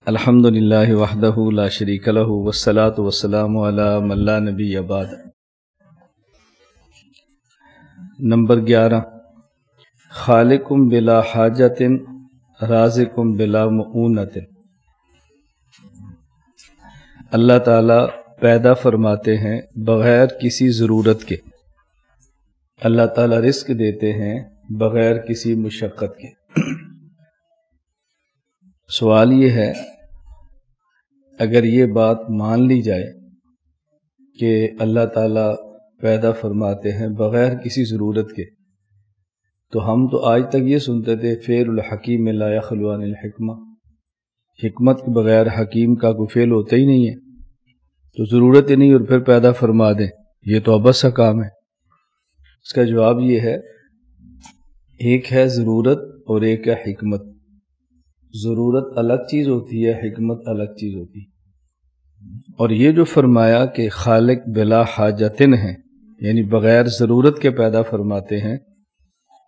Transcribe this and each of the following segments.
الحمدللہ وحدہ لا شریک لہ والصلاة والسلام علی من لا نبی بعد۔ نمبر 11، خالقم بلا حاجت رازقم بلا مؤونت۔ اللہ تعالیٰ پیدا فرماتے ہیں بغیر کسی ضرورت کے، اللہ تعالیٰ رزق دیتے ہیں بغیر کسی مشقت کے۔ سوال یہ ہے، اگر یہ بات مان لی جائے کہ اللہ تعالیٰ پیدا فرماتے ہیں بغیر کسی ضرورت کے، تو ہم تو آج تک یہ سنتے تھے فعل الحکیم لا یخلو عن الحکمہ، حکمت کے بغیر حکیم کا کوئی فعل ہوتا ہی نہیں ہے، تو ضرورت ہی نہیں اور پھر پیدا فرما دیں، یہ تو عبث سا کام ہے۔ اس کا جواب یہ ہے، ایک ہے ضرورت اور ایک ہے حکمت۔ ضرورت الگ چیز ہوتی ہے، حکمت الگ چیز ہوتی ہے۔ اور یہ جو فرمایا کہ خالق بلا حاجتن ہے، یعنی بغیر ضرورت کے پیدا فرماتے ہیں،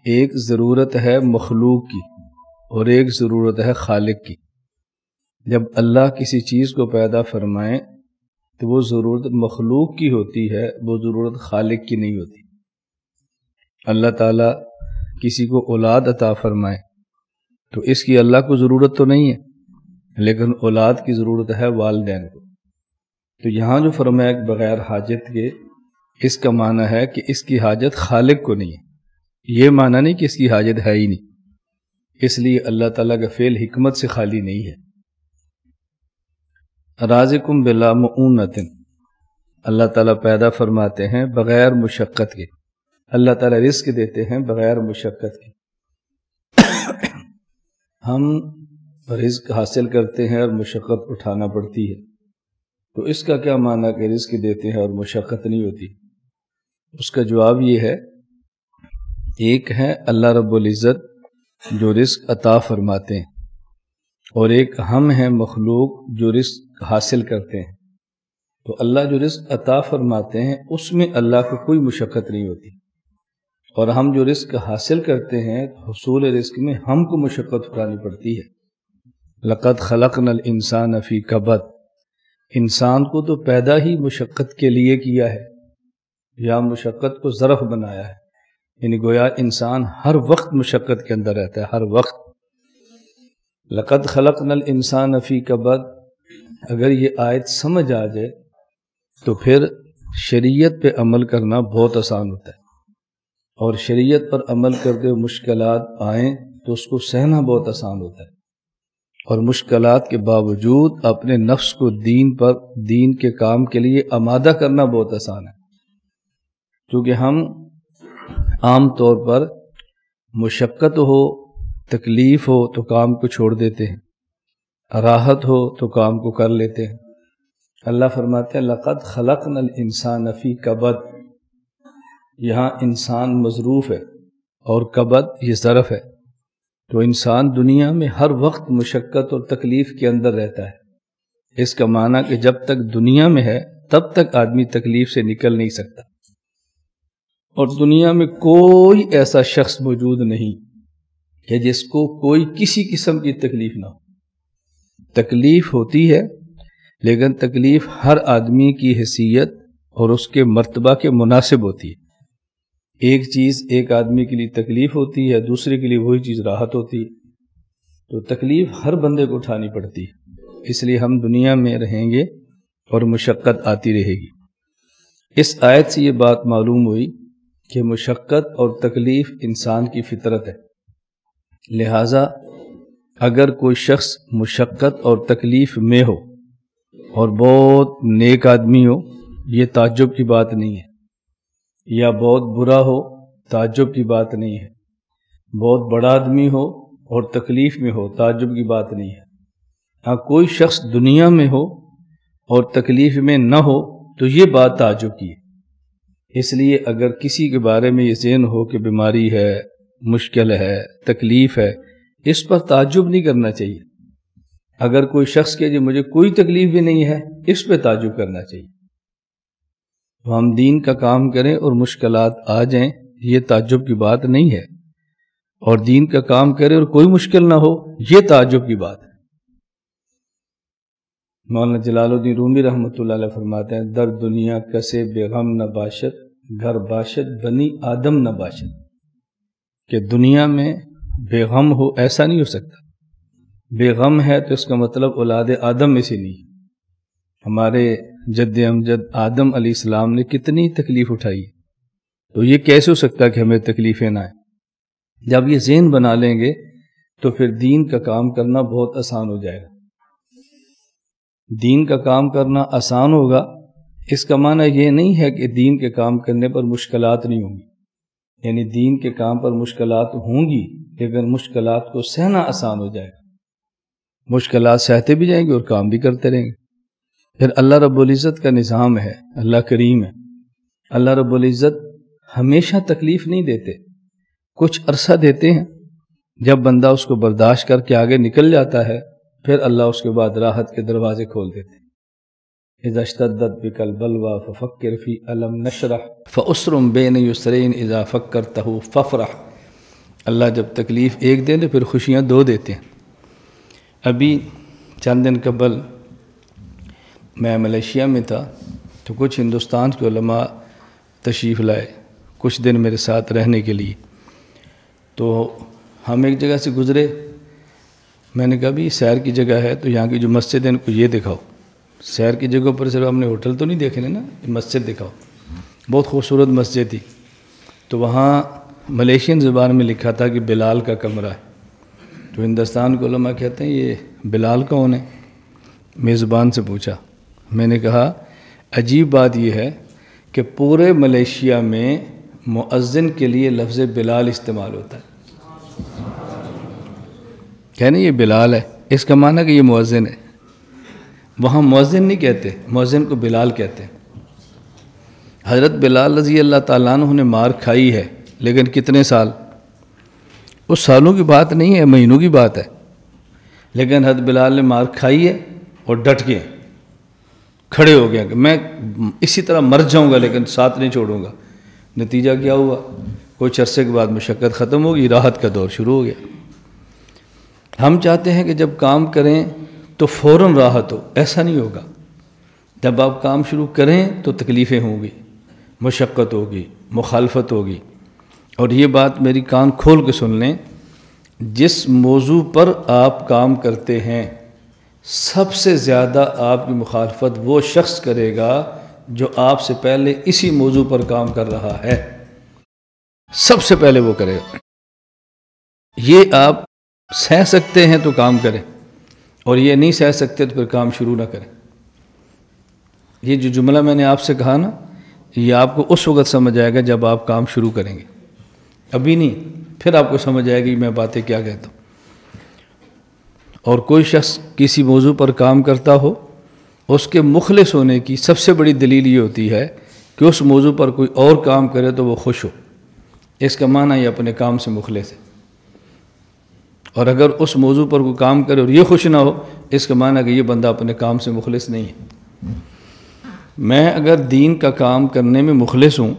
ایک ضرورت ہے مخلوق کی اور ایک ضرورت ہے خالق کی۔ جب اللہ کسی چیز کو پیدا فرمائیں تو وہ ضرورت مخلوق کی ہوتی ہے، وہ ضرورت خالق کی نہیں ہوتی۔ اللہ تعالیٰ کسی کو اولاد عطا فرمائے تو اس کی اللہ کو ضرورت تو نہیں ہے، لیکن اولاد کی ضرورت ہے والدین کو۔ تو یہاں جو فرمایا کہ بغیر حاجت کے، اس کا معنی ہے کہ اس کی حاجت خالق کو نہیں ہے، یہ معنی نہیں کہ اس کی حاجت ہے ہی نہیں۔ اس لیے اللہ تعالیٰ کا فعل حکمت سے خالی نہیں ہے۔ رازقم بلا مؤونت، اللہ تعالیٰ پیدا فرماتے ہیں بغیر مشقت کے، اللہ تعالیٰ رزق دیتے ہیں بغیر مشقت کے۔ ہم رزق حاصل کرتے ہیں اور مشقت اٹھانا پڑتی ہے، تو اس کا کیا معنی کہ رزق دیتے ہیں اور مشقت نہیں ہوتی؟ اس کا جواب یہ ہے، ایک ہے اللہ رب العزت جو رزق عطا فرماتے ہیں، اور ایک ہم ہیں مخلوق جو رزق حاصل کرتے ہیں۔ تو اللہ جو رزق عطا فرماتے ہیں اس میں اللہ کو کوئی مشقت نہیں ہوتی، اور ہم جو رزق حاصل کرتے ہیں حصول رزق میں ہم کو مشقت اٹھانی پڑتی ہے۔ لقد خلقنا الانسان فی کبد، انسان کو تو پیدا ہی مشقت کے لیے کیا ہے، یا مشقت کو ظرف بنایا ہے، یعنی گویا انسان ہر وقت مشقت کے اندر رہتا ہے، ہر وقت۔ لقد خلقنا الانسان فی کبد، اگر یہ آیت سمجھ آ جائے تو پھر شریعت پہ عمل کرنا بہت آسان ہوتا ہے، اور شریعت پر عمل کرتے ہوئے مشکلات آئیں تو اس کو سہنا بہت آسان ہوتا ہے، اور مشکلات کے باوجود اپنے نفس کو دین کے کام کے لیے آمادہ کرنا بہت آسان ہے، کیونکہ ہم عام طور پر مشقت ہو، تکلیف ہو تو کام کو چھوڑ دیتے ہیں، راحت ہو تو کام کو کر لیتے ہیں۔ اللہ فرماتے ہیں لقد خلقنا الانسان فی کبد، یہاں انسان مظروف ہے اور کبد یہ ظرف ہے، تو انسان دنیا میں ہر وقت مشقت اور تکلیف کے اندر رہتا ہے۔ اس کا معنی کہ جب تک دنیا میں ہے تب تک آدمی تکلیف سے نکل نہیں سکتا، اور دنیا میں کوئی ایسا شخص موجود نہیں کہ جس کو کوئی کسی قسم کی تکلیف نہ ہو۔ تکلیف ہوتی ہے، لیکن تکلیف ہر آدمی کی حیثیت اور اس کے مرتبہ کے مناسب ہوتی ہے۔ ایک چیز ایک آدمی کے لیے تکلیف ہوتی ہے، دوسرے کے لیے وہی چیز راحت ہوتی ہے، تو تکلیف ہر بندے کو اٹھانی پڑتی ہے۔ اس لیے ہم دنیا میں رہیں گے اور مشقت آتی رہے گی۔ اس آیت سے یہ بات معلوم ہوئی کہ مشقت اور تکلیف انسان کی فطرت ہے، لہٰذا اگر کوئی شخص مشقت اور تکلیف میں ہو اور بہت نیک آدمی ہو، یہ تعجب کی بات نہیں ہے، یا بہت برا ہو، تعجب کی بات نہیں ہے، بہت بڑا آدمی ہو اور تکلیف میں ہو، تعجب کی بات نہیں ہے۔ ہاں کوئی شخص دنیا میں ہو اور تکلیف میں نہ ہو تو یہ بات تعجب کی ہے۔ اس لیے اگر کسی کے بارے میں یہ ذہن ہو کہ بیماری ہے، مشکل ہے، تکلیف ہے، اس پر تعجب نہیں کرنا چاہیے۔ اگر کوئی شخص کہ مجھے کوئی تکلیف بھی نہیں ہے، اس پہ تعجب کرنا چاہیے۔ تو ہم دین کا کام کریں اور مشکلات آ جائیں، یہ تعجب کی بات نہیں ہے، اور دین کا کام کریں اور کوئی مشکل نہ ہو، یہ تعجب کی بات ہے۔ مولانا جلال الدین رومی رحمۃ اللہ علیہ فرماتے ہیں در دنیا کسے بے غم نہ باشد گھر باشد بنی آدم نہ باشد، کہ دنیا میں بے غم ہو ایسا نہیں ہو سکتا۔ بے غم ہے تو اس کا مطلب اولاد آدم میں سے نہیں۔ ہمارے جد امجد آدم علیہ السلام نے کتنی تکلیف اٹھائی، تو یہ کیسے ہو سکتا کہ ہمیں تکلیفیں نہ آئیں؟ جب یہ ذہن بنا لیں گے تو پھر دین کا کام کرنا بہت آسان ہو جائے گا۔ دین کا کام کرنا آسان ہوگا، اس کا معنی یہ نہیں ہے کہ دین کے کام کرنے پر مشکلات نہیں ہوں گی، یعنی دین کے کام پر مشکلات ہوں گی لیکن مشکلات کو سہنا آسان ہو جائے گا۔ مشکلات سہتے بھی جائیں گے اور کام بھی کرتے رہیں گے۔ پھر اللہ رب العزت کا نظام ہے، اللہ کریم ہے، اللہ رب العزت ہمیشہ تکلیف نہیں دیتے، کچھ عرصہ دیتے ہیں، جب بندہ اس کو برداشت کر کے آگے نکل جاتا ہے پھر اللہ اس کے بعد راحت کے دروازے کھول دیتے ہیں۔ اذا اشتدت بک البلوى ففکر فی الم نشرح فاسر بین یسرین اذا فکرتہ فافرح۔ اللہ جب تکلیف ایک دے تو پھر خوشیاں دو دیتے ہیں۔ ابھی چند دن قبل میں ملیشیا میں تھا تو کچھ ہندوستان کے علماء تشریف لائے کچھ دن میرے ساتھ رہنے کے لیے، تو ہم ایک جگہ سے گزرے، میں نے کہا بھی سیر کی جگہ ہے تو یہاں کی جو مسجد ہے ان کو یہ دکھاؤ۔ سیر کی جگہوں پر صرف ہم نے ہوٹل تو نہیں دیکھنے نا، مسجد دکھاؤ۔ بہت خوبصورت مسجد تھی، تو وہاں ملیشین زبان میں لکھا تھا کہ بلال کا کمرہ ہے۔ تو ہندوستان کے علماء کہتے ہیں یہ بلال کون ہے؟ میزبان سے پوچھا، میں نے کہا عجیب بات یہ ہے کہ پورے ملیشیا میں مؤذن کے لیے لفظ بلال استعمال ہوتا ہے، کہنے یہ بلال ہے، اس کا معنی کہ یہ مؤذن ہے۔ وہاں مؤذن نہیں کہتے، مؤذن کو بلال کہتے ہیں۔ حضرت بلال رضی اللہ تعالیٰ عنہ نے مار کھائی ہے، لیکن کتنے سال؟ اس سالوں کی بات نہیں ہے، مہینوں کی بات ہے، لیکن حضرت بلال نے مار کھائی ہے اور ڈٹ کے کھڑے ہو گیا کہ میں اسی طرح مر جاؤں گا لیکن ساتھ نہیں چھوڑوں گا۔ نتیجہ کیا ہوا؟ کچھ عرصے کے بعد مشقت ختم ہوگی، راحت کا دور شروع ہو گیا۔ ہم چاہتے ہیں کہ جب کام کریں تو فوراً راحت ہو، ایسا نہیں ہوگا۔ جب آپ کام شروع کریں تو تکلیفیں ہوں گی، مشقت ہوگی، مخالفت ہوگی۔ اور یہ بات میری کان کھول کے سن لیں، جس موضوع پر آپ کام کرتے ہیں سب سے زیادہ آپ کی مخالفت وہ شخص کرے گا جو آپ سے پہلے اسی موضوع پر کام کر رہا ہے، سب سے پہلے وہ کرے گا۔ یہ آپ سہ سکتے ہیں تو کام کریں، اور یہ نہیں سہ سکتے تو پھر کام شروع نہ کریں۔ یہ جو جملہ میں نے آپ سے کہا نا، یہ آپ کو اس وقت سمجھ آئے گا جب آپ کام شروع کریں گے، ابھی نہیں، پھر آپ کو سمجھ آئے گی میں باتیں کیا کہتا ہوں۔ اور کوئی شخص کسی موضوع پر کام کرتا ہو، اس کے مخلص ہونے کی سب سے بڑی دلیل یہ ہوتی ہے کہ اس موضوع پر کوئی اور کام کرے تو وہ خوش ہو، اس کا معنی یہ اپنے کام سے مخلص ہے۔ اور اگر اس موضوع پر کوئی کام کرے اور یہ خوش نہ ہو، اس کا معنی کہ یہ بندہ اپنے کام سے مخلص نہیں ہے۔ میں اگر دین کا کام کرنے میں مخلص ہوں،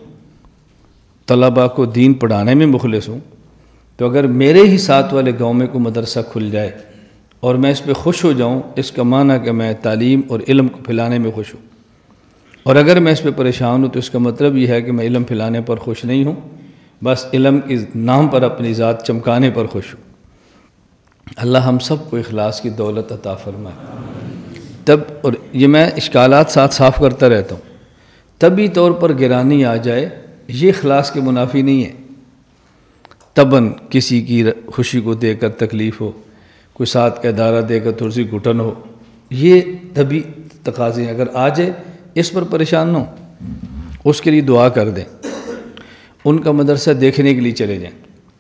طلباء کو دین پڑھانے میں مخلص ہوں، تو اگر میرے ہی ساتھ والے گاؤں میں کوئی مدرسہ کھل جائے اور میں اس پہ خوش ہو جاؤں، اس کا معنی کہ میں تعلیم اور علم کو پھیلانے میں خوش ہوں۔ اور اگر میں اس پہ پریشان ہوں تو اس کا مطلب یہ ہے کہ میں علم پھیلانے پر خوش نہیں ہوں، بس علم کے نام پر اپنی ذات چمکانے پر خوش ہوں۔ اللہ ہم سب کو اخلاص کی دولت عطا فرمائے۔ تب، اور یہ میں اشکالات ساتھ صاف کرتا رہتا ہوں، طبی طور پر گرانی آ جائے یہ اخلاص کے منافی نہیں ہے۔ تباً کسی کی خوشی کو دے کر تکلیف ہو، کوئی ساتھ کا ادارہ دے کر تھوڑی سی گھٹن ہو، یہ طبی تقاضے ہیں۔ اگر آ جائے اس پر پریشان نہ ہو، اس کے لیے دعا کر دیں، ان کا مدرسہ دیکھنے کے لیے چلے جائیں،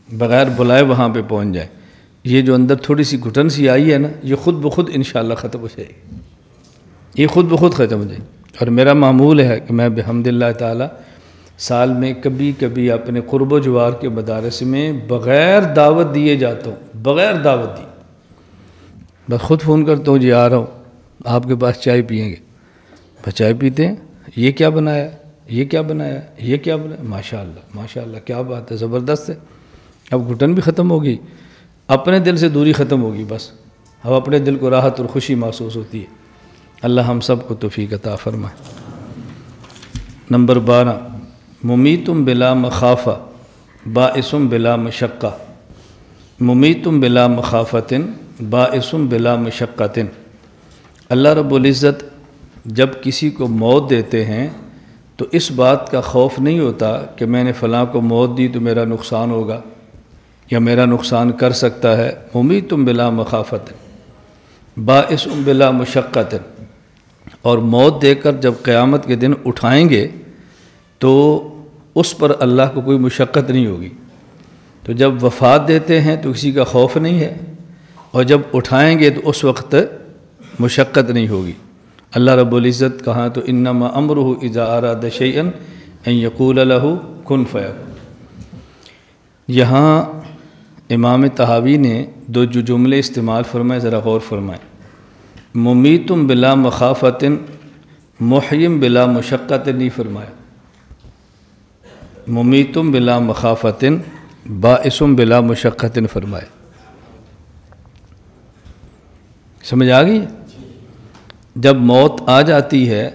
بغیر بلائے وہاں پہ پہنچ جائیں۔ یہ جو اندر تھوڑی سی گھٹن سی آئی ہے نا، یہ خود بخود انشاءاللہ ختم ہو جائے گی، یہ خود بخود ختم ہو جائے گی۔ اور میرا معمول ہے کہ میں بحمداللہ تعالی سال میں کبھی کبھی اپنے قرب و جوار کے مدارس میں بغیر دعوت دیے جاتا ہوں، بغیر دعوت دی، بس خود فون کرتا ہوں، جی آ رہا ہوں، آپ کے پاس چائے پئیں گے؟ بس چائے پیتے ہیں، یہ کیا بنایا، یہ کیا بنایا، یہ کیا بنایا، ماشاءاللہ ماشاءاللہ کیا بات ہے، زبردست ہے۔ اب گھٹن بھی ختم ہوگی، اپنے دل سے دوری ختم ہوگی، بس اب اپنے دل کو راحت اور خوشی محسوس ہوتی ہے۔ اللہ ہم سب کو توفیق عطا فرمائے۔ نمبر 12، ممیتم بلا مخافہ باعثم بلا مشقہ۔ ممیتم بلا مخافتن باعثم بلا مشقتن۔ اللہ رب العزت جب کسی کو موت دیتے ہیں تو اس بات کا خوف نہیں ہوتا کہ میں نے فلاں کو موت دی تو میرا نقصان ہوگا یا میرا نقصان کر سکتا ہے۔ ممیتم بلا مخافتن باعثم بلا مشقتن، اور موت دے کر جب قیامت کے دن اٹھائیں گے تو اس پر اللہ کو کوئی مشقت نہیں ہوگی۔ تو جب وفات دیتے ہیں تو کسی کا خوف نہیں ہے، اور جب اٹھائیں گے تو اس وقت مشقت نہیں ہوگی۔ اللہ رب العزت کہا تو انما امرہ اذا اراد شیئا ان یقول لہ کن فیکون۔ یہاں امام طحاوی نے جو جملے استعمال فرمائے ذرا غور فرمائیں۔ ممیتم بلا مخافت محیم بلا مشقت نہیں فرمایا، ممیتم بلا مخافت باعثم بلا مشقت فرمایا۔ سمجھ آ گئی؟ جب موت آ جاتی ہے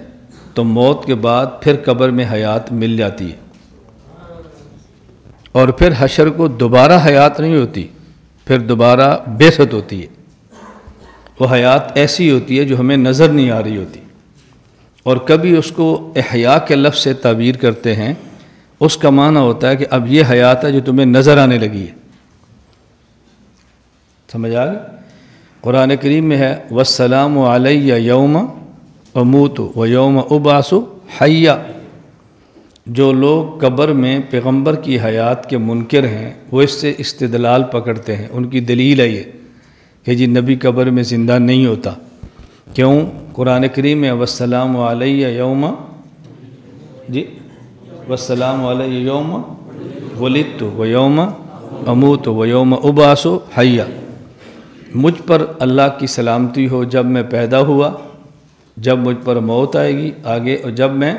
تو موت کے بعد پھر قبر میں حیات مل جاتی ہے، اور پھر حشر کو دوبارہ حیات نہیں ہوتی، پھر دوبارہ بعثت ہوتی ہے۔ وہ حیات ایسی ہوتی ہے جو ہمیں نظر نہیں آ رہی ہوتی، اور کبھی اس کو احیاء کے لفظ سے تعبیر کرتے ہیں، اس کا معنی ہوتا ہے کہ اب یہ حیات ہے جو تمہیں نظر آنے لگی ہے۔ سمجھ آ گئی؟ قرآن کریم میں ہے والسلام علیہ یوم اموت و یوم ابعث حیا۔ جو لوگ قبر میں پیغمبر کی حیات کے منکر ہیں وہ اس سے استدلال پکڑتے ہیں، ان کی دلیل ہے یہ کہ جی نبی قبر میں زندہ نہیں ہوتا۔ کیوں؟ قرآن کریم میں والسلام علیہ یوم، جی والسلام علیہ یوم ولدت و یوم اموت و یوم ابعث حیا۔ مجھ پر اللہ کی سلامتی ہو جب میں پیدا ہوا، جب مجھ پر موت آئے گی آگے، اور جب میں،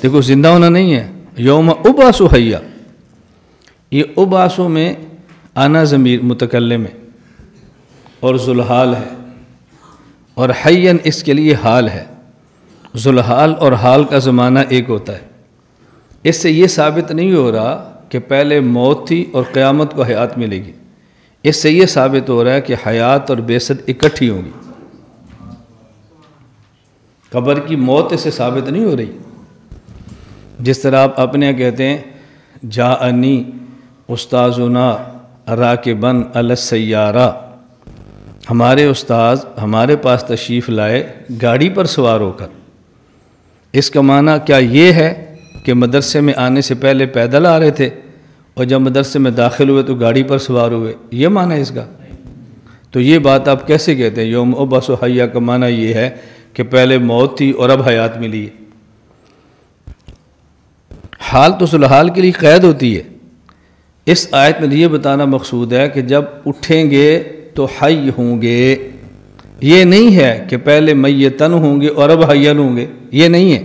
دیکھو زندہ ہونا نہیں ہے، یوم ابعث حیا۔ یہ ابعث میں آنا ضمیر متکلم ہے اور ذوالحال ہے، اور حیاً اس کے لیے حال ہے۔ ذوالحال اور حال کا زمانہ ایک ہوتا ہے۔ اس سے یہ ثابت نہیں ہو رہا کہ پہلے موت تھی اور قیامت کو حیات ملے گی، اس سے یہ ثابت ہو رہا ہے کہ حیات اور بعثت اکٹھی ہوں گی۔ قبر کی موت اس سے ثابت نہیں ہو رہی۔ جس طرح آپ اپنے کہتے ہیں جاءنی استاذنا راکباً علی السیارہ، ہمارے استاذ ہمارے پاس تشریف لائے گاڑی پر سوار ہو کر۔ اس کا معنی کیا یہ ہے کہ مدرسے میں آنے سے پہلے پیدل آ رہے تھے اور جب مدرسے میں داخل ہوئے تو گاڑی پر سوار ہوئے؟ یہ معنی ہے اس کا؟ تو یہ بات آپ کیسے کہتے ہیں؟ یوم ابعث حیا کا معنی یہ ہے کہ پہلے موت تھی اور اب حیات ملی ہے۔ حال تو ذوالحال کے لیے قید ہوتی ہے۔ اس آیت میں یہ بتانا مقصود ہے کہ جب اٹھیں گے تو حی ہوں گے، یہ نہیں ہے کہ پہلے میتن ہوں گے اور اب حیان ہوں گے، یہ نہیں ہے۔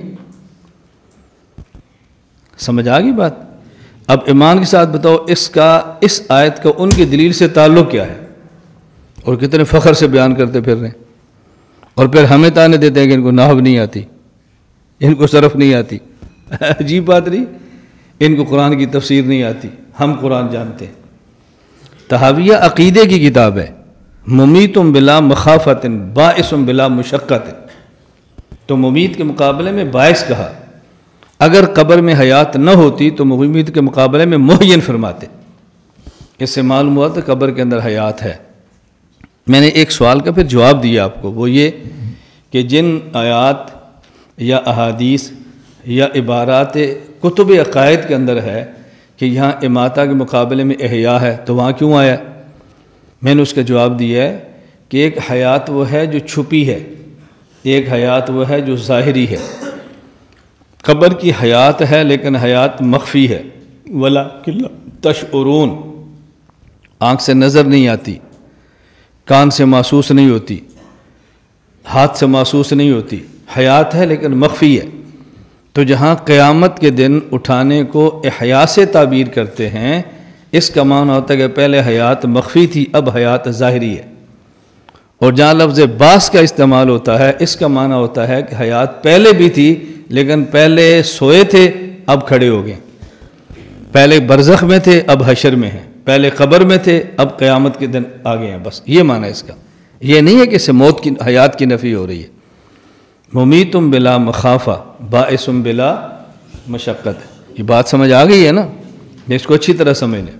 سمجھ آ گئی بات؟ اب ایمان کے ساتھ بتاؤ اس آیت کا ان کی دلیل سے تعلق کیا ہے، اور کتنے فخر سے بیان کرتے پھر رہے ہیں، اور پھر ہمیں تانے دیتے ہیں کہ ان کو نحو نہیں آتی، ان کو صرف نہیں آتی۔ عجیب بات نہیں؟ ان کو قرآن کی تفسیر نہیں آتی، ہم قرآن جانتے ہیں۔ طحاویہ عقیدے کی کتاب ہے، ممیتم بلا مخافت باعثم بلا مشقت، تو ممیت کے مقابلے میں باعث کہا۔ اگر قبر میں حیات نہ ہوتی تو ممیت کے مقابلے میں محین فرماتے۔ اس سے معلوم ہوا تو قبر کے اندر حیات ہے۔ میں نے ایک سوال کا پھر جواب دیا آپ کو، وہ یہ کہ جن آیات یا احادیث یا عبارات کتب عقائد کے اندر ہے کہ یہاں اماتہ کے مقابلے میں احیاء ہے تو وہاں کیوں آیا؟ میں نے اس کا جواب دیا ہے کہ ایک حیات وہ ہے جو چھپی ہے، ایک حیات وہ ہے جو ظاہری ہے۔ قبر کی حیات ہے لیکن حیات مخفی ہے، وَلَٰكِن لَا تَشْعُرُونَ، آنکھ سے نظر نہیں آتی، کان سے محسوس نہیں ہوتی، ہاتھ سے محسوس نہیں ہوتی، حیات ہے لیکن مخفی ہے۔ تو جہاں قیامت کے دن اٹھانے کو احیاء سے تعبیر کرتے ہیں، اس کا معنی ہوتا ہے کہ پہلے حیات مخفی تھی، اب حیات ظاہری ہے۔ اور جہاں لفظ باس کا استعمال ہوتا ہے اس کا معنی ہوتا ہے کہ حیات پہلے بھی تھی لیکن پہلے سوئے تھے اب کھڑے ہو گئے، پہلے برزخ میں تھے اب حشر میں ہیں، پہلے قبر میں تھے اب قیامت کے دن آ گئے ہیں، بس یہ معنی ہے اس کا۔ یہ نہیں ہے کہ اس سے موت کی حیات کی نفی ہو رہی ہے۔ ممیتم بلا مخافہ باعث بلا مشقت، یہ بات سمجھ آ گئی ہے نا؟ اس کو اچھی طرح سمجھ لیں۔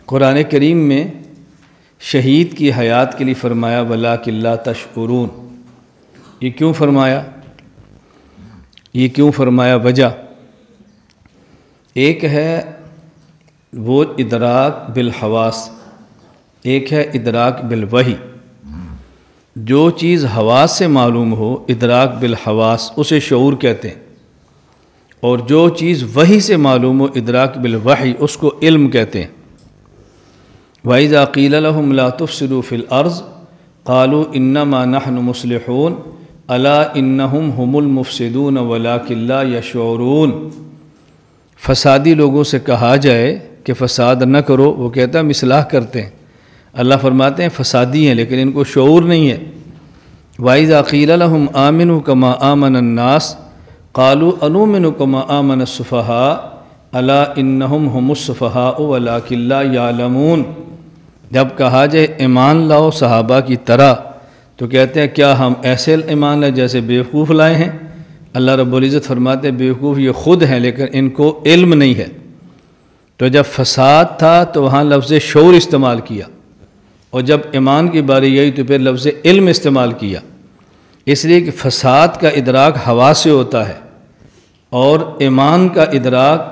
قرآن کریم میں شہید کی حیات کے لیے فرمایا وَلَٰكِن لَا تَشْعُرُونَ، یہ کیوں فرمایا؟ یہ کیوں فرمایا؟ وجہ ایک ہے وہ ادراک بالحواس، ایک ہے ادراک بالوحی۔ جو چیز حواس سے معلوم ہو ادراک بالحواس اسے شعور کہتے ہیں، اور جو چیز وحی سے معلوم ہو ادراک بالوحی اس کو علم کہتے ہیں۔ وَإِذَا قِيلَ لَهُمْ لَا تُفْسِدُوا فِي الْأَرْضِ قَالُوا إِنَّمَا نَحْنُ مُصْلِحُونَ أَلَا إِنَّهُمْ هُمُ الْمُفْسِدُونَ وَلَٰكِن لَا يَشْعُرُونَ۔ فسادی لوگوں سے کہا جائے کہ فساد نہ کرو، وہ کہتا ہے ہم اصلاح کرتے ہیں۔ اللہ فرماتے ہیں فسادی ہیں لیکن ان کو شعور نہیں ہے۔ وَإِذَا قِيلَ لَهُمْ آمِنُوا كَمَا آمَنَ النَّاسُ قَالُوا أَنُؤْمِنُ كَمَا آمَنَ السُّفَهَاءُ أَلَا إِنَّهُمْ هُمُ السُّفَهَاءُ وَلَٰكِن لَا يَعْلَمُونَ۔ جب کہا جائے ایمان لاؤ صحابہ کی طرح تو کہتے ہیں کیا ہم ایسے ایمان لائے جیسے بیوقوف لائے ہیں؟ اللہ رب العزت فرماتے ہیں بیوقوف یہ خود ہیں لیکن ان کو علم نہیں ہے۔ تو جب فساد تھا تو وہاں لفظ شعور استعمال کیا، اور جب ایمان کی باری آئی تو پھر لفظ علم استعمال کیا، اس لیے کہ فساد کا ادراک حواس سے ہوتا ہے اور ایمان کا ادراک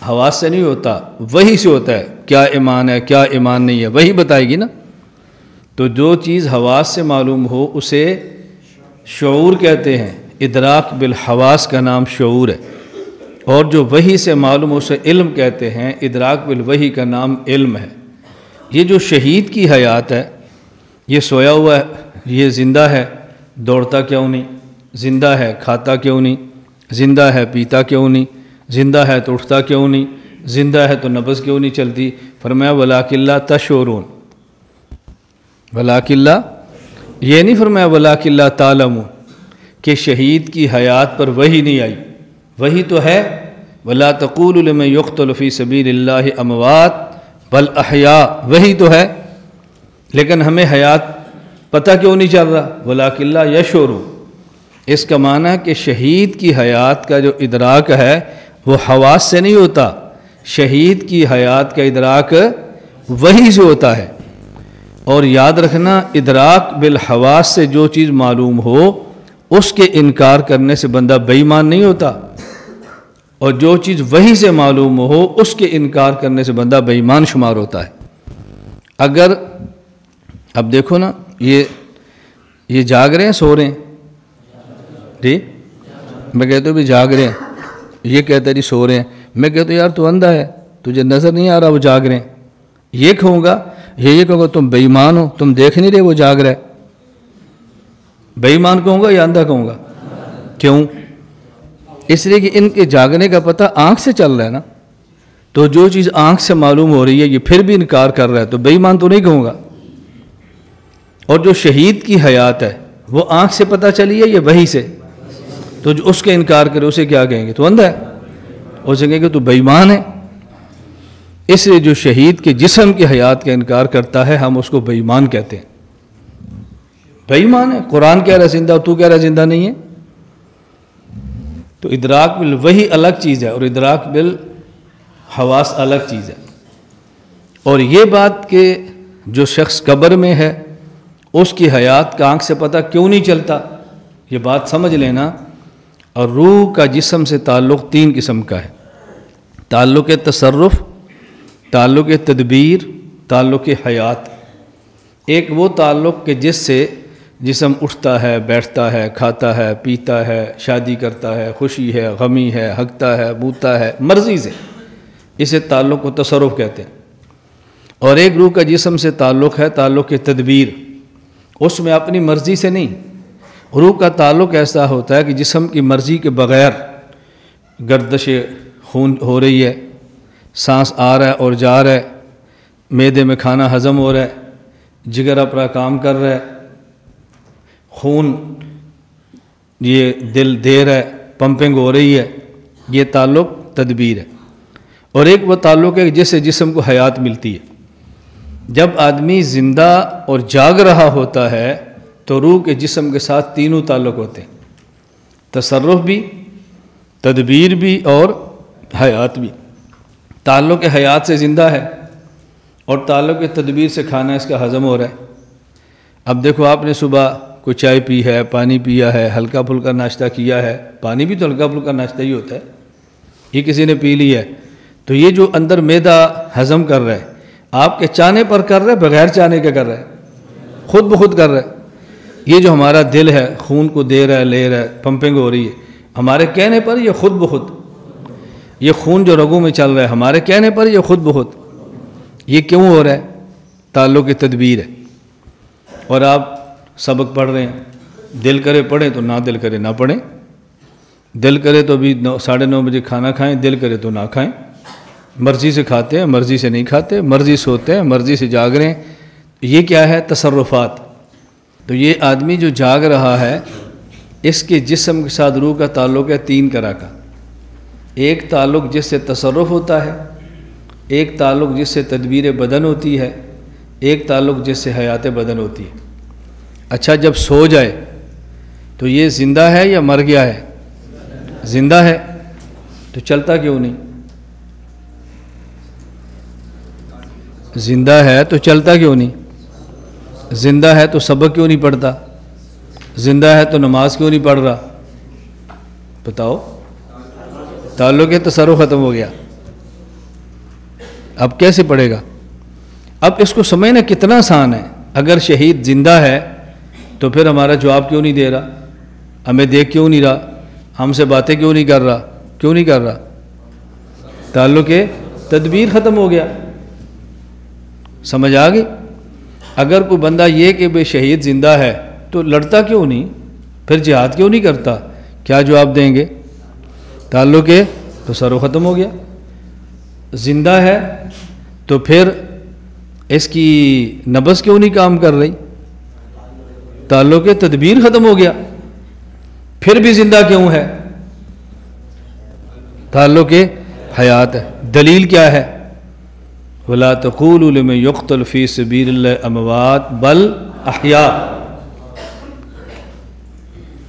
حواس سے نہیں ہوتا، وحی سے ہوتا ہے۔ کیا ایمان ہے کیا ایمان نہیں ہے وہی بتائے گی نا۔ تو جو چیز حواس سے معلوم ہو اسے شعور کہتے ہیں، ادراک بالحواس کا نام شعور ہے، اور جو وحی سے معلوم ہو اسے علم کہتے ہیں، ادراک بالوحی کا نام علم ہے۔ یہ جو شہید کی حیات ہے یہ سویا ہوا ہے، یہ زندہ ہے دوڑتا کیوں نہیں، زندہ ہے کھاتا کیوں نہیں، زندہ ہے پیتا کیوں نہیں، زندہ ہے تو اٹھتا کیوں نہیں، زندہ ہے تو نبض کیوں نہیں چلتی؟ فرمایا وَلَٰكِن لَا تَشْعُرُونَ، وَلَٰكِن لَا، یہ نہیں فرمایا وَلَٰكِن لَا تَعْلَمُونَ کہ شہید کی حیات پر وحی نہیں آئی، وحی تو ہے۔ وَلَا تَقُولُوا لِمَن يُقْتَلُ فِي سَبِيلِ اللَّهِ أَمْوَاتٌ بَلْ أَحْيَاءٌ، وحی تو ہے لیکن ہمیں حیات پتہ کیوں نہیں چل رہا؟ وَلَٰكِن لَا يَشْعُرُونَ، اس کا معنی ہے کہ شہید کی حیات کا جو ادراک ہے وہ حواس سے نہیں ہوتا، شہید کی حیات کا ادراک وحی سے ہوتا ہے۔ اور یاد رکھنا ادراک بالحواس سے جو چیز معلوم ہو اس کے انکار کرنے سے بندہ بے ایمان نہیں ہوتا، اور جو چیز وحی سے معلوم ہو اس کے انکار کرنے سے بندہ بے ایمان شمار ہوتا ہے۔ اگر اب دیکھو نا یہ جاگ رہے ہیں سو رہے ہیں؟ جی میں کہتا ہوں بھی جاگ رہے ہیں، یہ کہتا ہے جی سو رہے ہیں، میں کہتا ہوں یار تو اندھا ہے تجھے نظر نہیں آ رہا وہ جاگ رہے ہیں، یہ کہوں گا یہ کہوں گا تم بے ایمان ہو، تم دیکھ نہیں رہے وہ جاگ رہا ہے، بے ایمان کہوں گا یا اندھا کہوں گا؟ کیوں؟ اس لیے کہ ان کے جاگنے کا پتہ آنکھ سے چل رہا ہے نا، تو جو چیز آنکھ سے معلوم ہو رہی ہے یہ پھر بھی انکار کر رہا ہے تو بے ایمان تو نہیں کہوں گا۔ اور جو شہید کی حیات ہے وہ آنکھ سے پتہ چلی ہے یا وحی سے؟ تو جو اس کے انکار کرے اسے کیا کہیں گے؟ تو اندھا ہے، اسے کہیں گے تو بے ایمان ہے۔ اس لیے جو شہید کے جسم کی حیات کا انکار کرتا ہے ہم اس کو بے ایمان کہتے ہیں، بے ایمان ہے۔ قرآن کہہ رہا ہے زندہ، تو کہہ رہا ہے زندہ نہیں ہے۔ تو ادراک بالوحی الگ چیز ہے اور ادراک بالحواس الگ چیز ہے۔ اور یہ بات کہ جو شخص قبر میں ہے اس کی حیات کا آنکھ سے پتہ کیوں نہیں چلتا، یہ بات سمجھ لینا۔ اور روح کا جسم سے تعلق تین قسم کا ہے، تعلق تصرف، تعلق تدبیر، تعلق حیات۔ ایک وہ تعلق کہ جس سے جسم اٹھتا ہے، بیٹھتا ہے، کھاتا ہے، پیتا ہے، شادی کرتا ہے، خوشی ہے، غمی ہے، ہنکتا ہے، بوتا ہے، مرضی سے، اسے تعلق و تصرف کہتے ہیں۔ اور ایک روح کا جسم سے تعلق ہے تعلق تدبیر، اس میں اپنی مرضی سے نہیں، روح کا تعلق ایسا ہوتا ہے کہ جسم کی مرضی کے بغیر گردش خون ہو رہی ہے، سانس آ رہا ہے اور جا رہا ہے، معدے میں کھانا ہضم ہو رہا ہے، جگر اپنا کام کر رہا ہے، خون یہ دل دے رہا ہے، پمپنگ ہو رہی ہے، یہ تعلق تدبیر ہے۔ اور ایک وہ تعلق ہے جس سے جسم کو حیات ملتی ہے۔ جب آدمی زندہ اور جاگ رہا ہوتا ہے تو روح کے جسم کے ساتھ تینوں تعلق ہوتے ہیں، تصرف بھی، تدبیر بھی اور حیات بھی۔ تعلق حیات سے زندہ ہے اور تعلق تدبیر سے کھانا اس کا ہضم ہو رہا ہے۔ اب دیکھو آپ نے صبح کوئی چائے پی ہے، پانی پیا ہے، ہلکا پھلکا ناشتہ کیا ہے، پانی بھی تو ہلکا پھلکا ناشتہ ہی ہوتا ہے، یہ کسی نے پی لی ہے تو یہ جو اندر معدہ ہضم کر رہا ہے آپ کے چاہنے پر کر رہا ہے، بغیر چاہنے کے کر رہا ہے، خود بخود کر رہا ہے۔ یہ جو ہمارا دل ہے خون کو دے رہا ہے، لے رہا ہے، پمپنگ ہو رہی ہے ہمارے کہنے پر یا خود بخود؟ یہ خون جو رگوں میں چل رہا ہے ہمارے کہنے پر یا خود بخود؟ یہ کیوں ہو رہا ہے؟ تعلق تدبیر ہے۔ اور آپ سبق پڑھ رہے ہیں، دل کرے پڑھیں تو نہ دل کرے نہ پڑھیں، دل کرے تو بھی 9:30 بجے کھانا کھائیں، دل کرے تو نہ کھائیں، مرضی سے کھاتے ہیں، مرضی سے نہیں کھاتے، مرضی سے سوتے ہیں، مرضی سے جاگ رہے ہیں۔ یہ کیا ہے؟ تصرفات۔ تو یہ آدمی جو جاگ رہا ہے اس کے جسم کے ساتھ روح کا تعلق ہے 3 طرح کا۔ ایک تعلق جس سے تصرف ہوتا ہے، ایک تعلق جس سے تدبیر بدن ہوتی ہے، ایک تعلق جس سے حیات بدن ہوتی ہے۔ اچھا جب سو جائے تو یہ زندہ ہے یا مر گیا ہے؟ زندہ ہے، تو چلتا کیوں نہیں؟ زندہ ہے تو چلتا کیوں نہیں؟ زندہ ہے تو سبق کیوں نہیں پڑھتا؟ زندہ ہے تو نماز کیوں نہیں پڑھ رہا؟ بتاؤ، تعلق تصرف ختم ہو گیا، اب کیسے پڑھے گا؟ اب اس کو سمجھنا کتنا آسان ہے۔ اگر شہید زندہ ہے تو پھر ہمارا جواب کیوں نہیں دے رہا؟ ہمیں دیکھ کیوں نہیں رہا؟ ہم سے باتیں کیوں نہیں کر رہا؟ کیوں نہیں کر رہا؟ تعلق تدبیر ختم ہو گیا۔ سمجھ آ گئی؟ اگر کوئی بندہ یہ کہ بے شہید زندہ ہے تو لڑتا کیوں نہیں؟ پھر جہاد کیوں نہیں کرتا؟ کیا جواب دیں گے؟ تعلق تصرف ختم ہو گیا۔ زندہ ہے تو پھر اس کی نبض کیوں نہیں کام کر رہی؟ تعلق تدبیر ختم ہو گیا۔ پھر بھی زندہ کیوں ہے؟ تعلق حیات ہے۔ دلیل کیا ہے؟ وَلَا تَقُولُوا لِمَنْ يُقْتَلُ فِي سَبِيلِ اللَّهِ أَمْوَاتٌ بَلْ أَحْيَاءٌ۔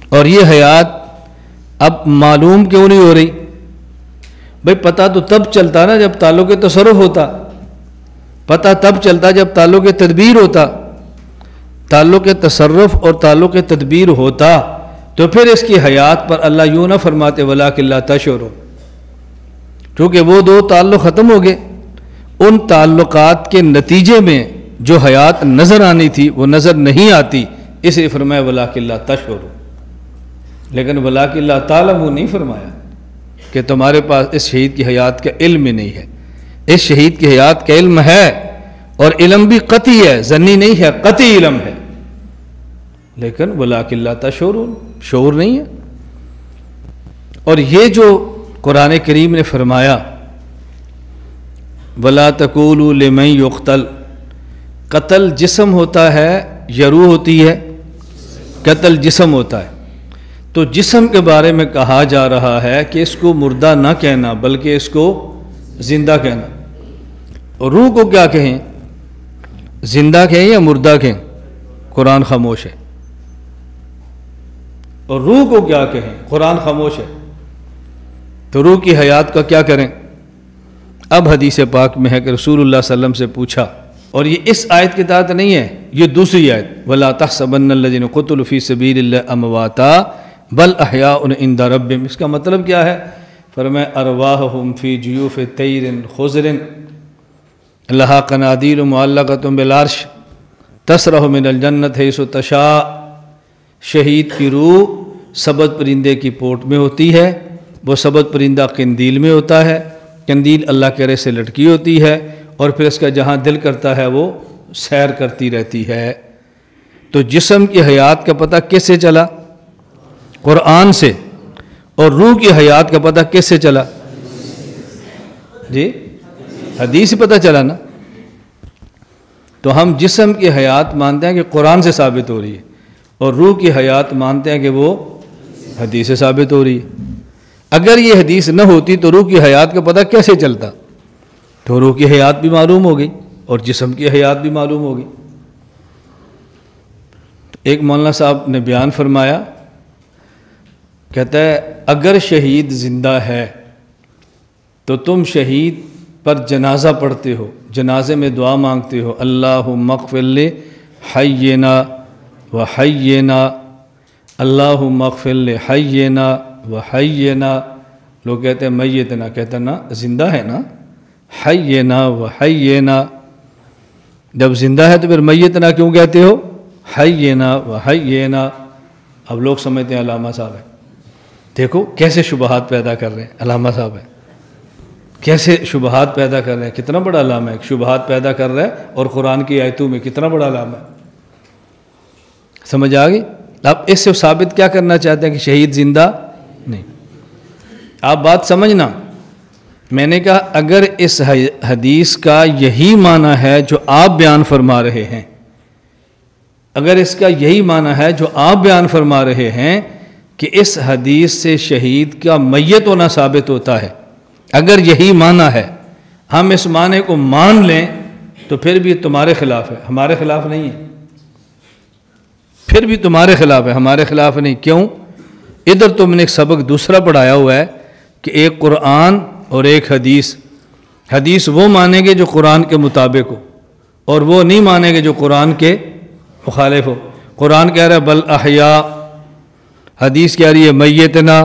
اور یہ حیات اب معلوم کیوں نہیں ہو رہی؟ بھئی پتہ تو تب چلتا نا جب تعلق تصرف ہوتا، پتہ تب چلتا جب تعلق تدبیر ہوتا۔ تعلق تصرف اور تعلق تدبیر ہوتا تو پھر اس کی حیات پر اللہ یوں نہ فرماتے وَلَٰكِن لَا تَشْعُرُونَ، کیونکہ وہ 2 تعلق ختم ہو گئے۔ ان تعلقات کے نتیجے میں جو حیات نظر آنی تھی وہ نظر نہیں آتی، اس لیے فرمایا وَلَٰكِن لَا تَشْعُرُونَ۔ لیکن وَلَٰكِن لَا تَعْلَمُونَ نہیں فرمایا کہ تمہارے پاس اس شہید کی حیات کا علم نہیں ہے۔ اس شہید کی حیات کا علم ہے، اور علم بھی قطعی ہے، ظنی نہیں ہے، قطعی علم ہے، لیکن وَلَٰكِن لَا تَشْعُرُونَ، شعور نہیں ہے۔ اور یہ جو قرآن کریم نے فرمایا وَلَا تَقُولُوا لِمَنْ يُقْتَلُ، قتل جسم ہوتا ہے یا روح ہوتی ہے؟ قتل جسم ہوتا ہے، تو جسم کے بارے میں کہا جا رہا ہے کہ اس کو مردہ نہ کہنا بلکہ اس کو زندہ کہنا۔ اور روح کو کیا کہیں؟ زندہ کہیں یا مردہ کہیں؟ قرآن خاموش ہے۔ اور روح کو کیا کہیں؟ قرآن خاموش ہے۔ تو روح کی حیات کا کیا کریں؟ اب حدیث پاک میں ہے کہ رسول اللہ صلی اللہ علیہ وسلم سے پوچھا، اور یہ اس آیت کے تحت نہیں ہے، یہ دوسری آیت وَلَا تَحْسَبَنَّ الَّذِينَ قُتِلُوا فِي سَبِيلِ اللَّهِ أَمْوَاتًا بَلْ أَحْيَاءٌ عِندَ رَبِّهِمْ۔ اس کا مطلب کیا ہے؟ فرمایا أَرْوَاحُهُمْ فِي جُيُوفِ طَيْرٍ خُضْرٍ لَهَا قَنَادِيلُ مُعَلَّقَةٌ بِالْعَرْشِ تَسْرَحُ مِنَ الْجَنَّةِ حَيْثُ تَشَاءُ۔ شہید کی روح سبز پرندے کی پوٹ میں ہوتی ہے، وہ سبز پرندہ قندیل میں ہوتا ہے، قندیل اللہ کے رے سے لٹکی ہوتی ہے، اور پھر اس کا جہاں دل کرتا ہے وہ سیر کرتی رہتی ہے۔ تو جسم کی حیات کا پتہ کس سے چلا؟ قرآن سے۔ اور روح کی حیات کا پتہ کس سے چلا؟ جی حدیث سے پتہ چلا نا۔ تو ہم جسم کی حیات مانتے ہیں کہ قرآن سے ثابت ہو رہی ہے، اور روح کی حیات مانتے ہیں کہ وہ حدیث سے ثابت ہو رہی ہے۔ اگر یہ حدیث نہ ہوتی تو روح کی حیات کا پتہ کیسے چلتا؟ تو روح کی حیات بھی معلوم ہو گئی اور جسم کی حیات بھی معلوم ہو گئی۔ ایک مولانا صاحب نے بیان فرمایا، کہتا ہے اگر شہید زندہ ہے تو تم شہید پر جنازہ پڑھتے ہو، جنازے میں دعا مانگتے ہو، اللہم اغفر لحینا وحینا، اللہم اغفر لحینا وحینا۔ لوگ کہتے ہیں میتنا، کہتا نا زندہ ہے نا، حینا وحینا۔ جب زندہ ہے تو پھر میتنا کیوں کہتے ہو؟ حینا وحینا۔ اب لوگ سمجھتے ہیں علامہ صاحب ہے، دیکھو کیسے شبہات پیدا کر رہے ہیں، علامہ صاحب ہے کیسے شبہات پیدا کر رہے ہیں، کتنا بڑا علامہ ہے، شبہات پیدا کر رہا ہے، اور قرآن کی آیتوں میں کتنا بڑا علامہ ہے۔ سمجھ آ گئی؟ اب اس سے ثابت کیا کرنا چاہتے ہیں کہ شہید زندہ نہیں۔ آپ بات سمجھنا، میں نے کہا اگر اس حدیث کا یہی معنی ہے جو آپ بیان فرما رہے ہیں، اگر اس کا یہی معنی ہے جو آپ بیان فرما رہے ہیں کہ اس حدیث سے شہید کا میت ہونا ثابت ہوتا ہے، اگر یہی معنی ہے، ہم اس معنی کو مان لیں تو پھر بھی تمہارے خلاف ہے، ہمارے خلاف نہیں ہے، پھر بھی تمہارے خلاف ہے، ہمارے خلاف نہیں۔ کیوں؟ ادھر تم نے ایک سبق دوسرا پڑھایا ہوا ہے کہ ایک قرآن اور ایک حدیث، حدیث وہ مانیں گے جو قرآن کے مطابق ہو، اور وہ نہیں مانیں گے جو قرآن کے مخالف ہو۔ قرآن کہہ رہا ہے بل احیاء، حدیث کہہ رہی ہے میتنا،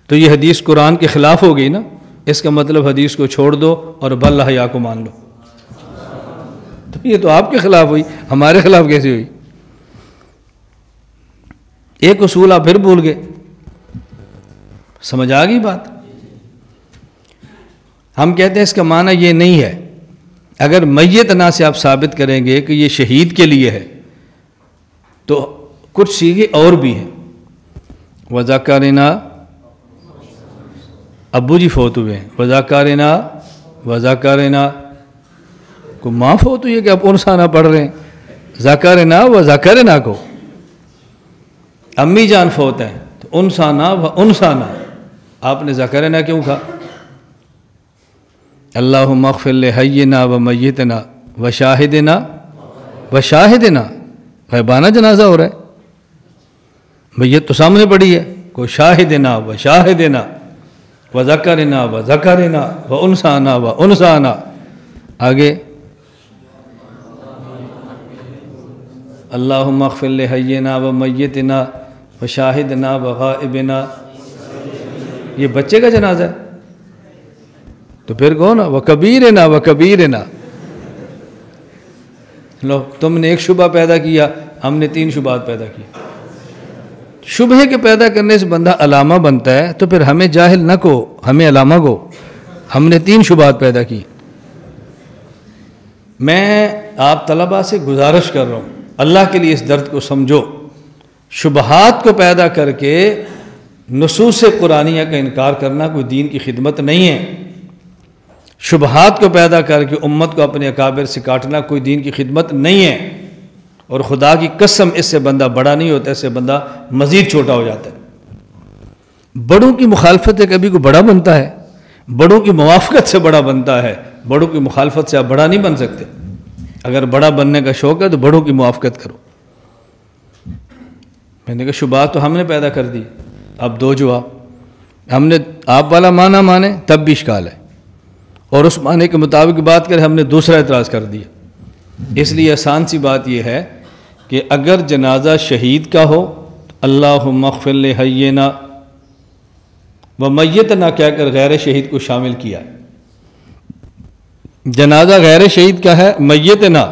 تو یہ حدیث قرآن کے خلاف ہو گئی نا، اس کا مطلب حدیث کو چھوڑ دو اور بل احیاء کو مان لو۔ تو یہ تو آپ کے خلاف ہوئی، ہمارے خلاف کیسے ہوئی؟ ایک اصول آپ پھر بھول گئے۔ سمجھ آ گئی بات؟ ہم کہتے ہیں اس کا معنی یہ نہیں ہے۔ اگر میتنا سے آپ ثابت کریں گے کہ یہ شہید کے لیے ہے تو کچھ صیغے اور بھی ہیں۔ وذکرنا، ابو جی فوت ہوئے ہیں، وذکرنا وذکرنا، کو ماں فوت ہوئی ہے کہ آپ انسانہ پڑھ رہے ہیں، ذکرنا وذکرنا کو، امی جان فوت ہیں تو انسانہ و انسانہ، آپ نے ذکرنا کیوں کہا؟ اللہم اغفر لحینا و میتنا و شاہدنا و شاہدنا، غیبانہ جنازہ ہو رہا ہے، میت تو سامنے پڑی ہے، کوئی شاہدنا و شاہدنا و ذکرنا و ذکرنا و انسانا و انسانا۔ آگے اللہم اغفر لحینا و میتنا و شاہدنا و غائبنا، یہ بچے کا جنازہ ہے تو پھر کون؟ و کبیرنا و کبیرنا۔ لو تم نے ایک شبہ پیدا کیا، ہم نے 3 شبہات پیدا کی۔ شبہ کے پیدا کرنے سے بندہ علامہ بنتا ہے، تو پھر ہمیں جاہل نہ کو، ہمیں علامہ کو، ہم نے 3 شبہات پیدا کی۔ میں آپ طلباء سے گزارش کر رہا ہوں، اللہ کے لیے اس درد کو سمجھو، شبہات کو پیدا کر کے نصوص قرآنیہ کا انکار کرنا کوئی دین کی خدمت نہیں ہے۔ شبہات کو پیدا کر کے امت کو اپنے اکابر سے کاٹنا کوئی دین کی خدمت نہیں ہے، اور خدا کی قسم اس سے بندہ بڑا نہیں ہوتا، اس سے بندہ مزید چھوٹا ہو جاتا ہے۔ بڑوں کی مخالفت سے کبھی کوئی بڑا بنتا ہے؟ بڑوں کی موافقت سے بڑا بنتا ہے، بڑوں کی مخالفت سے آپ بڑا نہیں بن سکتے۔ اگر بڑا بننے کا شوق ہے تو بڑوں کی موافقت کرو۔ میں نے کہا شبہات تو ہم نے پیدا کر دی، اب 2 جواب، ہم نے آپ والا معنی مانے تب بھی اشکال ہے، اور اس معنی کے مطابق بات کریں ہم نے دوسرا اعتراض کر دیا۔ اس لیے آسان سی بات یہ ہے کہ اگر جنازہ شہید کا ہو اللہم اغفر لحینا و میتنا کہہ کر غیر شہید کو شامل کیا، جنازہ غیر شہید کا ہے، میتنا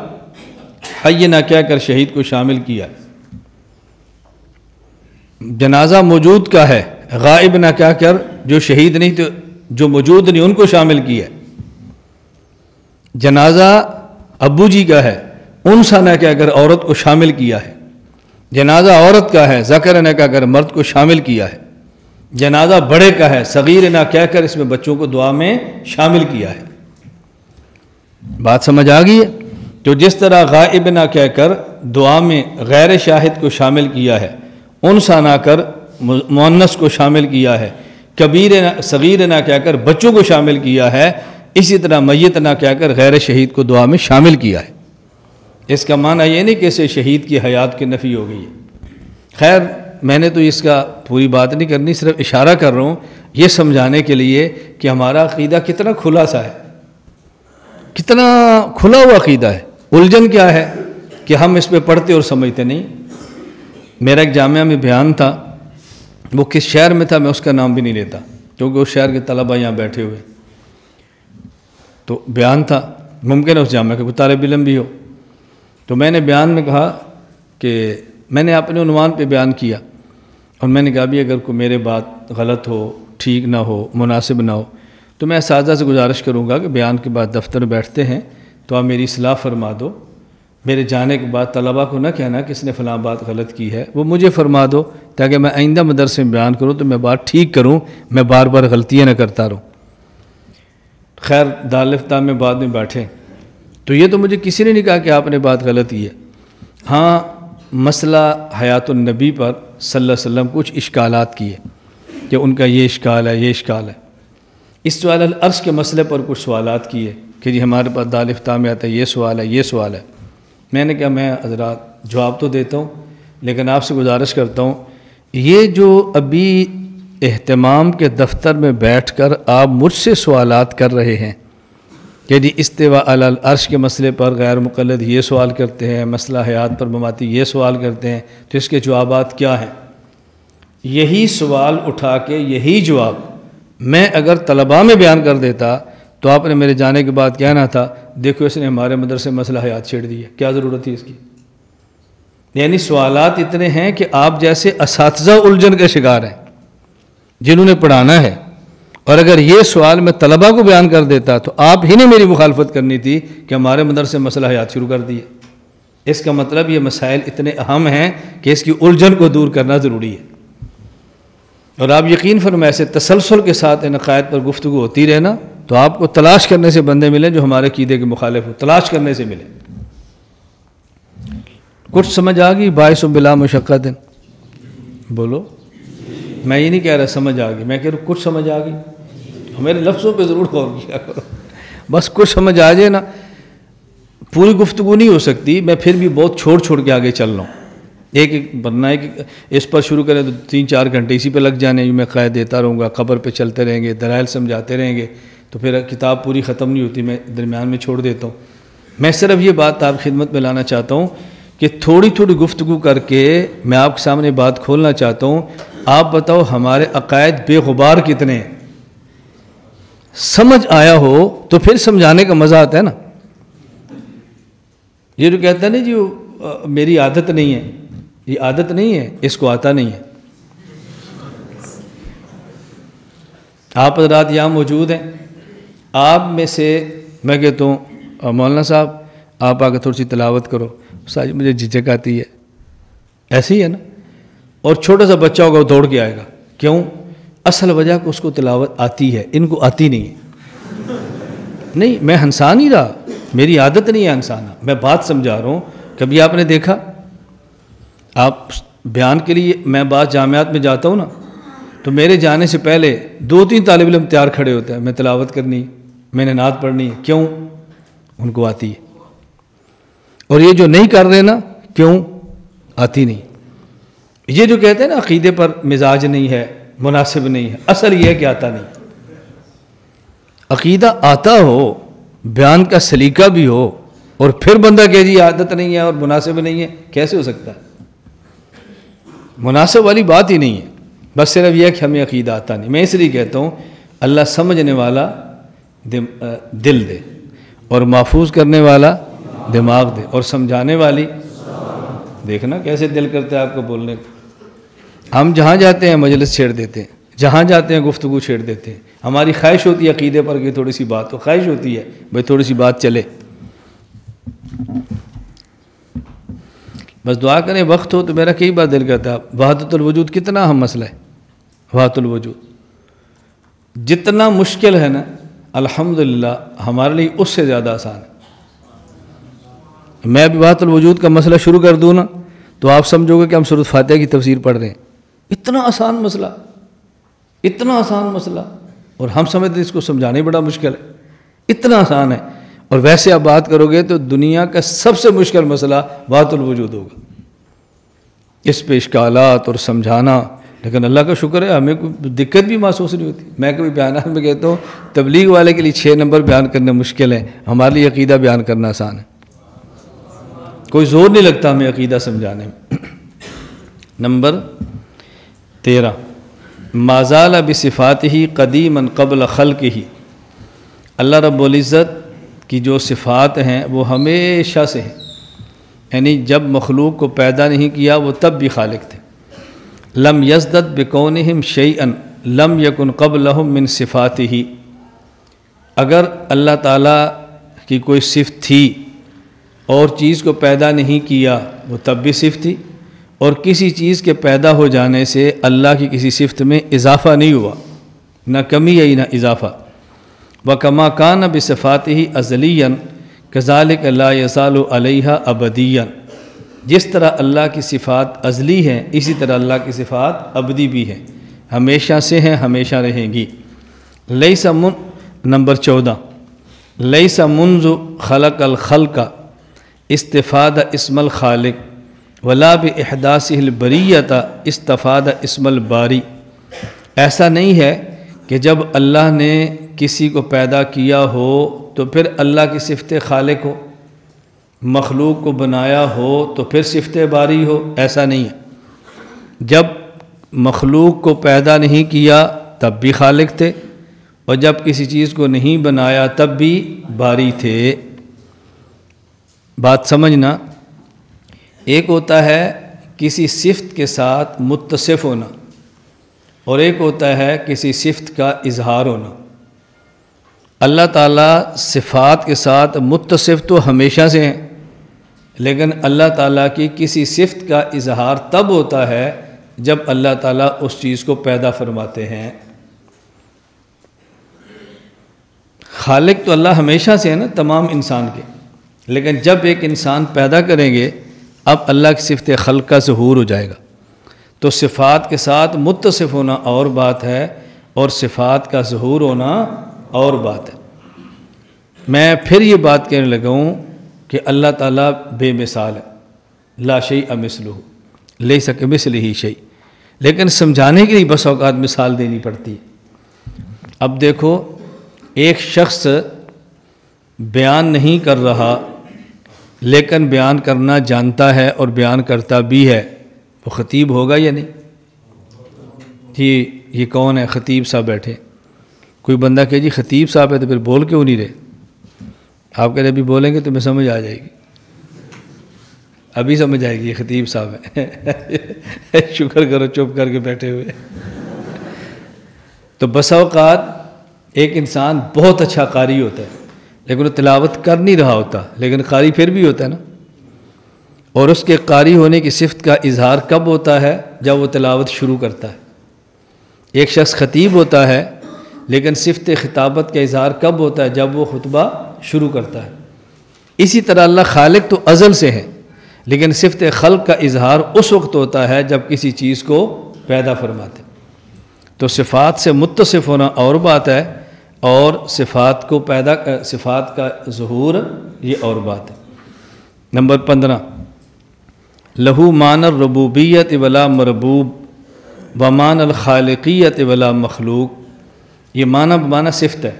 حینا کہہ کر شہید کو شامل کیا، جنازہ موجود کا ہے، غائب نہ کہہ کر جو شہید نہیں تو جو موجود نہیں ان کو شامل کیا، جنازہ ابو جی کا ہے، انسا نہ کہہ کر عورت کو شامل کیا ہے، جنازہ عورت کا ہے، ذکر نہ کہہ کر مرد کو شامل کیا ہے، جنازہ بڑے کا ہے، صغیر نہ کہہ کر اس میں بچوں کو دعا میں شامل کیا ہے۔ بات سمجھ آ گئی ہے؟ تو جس طرح غائب نہ کہہ کر دعا میں غیر شاہد کو شامل کیا ہے، انثیٰ نہ کر مؤنث کو شامل کیا ہے، کبیر صغیر نہ کہہ کر بچوں کو شامل کیا ہے، اسی طرح میت نہ کہہ کر غیر شہید کو دعا میں شامل کیا ہے۔ اس کا معنی یہ نہیں کہ اسے شہید کی حیات کی نفی ہو گئی ہے۔ خیر میں نے تو اس کا پوری بات نہیں کرنی، صرف اشارہ کر رہا ہوں یہ سمجھانے کے لیے کہ ہمارا عقیدہ کتنا کھلا سا ہے، کتنا کھلا ہوا عقیدہ ہے۔ الجھن کیا ہے کہ ہم اس پہ پڑھتے اور سمجھتے نہیں۔ میرا ایک جامعہ میں بیان تھا، وہ کس شہر میں تھا میں اس کا نام بھی نہیں لیتا کیونکہ اس شہر کے طلبہ یہاں بیٹھے ہوئے، تو بیان تھا، ممکن ہے اس جامعہ کا کوئی طالب علم بھی ہو۔ تو میں نے بیان میں کہا کہ میں نے اپنے عنوان پہ بیان کیا، اور میں نے کہا بھی اگر کوئی میرے بات غلط ہو، ٹھیک نہ ہو، مناسب نہ ہو، تو میں اساتذہ سے گزارش کروں گا کہ بیان کے بعد دفتر میں بیٹھتے ہیں تو آپ میری اصلاح فرما دو۔ میرے جانے کے بعد طلبہ کو نہ کہنا کہ اس نے فلاں بات غلط کی ہے، وہ مجھے فرما دو تاکہ میں آئندہ مدرسے میں بیان کروں تو میں بات ٹھیک کروں، میں بار بار غلطیاں نہ کرتا رہوں۔ خیر دارالفتاح میں بعد میں بیٹھے تو یہ تو مجھے کسی نے نہیں کہا کہ آپ نے بات غلط کی ہے۔ ہاں مسئلہ حیات النبی پر صلی اللہ علیہ وسلم کچھ اشکالات کیے کہ ان کا یہ اشکال ہے، یہ اشکال ہے۔ اس سوال العرش کے مسئلے پر کچھ سوالات کیے کہ جی ہمارے پاس دارالفتاح میں آتا ہے یہ سوال ہے، یہ سوال ہے۔ میں نے کہا میں حضرات جواب تو دیتا ہوں لیکن آپ سے گزارش کرتا ہوں یہ جو ابھی اہتمام کے دفتر میں بیٹھ کر آپ مجھ سے سوالات کر رہے ہیں کہ جی استواء علی العرش کے مسئلے پر غیر مقلد یہ سوال کرتے ہیں، مسئلہ حیات پر مماتی یہ سوال کرتے ہیں، تو اس کے جوابات کیا ہیں؟ یہی سوال اٹھا کے یہی جواب میں اگر طلباء میں بیان کر دیتا تو آپ نے میرے جانے کے بعد کہنا تھا دیکھو اس نے ہمارے مدرسے مسئلہ حیات چھیڑ دی ہے، کیا ضرورت تھی اس کی؟ یعنی سوالات اتنے ہیں کہ آپ جیسے اساتذہ الجھن کے شکار ہیں جنہوں نے پڑھانا ہے، اور اگر یہ سوال میں طلباء کو بیان کر دیتا تو آپ ہی نے میری مخالفت کرنی تھی کہ ہمارے مدرسے مسئلہ حیات شروع کر دیے۔ اس کا مطلب یہ مسائل اتنے اہم ہیں کہ اس کی الجھن کو دور کرنا ضروری ہے۔ اور آپ یقین فرمائیں ایسے تسلسل کے ساتھ ان عقائد پر گفتگو ہوتی رہنا تو آپ کو تلاش کرنے سے بندے ملیں جو ہمارے عقیدے کے مخالف ہو، تلاش کرنے سے ملیں۔ کچھ سمجھ آ گئی؟ باعث بلا مشقت بولو، میں یہ نہیں کہہ رہا سمجھ آ گئی، میں کہہ رہا کچھ سمجھ آ گئی۔ میرے لفظوں پہ ضرور غور کیا کرو، بس کچھ سمجھ آ جائے نا۔ پوری گفتگو نہیں ہو سکتی، میں پھر بھی بہت چھوڑ کے آگے چل رہا ہوں۔ ایک ورنہ ہے کہ اس پر شروع کریں تو 3-4 گھنٹے اسی پہ لگ جانے، میں قائد دیتا رہوں گا، خبر پہ چلتے رہیں گے، دلائل سمجھاتے رہیں گے تو پھر کتاب پوری ختم نہیں ہوتی، میں درمیان میں چھوڑ دیتا ہوں۔ میں صرف یہ بات آپ خدمت میں لانا چاہتا ہوں کہ تھوڑی گفتگو کر کے میں آپ کے سامنے بات کھولنا چاہتا ہوں۔ آپ بتاؤ ہمارے عقائد بے غبار کتنے ہیں؟ سمجھ آیا ہو تو پھر سمجھانے کا مزہ آتا ہے نا۔ یہ جو کہتا ہے نا جی میری عادت نہیں ہے، یہ عادت نہیں ہے، اس کو آتا نہیں ہے۔ آپ حضرات یہاں موجود ہیں، آپ میں سے میں کہتا ہوں مولانا صاحب آپ آ کے تھوڑی سی تلاوت کرو، ساجی مجھے جھجک آتی ہے، ایسے ہی ہے نا۔ اور چھوٹا سا بچہ ہوگا وہ دوڑ کے آئے گا، کیوں؟ اصل وجہ کہ اس کو تلاوت آتی ہے، ان کو آتی نہیں ہے۔ نہیں میں ہنسا نہیں رہا، میری عادت نہیں ہے ہنسانا، میں بات سمجھا رہا ہوں۔ کبھی آپ نے دیکھا آپ بیان کے لیے میں بعض جامعات میں جاتا ہوں نا تو میرے جانے سے پہلے 2-3 طالب علم تیار کھڑے ہوتے ہیں، میں تلاوت کرنی، میں نے نعت پڑھنی، کیوں؟ ان کو آتی ہے۔ اور یہ جو نہیں کر رہے نا، کیوں؟ آتی نہیں۔ یہ جو کہتے ہیں نا عقیدے پر مزاج نہیں ہے، مناسب نہیں ہے، اصل یہ ہے کہ آتا نہیں۔ عقیدہ آتا ہو، بیان کا سلیقہ بھی ہو، اور پھر بندہ کہ جی عادت نہیں ہے اور مناسب نہیں ہے، کیسے ہو سکتا ہے؟ مناسب والی بات ہی نہیں ہے، بس صرف یہ ہے کہ ہمیں عقیدہ آتا نہیں۔ میں اس لیے کہتا ہوں اللہ سمجھنے والا دل دے، اور محفوظ کرنے والا دماغ دے، اور سمجھانے والی دیکھنا کیسے دل کرتا ہے آپ کو بولنے کا۔ ہم جہاں جاتے ہیں مجلس چھیڑ دیتے ہیں، جہاں جاتے ہیں گفتگو چھیڑ دیتے ہیں۔ ہماری خواہش ہوتی ہے عقیدے پر کہ تھوڑی سی بات ہو، خواہش ہوتی ہے بھائی تھوڑی سی بات چلے۔ بس دعا کریں وقت ہو تو میرا کئی بار دل کرتا ہے وحدت الوجود کتنا اہم مسئلہ ہے۔ وحدت الوجود جتنا مشکل ہے نا الحمدللہ ہمارے لیے اس سے زیادہ آسان ہے۔ میں ابھی وحدت الوجود کا مسئلہ شروع کر دوں نا تو آپ سمجھو گے کہ ہم سورۃ فاتحہ کی تفسیر پڑھ رہے ہیں. اتنا آسان مسئلہ، اتنا آسان مسئلہ، اور ہم سمجھتے ہیں اس کو سمجھانا ہی بڑا مشکل ہے. اتنا آسان ہے، اور ویسے آپ بات کرو گے تو دنیا کا سب سے مشکل مسئلہ وحدت الوجود ہوگا. اس پہ اشکالات اور سمجھانا، لیکن اللہ کا شکر ہے ہمیں کوئی دقت بھی محسوس نہیں ہوتی. میں کبھی بیانات میں کہتا ہوں تبلیغ والے کے لیے 6 نمبر بیان کرنا مشکل ہے، ہمارے لیے عقیدہ بیان کرنا آسان ہے. کوئی زور نہیں لگتا ہمیں عقیدہ سمجھانے میں. نمبر 13 ما زال بصفاتہ قدیما قبل خلقہ. اللہ رب العزت کی جو صفات ہیں وہ ہمیشہ سے ہیں، یعنی جب مخلوق کو پیدا نہیں کیا وہ تب بھی خالق تھے. لم یزدد بکونہم شیئا لم یکن قبلہم من صفاتہ. اگر اللہ تعالیٰ کی کوئی صفت تھی اور چیز کو پیدا نہیں کیا وہ تب بھی صفت تھی، اور کسی چیز کے پیدا ہو جانے سے اللہ کی کسی صفت میں اضافہ نہیں ہوا، نہ کمی ہے نہ اضافہ. وَكَمَا كَانَ بِصِفَاتِهِ أَزَلِيًّا كَذَلِكَ لَا يَزَالُ عَلَيْهَا أَبَدِيًّا. جس طرح اللہ کی صفات ازلی ہیں اسی طرح اللہ کی صفات ابدی بھی ہیں، ہمیشہ سے ہیں، ہمیشہ رہیں گی. نمبر 14 لیس منذ خلق الخلق استفاد اسم الخالق ولا باحداثه البریۃ استفاد اسم الباری. ایسا نہیں ہے کہ جب اللہ نے کسی کو پیدا کیا ہو تو پھر اللہ کی صفت خالق ہو، مخلوق کو بنایا ہو تو پھر صفت باری ہو. ایسا نہیں ہے. جب مخلوق کو پیدا نہیں کیا تب بھی خالق تھے، اور جب کسی چیز کو نہیں بنایا تب بھی باری تھے. بات سمجھنا، ایک ہوتا ہے کسی صفت کے ساتھ متصف ہونا، اور ایک ہوتا ہے کسی صفت کا اظہار ہونا. اللہ تعالیٰ صفات کے ساتھ متصف تو ہمیشہ سے ہیں، لیکن اللہ تعالیٰ کی کسی صفت کا اظہار تب ہوتا ہے جب اللہ تعالیٰ اس چیز کو پیدا فرماتے ہیں. خالق تو اللہ ہمیشہ سے ہے نا تمام انسان کے، لیکن جب ایک انسان پیدا کریں گے اب اللہ کی صفت خلق کا ظہور ہو جائے گا. تو صفات کے ساتھ متصف ہونا اور بات ہے، اور صفات کا ظہور ہونا اور بات ہے. میں پھر یہ بات کہنے لگا ہوں کہ اللہ تعالیٰ بے مثال ہے، لا شیء مثلہ لیس کمثلہ شیء، لیکن سمجھانے کے لیے بس اوقات مثال دینی پڑتی ہے. اب دیکھو، ایک شخص بیان نہیں کر رہا لیکن بیان کرنا جانتا ہے اور بیان کرتا بھی ہے، وہ خطیب ہوگا یا نہیں؟ جی یہ کون ہے؟ خطیب صاحب بیٹھے. کوئی بندہ کہ جی خطیب صاحب ہے تو پھر بول کیوں نہیں رہے؟ آپ کہتے ابھی بولیں گے تو میں سمجھ آ جائے گی، ابھی سمجھ آئے گی یہ خطیب صاحب ہے. شکر کرو چپ کر کے بیٹھے ہوئے. تو بسا اوقات ایک انسان بہت اچھا قاری ہوتا ہے لیکن وہ تلاوت کر نہیں رہا ہوتا، لیکن قاری پھر بھی ہوتا ہے نا. اور اس کے قاری ہونے کی صفت کا اظہار کب ہوتا ہے؟ جب وہ تلاوت شروع کرتا ہے. ایک شخص خطیب ہوتا ہے لیکن صفت خطابت کا اظہار کب ہوتا ہے؟ جب وہ خطبہ شروع کرتا ہے. اسی طرح اللہ خالق تو ازل سے ہے، لیکن صفت خلق کا اظہار اس وقت ہوتا ہے جب کسی چیز کو پیدا فرماتے. تو صفات سے متصف ہونا اور بات ہے، اور صفات کا ظہور یہ اور بات ہے. نمبر 15 لہو مان الربوبیت ولا مربوب ومان الخالقیت ولا مخلوق. یہ معنی صفت ہے.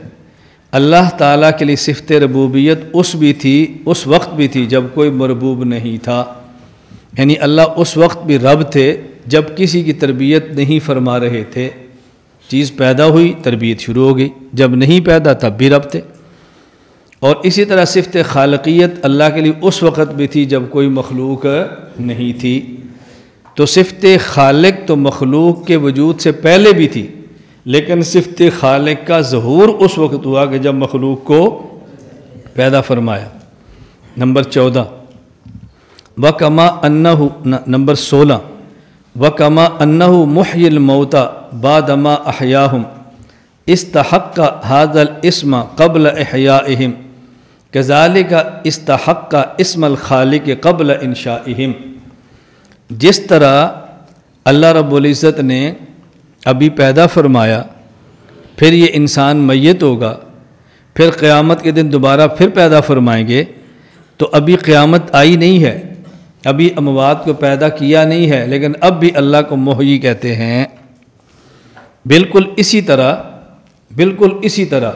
اللہ تعالیٰ کے لیے صفت ربوبیت اس وقت بھی تھی جب کوئی مربوب نہیں تھا، یعنی اللہ اس وقت بھی رب تھے جب کسی کی تربیت نہیں فرما رہے تھے. چیز پیدا ہوئی تربیت شروع ہو گئی، جب نہیں پیدا تب بھی رب تھے. اور اسی طرح صفت خالقیت اللہ کے لیے اس وقت بھی تھی جب کوئی مخلوق نہیں تھی. تو صفت خالق تو مخلوق کے وجود سے پہلے بھی تھی، لیکن صفت خالق کا ظہور اس وقت ہوا کہ جب مخلوق کو پیدا فرمایا. نمبر 14 وَكَمَا أَنَّهُ نمبر 16 وَكَمَا أَنَّهُ مُحْيِي الْمَوْتَى بَعْدَمَا أَحْيَاهُمْ اسْتَحَقَّ هَذَا الْإِسْمَ قَبْلَ إِحْيَائِهِمْ کذالک استحق اسم الخالق قبل انشائہم، جس طرح اللہ رب العزت نے ابھی پیدا فرمایا، پھر یہ انسان میت ہوگا، پھر قیامت کے دن دوبارہ پھر پیدا فرمائیں گے، تو ابھی قیامت آئی نہیں ہے، ابھی اموات کو پیدا کیا نہیں ہے، لیکن اب بھی اللہ کو محیی کہتے ہیں۔ بالکل اسی طرح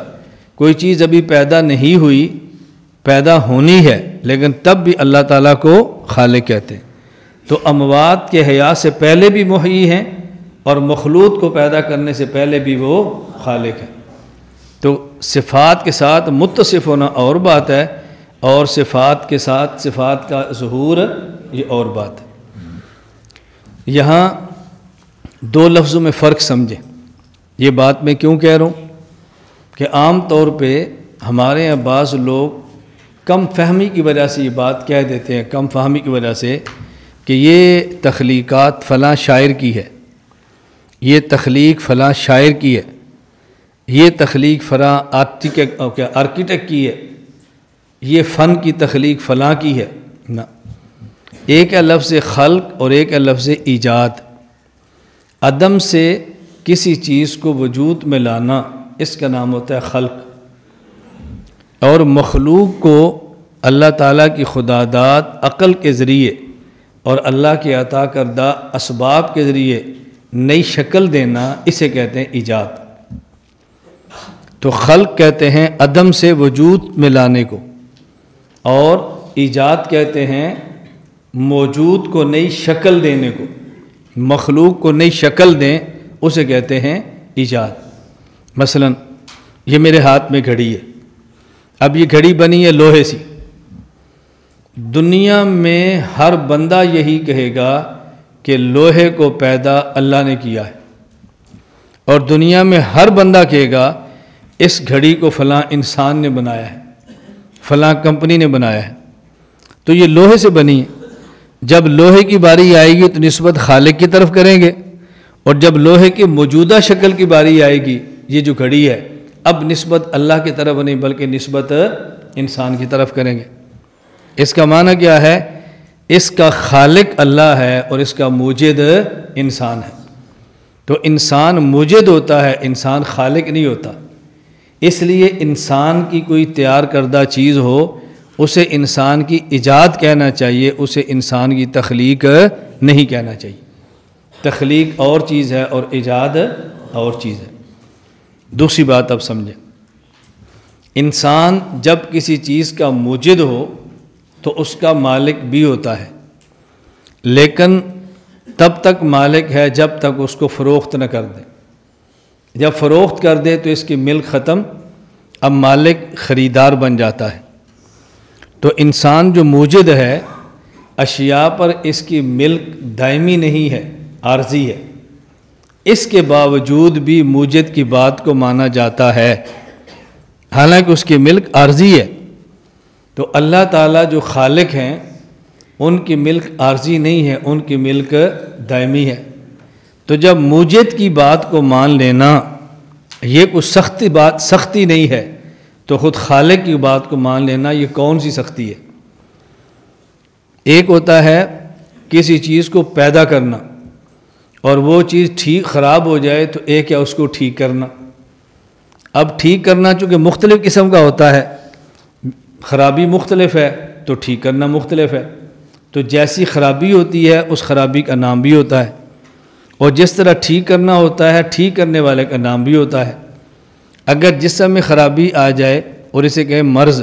کوئی چیز ابھی پیدا نہیں ہوئی، پیدا ہونی ہے، لیکن تب بھی اللہ تعالیٰ کو خالق کہتے ہیں۔ تو اموات کے حیات سے پہلے بھی محیی ہیں، اور مخلوق کو پیدا کرنے سے پہلے بھی وہ خالق ہے۔ تو صفات کے ساتھ متصف ہونا اور بات ہے، اور صفات کے ساتھ صفات کا ظہور یہ اور بات ہے۔ یہاں دو لفظوں میں فرق سمجھیں۔ یہ بات میں کیوں کہہ رہا ہوں کہ عام طور پہ ہمارے یہاں بعض لوگ کم فہمی کی وجہ سے یہ بات کہہ دیتے ہیں، کم فہمی کی وجہ سے، کہ یہ تخلیقات فلاں شاعر کی ہے، یہ تخلیق فلاں شاعر کی ہے، یہ تخلیق فلاں آرکیٹیکٹ کی ہے، یہ فن کی تخلیق فلاں کی ہے۔ نہ، ایک ہے لفظ خلق اور ایک ہے لفظ ایجاد۔ عدم سے کسی چیز کو وجود میں لانا، اس کا نام ہوتا ہے خلق، اور مخلوق کو اللہ تعالیٰ کی خداداد عقل کے ذریعے اور اللہ کے عطا کردہ اسباب کے ذریعے نئی شکل دینا، اسے کہتے ہیں ایجاد۔ تو خلق کہتے ہیں عدم سے وجود میں لانے کو، اور ایجاد کہتے ہیں موجود کو نئی شکل دینے کو، مخلوق کو نئی شکل دیں، اسے کہتے ہیں ایجاد۔ مثلا یہ میرے ہاتھ میں گھڑی ہے، اب یہ گھڑی بنی ہے لوہے سے۔ دنیا میں ہر بندہ یہی کہے گا کہ لوہے کو پیدا اللہ نے کیا ہے، اور دنیا میں ہر بندہ کہے گا اس گھڑی کو فلاں انسان نے بنایا ہے، فلاں کمپنی نے بنایا ہے۔ تو یہ لوہے سے بنی ہے، جب لوہے کی باری آئے گی تو نسبت خالق کی طرف کریں گے، اور جب لوہے کی موجودہ شکل کی باری آئے گی، یہ جو گھڑی ہے، اب نسبت اللہ کی طرف نہیں بلکہ نسبت انسان کی طرف کریں گے۔ اس کا معنی کیا ہے؟ اس کا خالق اللہ ہے اور اس کا موجد انسان ہے۔ تو انسان موجد ہوتا ہے، انسان خالق نہیں ہوتا۔ اس لیے انسان کی کوئی تیار کردہ چیز ہو، اسے انسان کی ایجاد کہنا چاہیے، اسے انسان کی تخلیق نہیں کہنا چاہیے۔ تخلیق اور چیز ہے اور ایجاد اور چیز ہے۔ دوسری بات اب سمجھیں، انسان جب کسی چیز کا موجد ہو تو اس کا مالک بھی ہوتا ہے، لیکن تب تک مالک ہے جب تک اس کو فروخت نہ کر دے۔ جب فروخت کر دے تو اس کی ملک ختم، اب مالک خریدار بن جاتا ہے۔ تو انسان جو موجد ہے، اشیاء پر اس کی ملک دائمی نہیں ہے، عارضی ہے، اس کے باوجود بھی موجد کی بات کو مانا جاتا ہے، حالانکہ اس کی ملک عارضی ہے۔ تو اللہ تعالیٰ جو خالق ہیں، ان کی ملک عارضی نہیں ہے، ان کی ملک دائمی ہے۔ تو جب موجد کی بات کو مان لینا یہ کوئی سختی نہیں ہے، تو خود خالق کی بات کو مان لینا یہ کون سی سختی ہے؟ ایک ہوتا ہے کسی چیز کو پیدا کرنا، اور وہ چیز خراب ہو جائے تو ایک ہے اس کو ٹھیک کرنا۔ اب ٹھیک کرنا چونکہ مختلف قسم کا ہوتا ہے، خرابی مختلف ہے تو ٹھیک کرنا مختلف ہے۔ تو جیسی خرابی ہوتی ہے اس خرابی کا نام بھی ہوتا ہے، اور جس طرح ٹھیک کرنا ہوتا ہے ٹھیک کرنے والے کا نام بھی ہوتا ہے۔ اگر جسم میں خرابی آ جائے اور اسے کہیں مرض،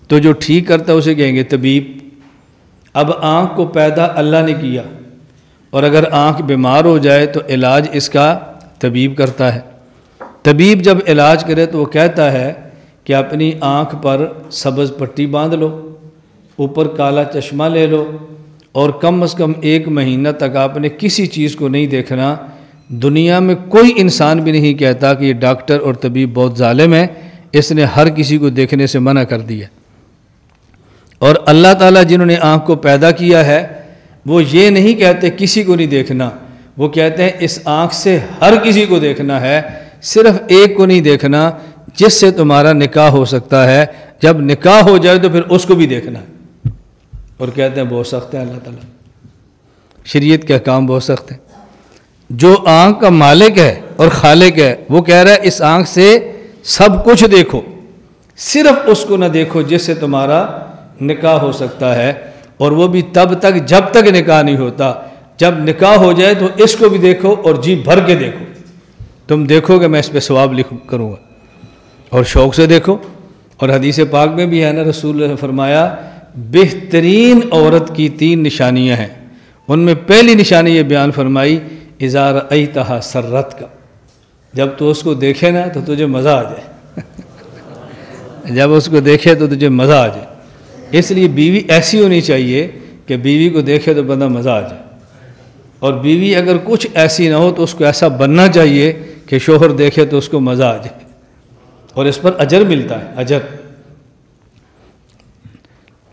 تو جو ٹھیک کرتا ہے اسے کہیں گے طبیب۔ اب آنکھ کو پیدا اللہ نے کیا، اور اگر آنکھ بیمار ہو جائے تو علاج اس کا طبیب کرتا ہے۔ طبیب جب علاج کرے تو وہ کہتا ہے کہ اپنی آنکھ پر سبز پٹی باندھ لو، اوپر کالا چشمہ لے لو، اور کم از کم 1 مہینہ تک آپ نے کسی چیز کو نہیں دیکھنا۔ دنیا میں کوئی انسان بھی نہیں کہتا کہ یہ ڈاکٹر اور طبیب بہت ظالم ہے، اس نے ہر کسی کو دیکھنے سے منع کر دیا۔ اور اللہ تعالیٰ جنہوں نے آنکھ کو پیدا کیا ہے، وہ یہ نہیں کہتے کسی کو نہیں دیکھنا، وہ کہتے ہیں اس آنکھ سے ہر کسی کو دیکھنا ہے، صرف ایک کو نہیں دیکھنا جس سے تمہارا نکاح ہو سکتا ہے، جب نکاح ہو جائے تو پھر اس کو بھی دیکھنا ہے۔ اور کہتے ہیں بہت سخت ہے اللہ تعالیٰ، شریعت کے احکام بہت سخت ہیں۔ جو آنکھ کا مالک ہے اور خالق ہے وہ کہہ رہا ہے اس آنکھ سے سب کچھ دیکھو، صرف اس کو نہ دیکھو جس سے تمہارا نکاح ہو سکتا ہے، اور وہ بھی تب تک جب تک نکاح نہیں ہوتا۔ جب نکاح ہو جائے تو اس کو بھی دیکھو اور جی بھر کے دیکھو، تم دیکھو کہ میں اس پہ ثواب کروں گا، اور شوق سے دیکھو۔ اور حدیث پاک میں بھی ہے نا، رسول اللہ نے فرمایا بہترین عورت کی 3 نشانیاں ہیں، ان میں پہلی نشانی یہ بیان فرمائی اذا رأیتہا سرت کا، جب تو اس کو دیکھے نا تو تجھے مزہ آ جائے، جب اس کو دیکھے تو تجھے مزہ آ جائے۔ اس لیے بیوی ایسی ہونی چاہیے کہ بیوی کو دیکھے تو بندہ مزہ آ جائے، اور بیوی اگر کچھ ایسی نہ ہو تو اس کو ایسا بننا چاہیے کہ شوہر دیکھے تو اس کو مزہ آ جائے، اور اس پر اجر ملتا ہے، اجر۔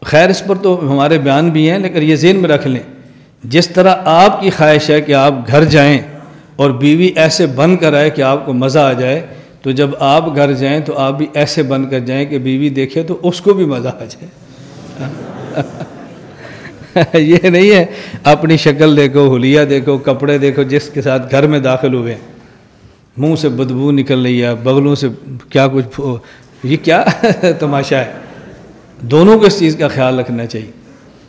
خیر اس پر تو ہمارے بیان بھی ہیں، لیکن یہ ذہن میں رکھ لیں، جس طرح آپ کی خواہش ہے کہ آپ گھر جائیں اور بیوی ایسے بن کر آئے کہ آپ کو مزہ آ جائے، تو جب آپ گھر جائیں تو آپ بھی ایسے بن کر جائیں کہ بیوی دیکھے تو اس کو بھی مزہ آ جائے۔ یہ نہیں ہے اپنی شکل دیکھو، حلیہ دیکھو، کپڑے دیکھو جس کے ساتھ گھر میں داخل ہوئے، منہ سے بدبو نکل رہی ہے، بغلوں سے کیا کچھ، یہ کیا تماشا ہے۔ دونوں کو اس چیز کا خیال رکھنا چاہیے۔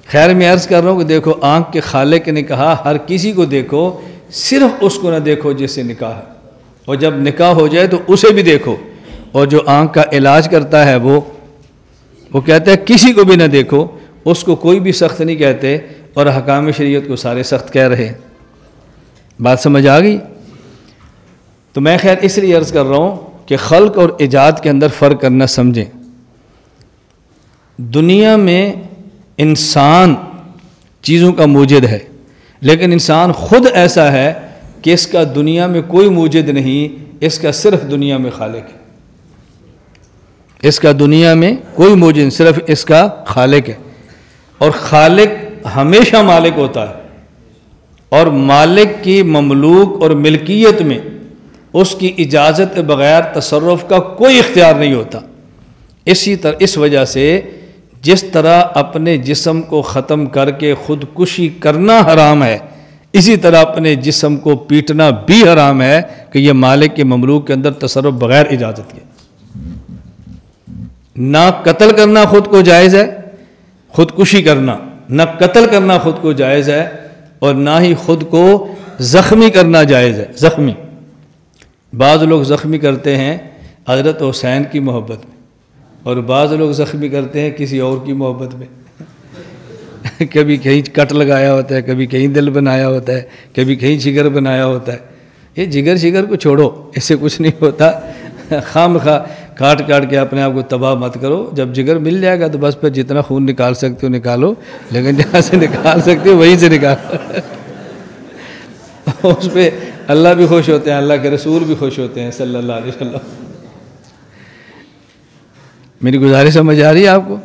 خیر میں عرض کر رہا ہوں کہ دیکھو آنکھ کے خالق نے کہا ہر کسی کو دیکھو، صرف اس کو نہ دیکھو جس سے نکاح ہے، اور جب نکاح ہو جائے تو اسے بھی دیکھو۔ اور جو آنکھ کا علاج کرتا ہے وہ کہتا ہے کسی کو بھی نہ دیکھو، اس کو کوئی بھی سخت نہیں کہتے، اور حکام شریعت کو سارے سخت کہہ رہے ہیں۔ بات سمجھ آ گئی؟ تو میں خیر اس لیے عرض کر رہا ہوں کہ خلق اور ایجاد کے اندر فرق کرنا سمجھیں۔ دنیا میں انسان چیزوں کا موجد ہے، لیکن انسان خود ایسا ہے کہ اس کا دنیا میں کوئی موجد نہیں، اس کا صرف دنیا میں خالق ہے۔ اس کا دنیا میں کوئی موجد، صرف اس کا خالق ہے، اور خالق ہمیشہ مالک ہوتا ہے، اور مالک کی مملوک اور ملکیت میں اس کی اجازت بغیر تصرف کا کوئی اختیار نہیں ہوتا۔ اس وجہ سے جس طرح اپنے جسم کو ختم کر کے خودکشی کرنا حرام ہے، اسی طرح اپنے جسم کو پیٹنا بھی حرام ہے کہ یہ مالک کے مملوک کے اندر تصرف بغیر اجازت کے۔ نہ قتل کرنا خود کو جائز ہے، خودکشی کرنا، نہ قتل کرنا خود کو جائز ہے، اور نہ ہی خود کو زخمی کرنا جائز ہے۔ زخمی، بعض لوگ زخمی کرتے ہیں حضرت حسین کی محبت میں، اور بعض لوگ زخمی کرتے ہیں کسی اور کی محبت میں۔ کبھی کہیں کٹ لگایا ہوتا ہے، کبھی کہیں دل بنایا ہوتا ہے، کبھی کہیں جگر بنایا ہوتا ہے۔ یہ جگر کو چھوڑو، اس سے کچھ نہیں ہوتا۔ خام خواہ کاٹ کے اپنے آپ کو تباہ مت کرو۔ جب جگر مل جائے گا تو بس پھر جتنا خون نکال سکتے ہو نکالو، لیکن جہاں سے نکال سکتے ہو وہیں سے نکالو۔ اس پہ اللہ بھی خوش ہوتے ہیں، اللہ کے رسول بھی خوش ہوتے ہیں صلی اللہ علیہ وسلم۔ میری گزارش سمجھ آ رہی ہے آپ کو؟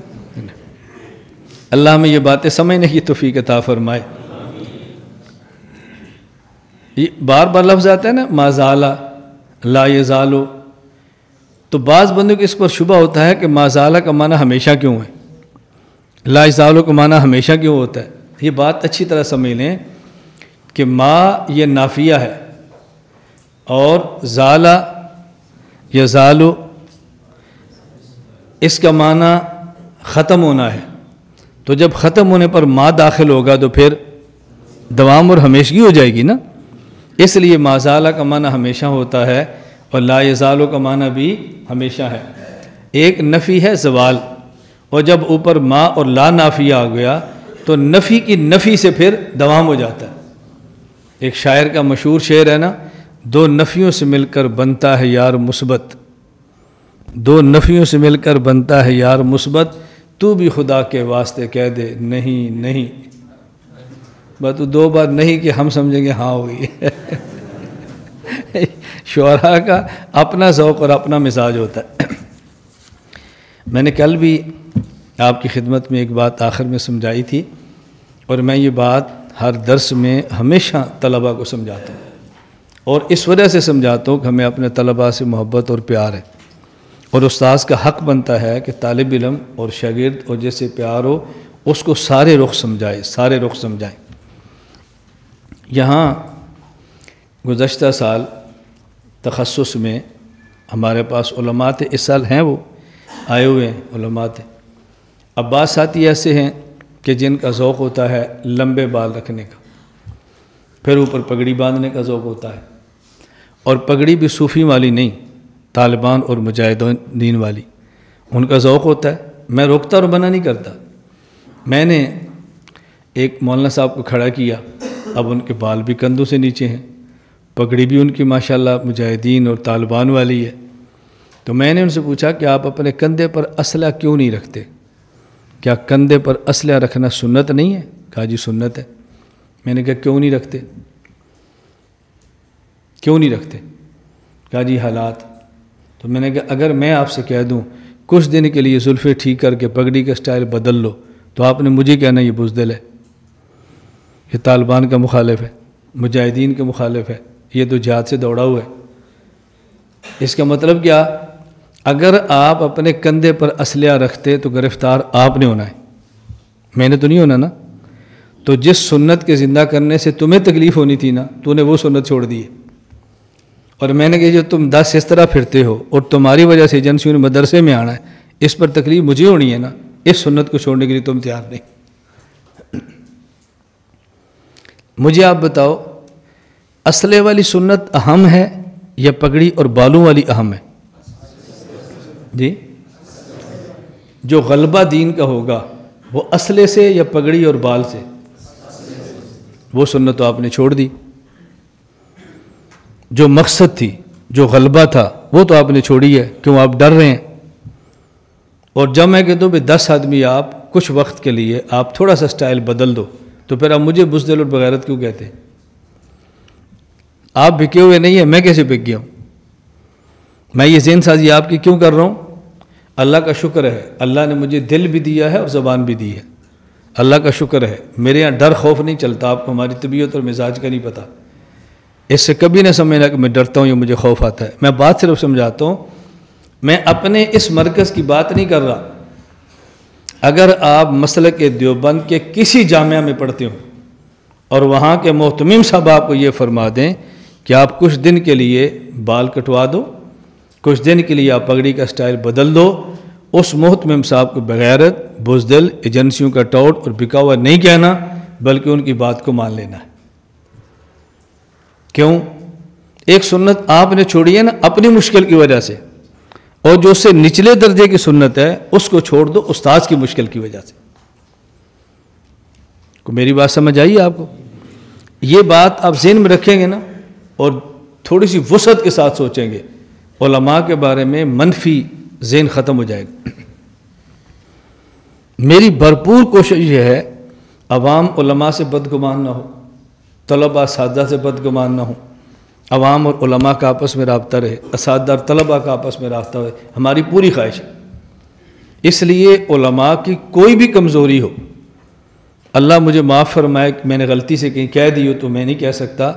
اللہ ہمیں یہ باتیں سمجھنے کی توفیق عطا فرمائے۔ یہ بار بار لفظ آتا ہے نا، ما زال لا یزالو، تو بعض بندوں کو اس پر شبہ ہوتا ہے کہ ما زال کا معنی ہمیشہ کیوں ہے، لا یزالو کا معنی ہمیشہ کیوں ہوتا ہے۔ یہ بات اچھی طرح سمجھ لیں کہ ما یہ نافیہ ہے، اور زالا یزالو اس کا معنی ختم ہونا ہے، تو جب ختم ہونے پر ما داخل ہوگا تو پھر دوام اور ہمیشگی ہو جائے گی نا۔ اس لیے ما زال کا معنی ہمیشہ ہوتا ہے، اور لا یزالو کا معنی بھی ہمیشہ ہے۔ ایک نفی ہے زوال، اور جب اوپر ما اور لا نافیہ آ گیا تو نفی کی نفی سے پھر دوام ہو جاتا ہے۔ ایک شاعر کا مشہور شعر ہے نا، دو نفیوں سے مل کر بنتا ہے یار مثبت، دو نفیوں سے مل کر بنتا ہے یار مثبت، تو بھی خدا کے واسطے کہہ دے نہیں نہیں، بس تو 2 بار نہیں کہ ہم سمجھیں گے ہاں ہوئی۔ شعراء کا اپنا ذوق اور اپنا مزاج ہوتا ہے۔ میں نے کل بھی آپ کی خدمت میں ایک بات آخر میں سمجھائی تھی، اور میں یہ بات ہر درس میں ہمیشہ طلباء کو سمجھاتا ہوں، اور اس وجہ سے سمجھاتا ہوں کہ ہمیں اپنے طلباء سے محبت اور پیار ہے۔ اور استاذ کا حق بنتا ہے کہ طالب علم اور شاگرد اور جیسے پیار ہو اس کو سارے رخ سمجھائیں. یہاں گزشتہ سال تخصص میں ہمارے پاس علماء تھے، اس سال ہیں وہ آئے ہوئے ہیں علماء تھے. اب بعض ساتھی ایسے ہیں کہ جن کا ذوق ہوتا ہے لمبے بال رکھنے کا، پھر اوپر پگڑی باندھنے کا ذوق ہوتا ہے، اور پگڑی بھی صوفی والی نہیں، طالبان اور مجاہدین والی، ان کا ذوق ہوتا ہے. میں روکتا اور منع نہیں کرتا. میں نے ایک مولانا صاحب کو کھڑا کیا، اب ان کے بال بھی کندھوں سے نیچے ہیں، پگڑی بھی ان کی ماشاءاللہ مجاہدین اور طالبان والی ہے. تو میں نے ان سے پوچھا کہ آپ اپنے کندھے پر اسلحہ کیوں نہیں رکھتے؟ کیا کندھے پر اسلحہ رکھنا سنت نہیں ہے؟ کہا جی سنت ہے. میں نے کہا کیوں نہیں رکھتے؟ کہا جی حالات. تو میں نے کہا اگر میں آپ سے کہہ دوں کچھ دن کے لیے زلفیں ٹھیک کر کے پگڑی کا سٹائل بدل لو تو آپ نے مجھے کہنا یہ بزدل ہے، یہ طالبان کا مخالف ہے، مجاہدین کے مخالف ہے، یہ تو جہاد سے دوڑا ہوا ہے. اس کا مطلب کیا؟ اگر آپ اپنے کندھے پر اسلحہ رکھتے تو گرفتار آپ نے ہونا ہے، میں نے تو نہیں ہونا نا. تو جس سنت کے زندہ کرنے سے تمہیں تکلیف ہونی تھی نا، تو نے وہ سنت چھوڑ دی ہے. اور میں نے کہا جو تم 10 اس طرح پھرتے ہو اور تمہاری وجہ سے ایجنسیوں نے مدرسے میں آنا ہے، اس پر تکلیف مجھے ہونی ہے نا، اس سنت کو چھوڑنے کے لیے تم تیار نہیں. مجھے آپ بتاؤ اسلحے والی سنت اہم ہے یا پگڑی اور بالوں والی اہم ہے؟ جی جو غلبہ دین کا ہوگا وہ اسلحے سے یا پگڑی اور بال سے؟ وہ سنت تو آپ نے چھوڑ دی. جو مقصد تھی، جو غلبہ تھا، وہ تو آپ نے چھوڑی ہے. کیوں آپ ڈر رہے ہیں؟ اور جب میں کہتا ہوں 10 آدمی آپ کچھ وقت کے لیے آپ تھوڑا سا سٹائل بدل دو تو پھر آپ مجھے بزدل اور بغیرت کیوں کہتے ہیں؟ آپ بکے ہوئے نہیں ہیں، میں کیسے بک گیا ہوں؟ میں یہ ذہن سازی آپ کی کیوں کر رہا ہوں؟ اللہ کا شکر ہے اللہ نے مجھے دل بھی دیا ہے اور زبان بھی دی ہے. اللہ کا شکر ہے. میرے یہاں ڈر خوف نہیں چلتا. آپ کو ہماری طبیعت اور مزاج کا نہیں پتہ. اس سے کبھی نہ سمجھنا کہ میں ڈرتا ہوں یا مجھے خوف آتا ہے. میں بات صرف سمجھاتا ہوں. میں اپنے اس مرکز کی بات نہیں کر رہا. اگر آپ مسلک دیوبند کے کسی جامعہ میں پڑھتے ہو اور وہاں کے محتمم صاحب آپ کو یہ فرما دیں کہ آپ کچھ دن کے لیے بال کٹوا دو، کچھ دن کے لیے آپ پگڑی کا سٹائل بدل دو، اس محتمم صاحب کو بغیرت، بزدل، ایجنسیوں کا ٹوٹ اور بکا ہوا نہیں کہنا بلکہ ان کی بات کو مان لینا ہے. کیوں؟ ایک سنت آپ نے چھوڑی ہے نا اپنی مشکل کی وجہ سے، اور جو اس سے نچلے درجے کی سنت ہے اس کو چھوڑ دو استاذ کی مشکل کی وجہ سے. کو میری بات سمجھ آئی آپ کو؟ یہ بات آپ ذہن میں رکھیں گے نا اور تھوڑی سی وسعت کے ساتھ سوچیں گے، علماء کے بارے میں منفی ذہن ختم ہو جائے گا. میری بھرپور کوشش یہ ہے عوام علماء سے بدگمان نہ ہو، طلباء اساتذہ سے بدگمان نہ ہو، عوام اور علماء کا آپس میں رابطہ رہے، اساتذہ اور طلباء کا آپس میں رابطہ رہے. ہماری پوری خواہش ہے. اس لیے علماء کی کوئی بھی کمزوری ہو، اللہ مجھے معاف فرمائے کہ میں نے غلطی سے کہیں کہہ دی ہو تو میں نہیں کہہ سکتا،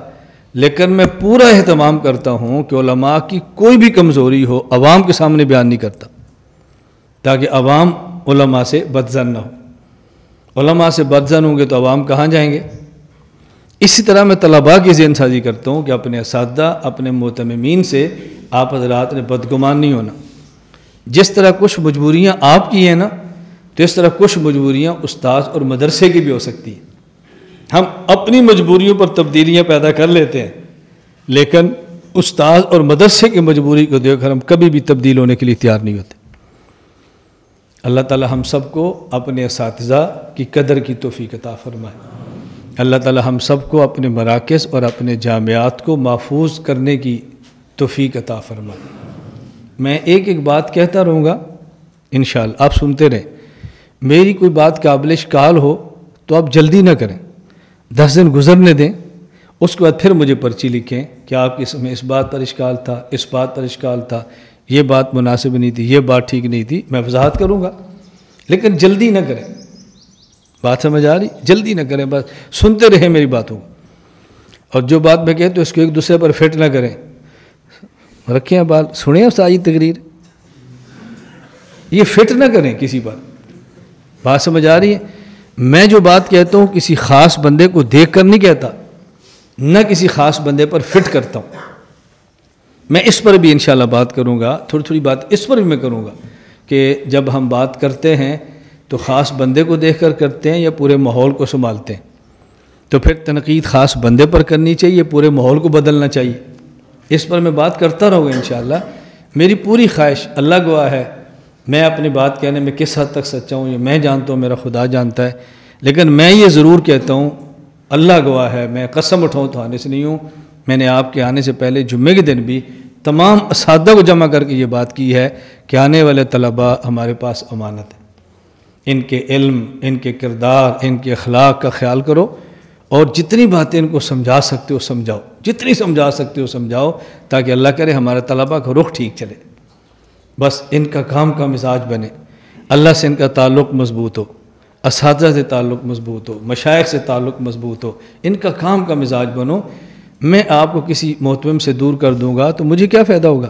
لیکن میں پورا اہتمام کرتا ہوں کہ علماء کی کوئی بھی کمزوری ہو عوام کے سامنے بیان نہیں کرتا تاکہ عوام علماء سے بدظن نہ ہو. علماء سے بدظن ہوں گے تو عوام کہاں جائیں گے؟ اسی طرح میں طلباء کی ذہن سازی کرتا ہوں کہ اپنے اساتذہ، اپنے معتممین سے آپ حضرات نے بدگمان نہیں ہونا. جس طرح کچھ مجبوریاں آپ کی ہیں نا تو اس طرح کچھ مجبوریاں استاذ اور مدرسے کی بھی ہو سکتی ہیں. ہم اپنی مجبوریوں پر تبدیلیاں پیدا کر لیتے ہیں لیکن استاذ اور مدرسے کی مجبوری کو دیکھ کر ہم کبھی بھی تبدیل ہونے کے لیے تیار نہیں ہوتے. اللہ تعالی ہم سب کو اپنے اساتذہ کی قدر کی توفیق عطا فرمائے. اللہ تعالی ہم سب کو اپنے مراکز اور اپنے جامعات کو محفوظ کرنے کی توفیق عطا فرمائے. میں ایک ایک بات کہتا رہوں گا انشاءاللہ، آپ سنتے رہیں. میری کوئی بات قابل اشکال ہو تو آپ جلدی نہ کریں، 10 دن گزرنے دیں، اس کے بعد پھر مجھے پرچی لکھیں کہ آپ اس میں اس بات پر اشکال تھا، اس بات پر اشکال تھا، یہ بات مناسب نہیں تھی، یہ بات ٹھیک نہیں تھی. میں وضاحت کروں گا لیکن جلدی نہ کریں. بات سمجھ آ رہی؟ جلدی نہ کریں، بس سنتے رہیں میری باتوں کو. اور جو بات میں کہتا ہوں اس کو ایک دوسرے پر فٹ نہ کریں. رکھیں بات، سنیں ساری تقریر. یہ فٹ نہ کریں کسی پر. بات سمجھ آ رہی ہے؟ میں جو بات کہتا ہوں کسی خاص بندے کو دیکھ کر نہیں کہتا، نہ کسی خاص بندے پر فٹ کرتا ہوں. میں اس پر بھی انشاءاللہ بات کروں گا، تھوڑی بات اس پر بھی میں کروں گا کہ جب ہم بات کرتے ہیں تو خاص بندے کو دیکھ کر کرتے ہیں یا پورے ماحول کو سنبھالتے ہیں. تو پھر تنقید خاص بندے پر کرنی چاہیے، پورے ماحول کو بدلنا چاہیے. اس پر میں بات کرتا رہوں گا انشاءاللہ. میری پوری خواہش، اللہ گواہ ہے، میں اپنی بات کہنے میں کس حد تک سچا ہوں یہ میں جانتا ہوں، میرا خدا جانتا ہے، لیکن میں یہ ضرور کہتا ہوں، اللہ گواہ ہے، میں قسم اٹھاؤں تو آنے سے نہیں ہوں. میں نے آپ کے آنے سے پہلے جمعے کے دن بھی تمام اساتذہ کو جمع کر کے یہ بات کی ہے کہ آنے والے طلباء ہمارے پاس امانت ہے. ان کے علم، ان کے کردار، ان کے اخلاق کا خیال کرو، اور جتنی باتیں ان کو سمجھا سکتے ہو سمجھاؤ، جتنی سمجھا سکتے ہو سمجھاؤ، تاکہ اللہ کرے ہمارے طلباء کا رخ ٹھیک چلے. بس ان کا کام کا مزاج بنے، اللہ سے ان کا تعلق مضبوط ہو، اساتذہ سے تعلق مضبوط ہو، مشائخ سے تعلق مضبوط ہو، ان کا کام کا مزاج بنو. میں آپ کو کسی محتمم سے دور کر دوں گا تو مجھے کیا فائدہ ہوگا؟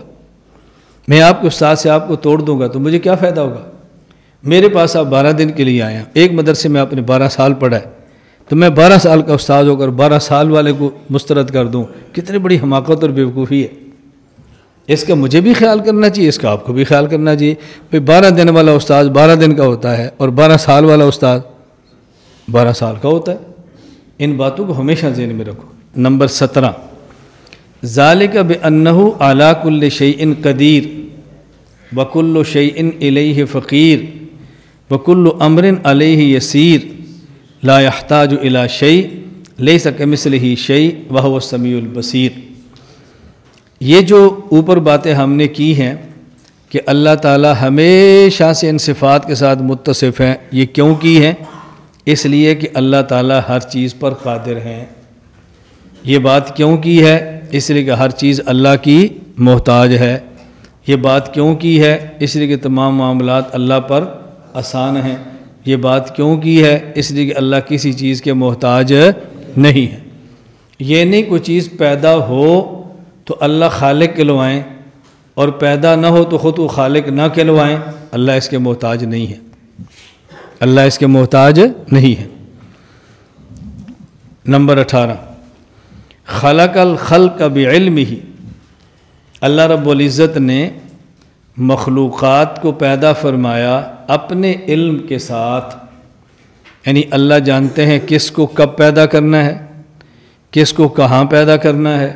میں آپ کے استاد سے آپ کو توڑ دوں گا تو مجھے کیا فائدہ ہوگا؟ میرے پاس آپ 12 دن کے لیے آئے ہیں، ایک مدرسے میں آپ نے 12 سال پڑھا ہے، تو میں 12 سال کا استاد ہو کر 12 سال والے کو مسترد کر دوں، کتنی بڑی حماقت اور بیوقوفی ہے. اس کا مجھے بھی خیال کرنا چاہیے، اس کا آپ کو بھی خیال کرنا چاہیے. بھئی 12 دن والا استاد 12 دن کا ہوتا ہے اور 12 سال والا استاد 12 سال کا ہوتا ہے. ان باتوں کو ہمیشہ ذہن میں رکھو. نمبر 17، ذالک بأنہ علی کل شیء قدیر وکل شیء الیہ فقیر وکل امر علیہ یسیر لا یحتاج الی شیء لیس کمثلہ شیء وہو السمیع البصیر. یہ جو اوپر باتیں ہم نے کی ہیں کہ اللہ تعالی ہمیشہ سے ان صفات کے ساتھ متصف ہیں، یہ کیوں کی ہیں؟ اس لیے کہ اللہ تعالی ہر چیز پر قادر ہیں. یہ بات کیوں کی ہے؟ اس لیے کہ ہر چیز اللہ کی محتاج ہے. یہ بات کیوں کی ہے؟ اس لیے کہ تمام معاملات اللہ پر آسان ہیں. یہ بات کیوں کی ہے؟ اس لیے کہ اللہ کسی چیز کے محتاج نہیں ہے. یہ نہیں کوئی چیز پیدا ہو تو اللہ خالق کہلوائیں اور پیدا نہ ہو تو خود وہ خالق نہ کہلوائیں. اللہ اس کے محتاج نہیں ہے، اللہ اس کے محتاج نہیں ہے. نمبر 18، خلق الخلق بعلمہ. اللہ رب العزت نے مخلوقات کو پیدا فرمایا اپنے علم کے ساتھ. یعنی اللہ جانتے ہیں کس کو کب پیدا کرنا ہے، کس کو کہاں پیدا کرنا ہے،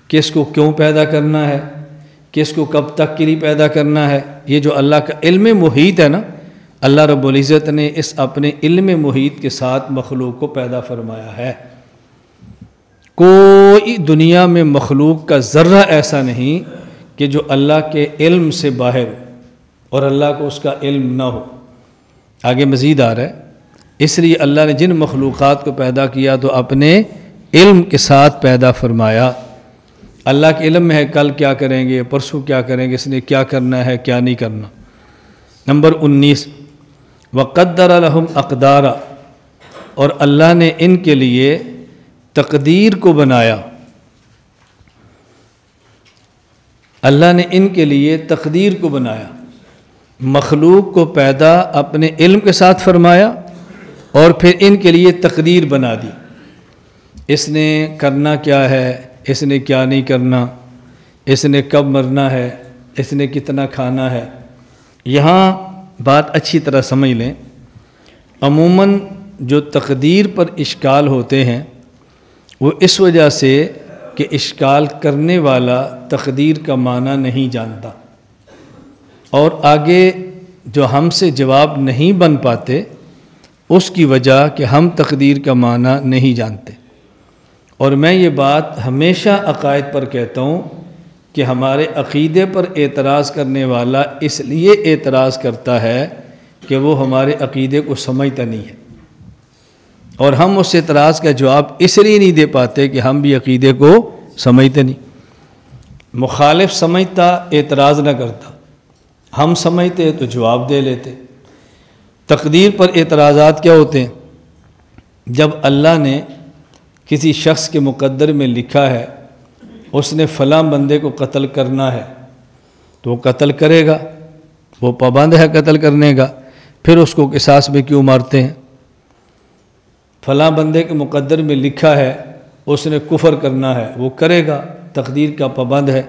کس کو کیوں پیدا کرنا ہے، کس کو کب تک کے لیے پیدا کرنا ہے. یہ جو اللہ کا علم محیط ہے نا، اللہ رب العزت نے اس اپنے علم محیط کے ساتھ مخلوق کو پیدا فرمایا ہے. کوئی دنیا میں مخلوق کا ذرہ ایسا نہیں کہ جو اللہ کے علم سے باہر ہو اور اللہ کو اس کا علم نہ ہو. آگے مزید آ رہا ہے. اس لیے اللہ نے جن مخلوقات کو پیدا کیا تو اپنے علم کے ساتھ پیدا فرمایا. اللہ کے علم میں ہے کل کیا کریں گے، پرسوں کیا کریں گے، اس نے کیا کرنا ہے کیا نہیں کرنا. نمبر 19، وقدر لہم اقدارا. اور اللہ نے ان کے لیے تقدیر کو بنایا. اللہ نے ان کے لیے تقدیر کو بنایا. مخلوق کو پیدا اپنے علم کے ساتھ فرمایا اور پھر ان کے لیے تقدیر بنا دی. اس نے کرنا کیا ہے، اس نے کیا نہیں کرنا، اس نے کب مرنا ہے، اس نے کتنا کھانا ہے. یہاں بات اچھی طرح سمجھ لیں. عموماً جو تقدیر پر اشکال ہوتے ہیں وہ اس وجہ سے کہ اشکال کرنے والا تقدیر کا معنی نہیں جانتا، اور آگے جو ہم سے جواب نہیں بن پاتے اس کی وجہ کہ ہم تقدیر کا معنی نہیں جانتے. اور میں یہ بات ہمیشہ عقائد پر کہتا ہوں کہ ہمارے عقیدے پر اعتراض کرنے والا اس لیے اعتراض کرتا ہے کہ وہ ہمارے عقیدے کو سمجھتا نہیں ہے، اور ہم اس اعتراض کا جواب اس لیے نہیں دے پاتے کہ ہم بھی عقیدے کو سمجھتے نہیں. مخالف سمجھتا اعتراض نہ کرتا، ہم سمجھتے تو جواب دے لیتے. تقدیر پر اعتراضات کیا ہوتے ہیں؟ جب اللہ نے کسی شخص کے مقدر میں لکھا ہے اس نے فلاں بندے کو قتل کرنا ہے تو وہ قتل کرے گا، وہ پابند ہے قتل کرنے کا، پھر اس کو قصاص میں کیوں مارتے ہیں؟ فلاں بندے کے مقدر میں لکھا ہے اس نے کفر کرنا ہے، وہ کرے گا، تقدیر کا پابند ہے،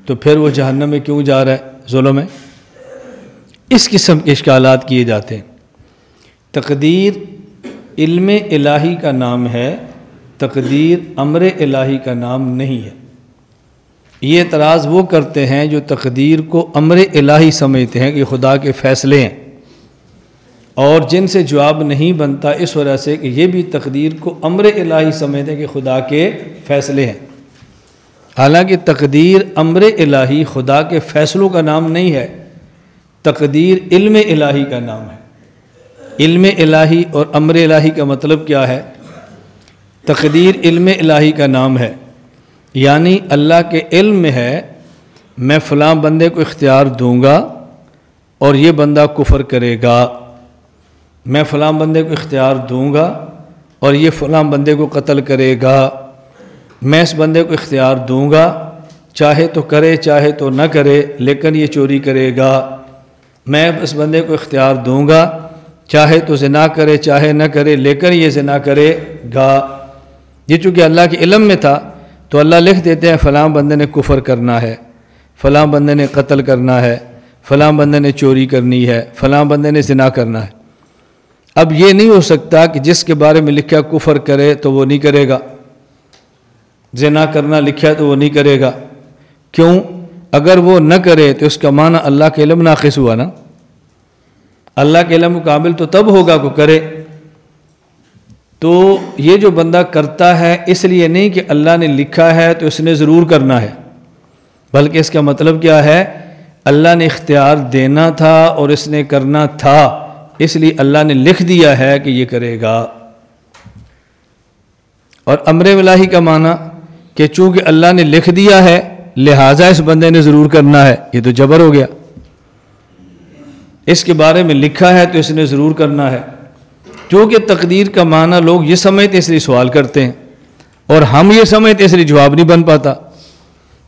تو پھر وہ جہنم میں کیوں جا رہا ہے؟ ظلم ہے۔ اس قسم کے اشکالات کیے جاتے ہیں۔ تقدیر علم الہی کا نام ہے، تقدیر امر الہی کا نام نہیں ہے۔ یہ اعتراض وہ کرتے ہیں جو تقدیر کو امر الہی سمجھتے ہیں کہ خدا کے فیصلے ہیں، اور جن سے جواب نہیں بنتا اس وجہ سے کہ یہ بھی تقدیر کو امر الہی سمجھتے ہیں کہ خدا کے فیصلے ہیں۔ حالانکہ تقدیر امر الہی خدا کے فیصلوں کا نام نہیں ہے، تقدیر علم الہی کا نام ہے۔ علم الہی اور امر الہی کا مطلب کیا ہے؟ تقدیر علم الہی کا نام ہے، یعنی اللہ کے علم میں ہے میں فلاں بندے کو اختیار دوں گا اور یہ بندہ کفر کرے گا، میں فلاں بندے کو اختیار دوں گا اور یہ فلاں بندے کو قتل کرے گا، میں اس بندے کو اختیار دوں گا چاہے تو کرے چاہے تو نہ کرے لیکن یہ چوری کرے گا، میں اس بندے کو اختیار دوں گا چاہے تو زنا کرے چاہے نہ کرے لیکن یہ زنا کرے گا۔ یہ چونکہ اللہ کے علم میں تھا تو اللہ لکھ دیتے ہیں فلاں بندے نے کفر کرنا ہے، فلاں بندے نے قتل کرنا ہے، فلاں بندے نے چوری کرنی ہے، فلاں بندے نے زنا کرنا ہے۔ اب یہ نہیں ہو سکتا کہ جس کے بارے میں لکھا کفر کرے تو وہ نہیں کرے گا، زنا کرنا لکھا تو وہ نہیں کرے گا۔ کیوں؟ اگر وہ نہ کرے تو اس کا معنی اللہ کے علم ناقص ہوا نا۔ اللہ کے علم کامل تو تب ہوگا کو کرے۔ تو یہ جو بندہ کرتا ہے اس لیے نہیں کہ اللہ نے لکھا ہے تو اس نے ضرور کرنا ہے، بلکہ اس کا مطلب کیا ہے؟ اللہ نے اختیار دینا تھا اور اس نے کرنا تھا، اس لیے اللہ نے لکھ دیا ہے کہ یہ کرے گا۔ اور امر الہی کا معنی کہ چونکہ اللہ نے لکھ دیا ہے لہٰذا اس بندے نے ضرور کرنا ہے، یہ تو جبر ہو گیا۔ اس کے بارے میں لکھا ہے تو اس نے ضرور کرنا ہے۔ کیونکہ تقدیر کا معنی لوگ یہ سمجھتے اس لیے سوال کرتے ہیں اور ہم یہ سمجھتے اس لیے جواب نہیں بن پاتا۔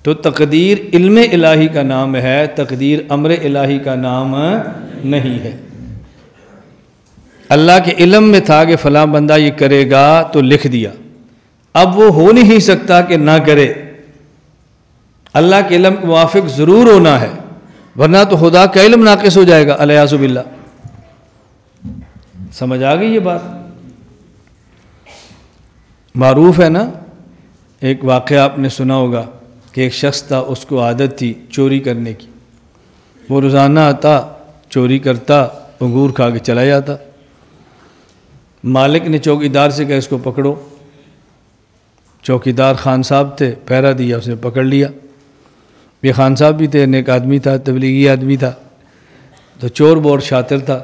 تو تقدیر علم الہی کا نام ہے، تقدیر امر الہی کا نام نہیں ہے۔ اللہ کے علم میں تھا کہ فلاں بندہ یہ کرے گا تو لکھ دیا، اب وہ ہو نہیں سکتا کہ نہ کرے، اللہ کے علم کے موافق ضرور ہونا ہے، ورنہ تو خدا کا علم ناقص ہو جائے گا الیاذ باللہ۔ سمجھ آ گئی یہ بات؟ معروف ہے نا، ایک واقعہ آپ نے سنا ہوگا کہ ایک شخص تھا، اس کو عادت تھی چوری کرنے کی، وہ روزانہ آتا چوری کرتا، انگور کھا کے چلا جاتا۔ مالک نے چوکیدار سے کہا اس کو پکڑو، چوکیدار خان صاحب تھے، پہرا دیا، اس نے پکڑ لیا۔ یہ خان صاحب بھی تھے، نیک آدمی تھا، تبلیغی آدمی تھا، تو چور بہت شاطر تھا۔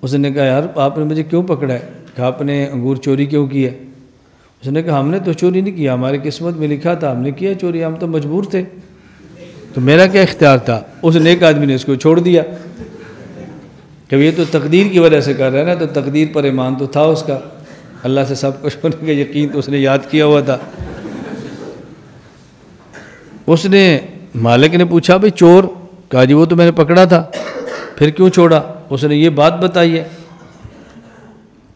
اس نے کہا یار آپ نے مجھے کیوں پکڑا ہے؟ کہا آپ نے انگور چوری کیوں کی ہے؟ اس نے کہا ہم نے تو چوری نہیں کیا، ہماری قسمت میں لکھا تھا، ہم نے کیا چوری، ہم تو مجبور تھے، تو میرا کیا اختیار تھا؟ اس نیک آدمی نے اس کو چھوڑ دیا کہ یہ تو تقدیر کی وجہ سے کر رہا ہے نا، تو تقدیر پر ایمان تو تھا اس کا، اللہ سے سب کچھ ہونے کا یقین تو اس نے یاد کیا ہوا تھا۔ اس نے مالک نے پوچھا بھئی چور؟ کہا جی وہ تو میں نے پکڑا تھا، پھر کیوں چھوڑا؟ اس نے یہ بات بتائی ہے۔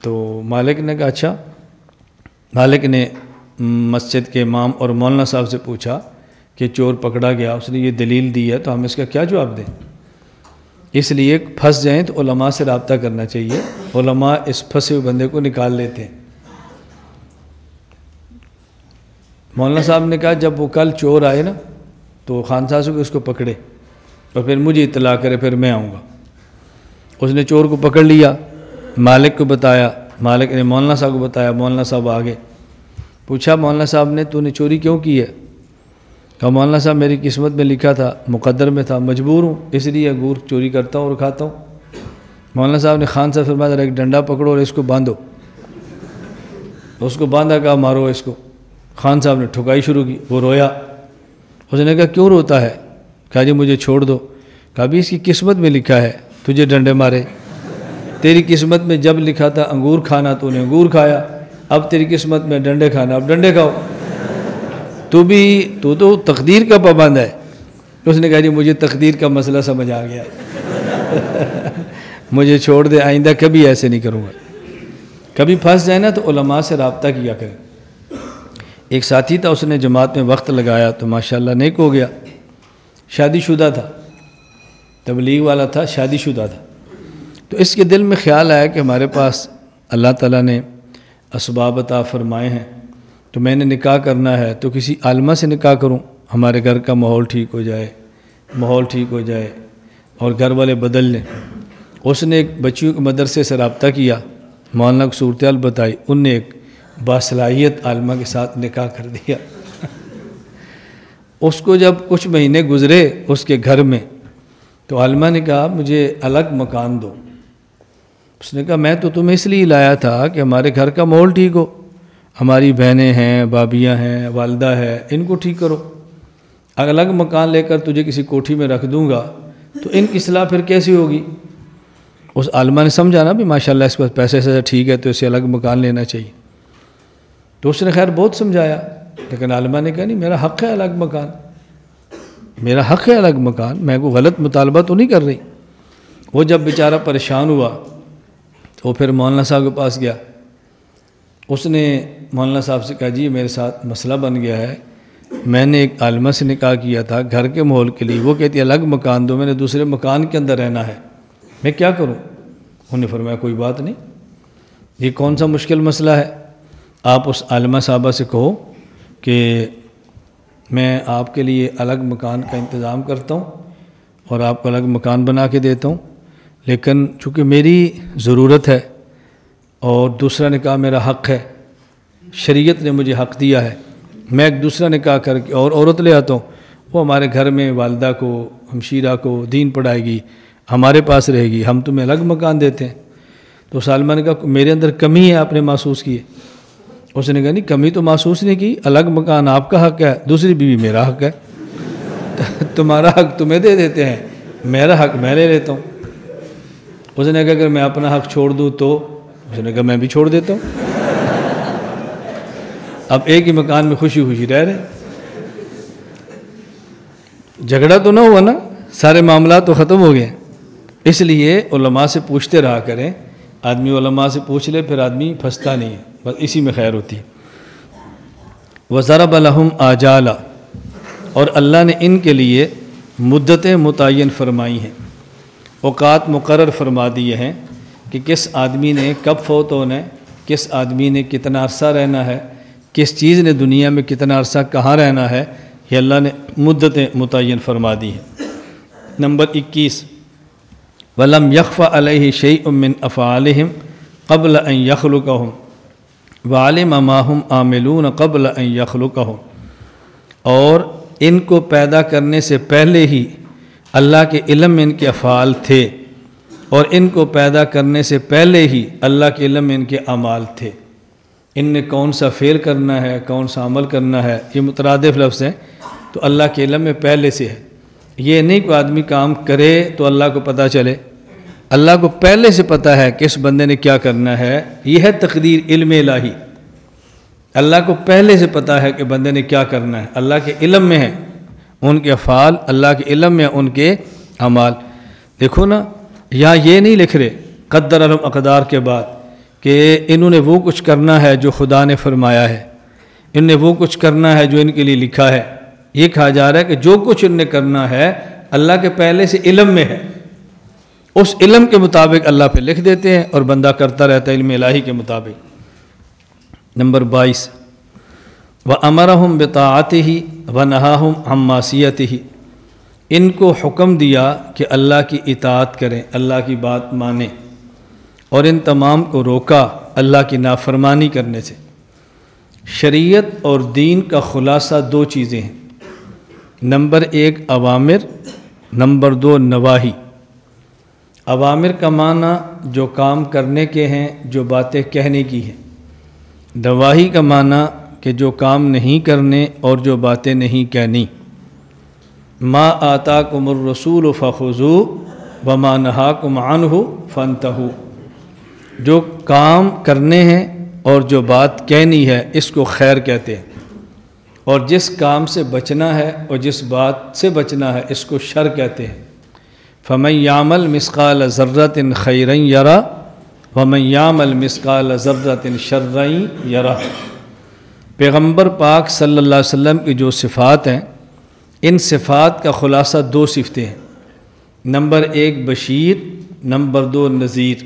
تو مالک نے کہا اچھا۔ مالک نے مسجد کے امام اور مولانا صاحب سے پوچھا کہ چور پکڑا گیا، اس نے یہ دلیل دی ہے تو ہم اس کا کیا جواب دیں؟ اس لیے پھنس جائیں تو علماء سے رابطہ کرنا چاہیے، علماء اس پھنسے ہوئے بندے کو نکال لیتے ہیں۔ مولانا صاحب نے کہا جب وہ کل چور آئے نا تو خان صاحب کو اس کو پکڑے اور پھر مجھے اطلاع کرے، پھر میں آؤں گا۔ اس نے چور کو پکڑ لیا، مالک کو بتایا، مالک نے مولانا صاحب کو بتایا، مولانا صاحب آگے پوچھا مولانا صاحب نے تو نے چوری کیوں کی ہے؟ کہا مولانا صاحب میری قسمت میں لکھا تھا، مقدر میں تھا، مجبور ہوں اس لیے انگور چوری کرتا ہوں اور کھاتا ہوں۔ مولانا صاحب نے خان صاحب فرمایا ذرا ایک ڈنڈا پکڑو اور اس کو باندھو۔ اس کو باندھا، کہا مارو اس کو۔ خان صاحب نے ٹھکائی شروع کی، وہ رویا۔ اس نے کہا کیوں روتا ہے؟ کہا جی مجھے چھوڑ دو۔ کہا بھی اس کی قسمت میں لکھا ہے تجھے ڈنڈے مارے، تیری قسمت میں جب لکھا تھا انگور کھانا تو نے انگور کھایا، اب تیری قسمت میں ڈنڈے کھانا، اب ڈنڈے کھاؤ، تو تقدیر کا پابند ہے۔ اس نے کہا جی مجھے تقدیر کا مسئلہ سمجھ آ گیا۔ مجھے چھوڑ دے، آئندہ کبھی ایسے نہیں کروں گا۔ کبھی پھنس جائے نا تو علماء سے رابطہ کیا کریں۔ ایک ساتھی تھا، اس نے جماعت میں وقت لگایا تو ماشاءاللہ نیک ہو گیا، شادی شدہ تھا، تبلیغ والا تھا، شادی شدہ تھا۔ تو اس کے دل میں خیال آیا کہ ہمارے پاس اللہ تعالیٰ نے اسباب عطا فرمائے ہیں، تو میں نے نکاح کرنا ہے تو کسی عالمہ سے نکاح کروں، ہمارے گھر کا ماحول ٹھیک ہو جائے اور گھر والے بدل لیں۔ اس نے ایک بچیوں کے مدرسے سے رابطہ کیا، مولانا کو صورتحال بتائی، ان نے ایک باصلاحیت عالمہ کے ساتھ نکاح کر دیا۔ اس کو جب کچھ مہینے گزرے اس کے گھر میں تو عالمہ نے کہا مجھے الگ مکان دو۔ اس نے کہا میں تو تمہیں اس لیے لایا تھا کہ ہمارے گھر کا ماحول ٹھیک ہو، ہماری بہنیں ہیں، بابیاں ہیں، والدہ ہے، ان کو ٹھیک کرو۔ اگر الگ مکان لے کر تجھے کسی کوٹھی میں رکھ دوں گا تو ان کی اصلاح پھر کیسی ہوگی؟ اس عالمہ نے سمجھا نا بھی ماشاءاللہ اس کے پاس پیسے سے ٹھیک ہے تو اسے الگ مکان لینا چاہیے۔ تو اس نے خیر بہت سمجھایا، لیکن عالمہ نے کہا نہیں، میرا حق ہے الگ مکان، میرا حق ہے الگ مکان، میں کوئی غلط مطالبہ تو نہیں کر رہی۔ وہ جب بیچارہ پریشان ہوا تو پھر مولانا صاحب کے پاس گیا۔ اس نے مولانا صاحب سے کہا جی میرے ساتھ مسئلہ بن گیا ہے، میں نے ایک عالمہ سے نکاح کیا تھا گھر کے ماحول کے لیے، وہ کہتی ہے الگ مکان دو، میں نے دوسرے مکان کے اندر رہنا ہے، میں کیا کروں؟ انہوں نے فرمایا کوئی بات نہیں، یہ کون سا مشکل مسئلہ ہے، آپ اس عالمہ صاحبہ سے کہو کہ میں آپ کے لیے الگ مکان کا انتظام کرتا ہوں اور آپ کو الگ مکان بنا کے دیتا ہوں، لیکن چونکہ میری ضرورت ہے اور دوسرا نکاح میرا حق ہے، شریعت نے مجھے حق دیا ہے، میں ایک دوسرا نکاح کر کے اور عورت لے آتا ہوں، وہ ہمارے گھر میں والدہ کو، ہمشیرہ کو دین پڑھائے گی، ہمارے پاس رہے گی، ہم تمہیں الگ مکان دیتے ہیں۔ تو سالمہ نے کہا میرے اندر کمی ہے آپ نے محسوس کی ہے؟ اس نے کہا نہیں کمی تو محسوس نہیں کی، الگ مکان آپ کا حق ہے، دوسری بیوی میرا حق ہے، تمہارا حق تمہیں دے دیتے ہیں، میرا حق میں لے لیتا ہوں۔ اس نے کہا اگر میں اپنا حق چھوڑ دوں تو؟ اس نے کہا میں بھی چھوڑ دیتا ہوں، اب ایک ہی مکان میں خوشی خوشی رہ رہے، جھگڑا تو نہ ہوا نا، سارے معاملات تو ختم ہو گئے۔ اس لیے علماء سے پوچھتے رہا کریں، آدمی علماء سے پوچھ لے پھر آدمی پھنستا نہیں ہے، بس اسی میں خیر ہوتی ہے۔ وَضَرَبَ لَهُمْ آجَالًا، اور اللہ نے ان کے لیے مدتیں متعین فرمائی ہیں، اوقات مقرر فرما دیے ہیں کہ کس آدمی نے کب فوت ہونا ہے، کس آدمی نے کتنا عرصہ رہنا ہے، کس چیز نے دنیا میں کتنا عرصہ کہاں رہنا ہے، یہ اللہ نے مدتیں متعین فرما دی ہیں۔ نمبر 21، وَلَمْ يَخْفَ عَلَيْهِ شَيْءٌ مِّنْ أَفْعَالِهِمْ قَبْلَ أَنْ يَخْلُقَهُمْ وَعَلِمَ مَا هُمْ عَامِلُونَ قَبْلَ أَنْ يَخْلُقَهُمْ، اور ان کو پیدا کرنے سے پہلے ہی اللہ کے علم میں ان کے افعال تھے، اور ان کو پیدا کرنے سے پہلے ہی اللہ کے علم میں ان کے اعمال تھے، ان نے کون سا فعل کرنا ہے، کون سا عمل کرنا ہے، یہ مترادف لفظ ہیں، تو اللہ کے علم میں پہلے سے ہے۔ یہ نہیں کوئی آدمی کام کرے تو اللہ کو پتہ چلے، اللہ کو پہلے سے پتہ ہے کہ اس بندے نے کیا کرنا ہے، یہ ہے تقدیر علم الہی، اللہ کو پہلے سے پتہ ہے کہ بندے نے کیا کرنا ہے، اللہ کے علم میں ہے ان کے افعال، اللہ کے علم میں ان کے اعمال۔ دیکھو نا یہاں یہ نہیں لکھ رہے قدر لهم اقدار کے بعد کہ انہوں نے وہ کچھ کرنا ہے جو خدا نے فرمایا ہے، ان نے وہ کچھ کرنا ہے جو ان کے لیے لکھا ہے، یہ کہا جا رہا ہے کہ جو کچھ ان نے کرنا ہے اللہ کے پہلے سے علم میں ہے، اس علم کے مطابق اللہ پہ لکھ دیتے ہیں اور بندہ کرتا رہتا ہے علم الہی کے مطابق۔ نمبر 22، وَأَمَرَهُمْ بِطَاعَتِهِ وَنَهَاهُمْ عَنْ مَعْصِيَتِهِ، ان کو حکم دیا کہ اللہ کی اطاعت کریں، اللہ کی بات مانیں، اور ان تمام کو روکا اللہ کی نافرمانی کرنے سے۔ شریعت اور دین کا خلاصہ دو چیزیں ہیں، نمبر 1 اوامر، نمبر 2 نواہی۔ اوامر کا معنی جو کام کرنے کے ہیں، جو باتیں کہنے کی ہیں، نواہی کا معنی کہ جو کام نہیں کرنے اور جو باتیں نہیں کہنی۔ ما آتاکم الرسول فخذوہ وما نہاکم عنہ فانتہوا، جو کام کرنے ہیں اور جو بات کہنی ہے اس کو خیر کہتے ہیں، اور جس کام سے بچنا ہے اور جس بات سے بچنا ہے اس کو شر کہتے ہیں۔ فمن یعمل مثقال ذرۃ خیرا یرہ ومن یعمل مثقال ذرۃ شرا یرہ۔ پیغمبر پاک صلی اللہ علیہ وسلم کی جو صفات ہیں، ان صفات کا خلاصہ دو صفتیں ہیں، نمبر 1 بشیر، نمبر 2 نذیر۔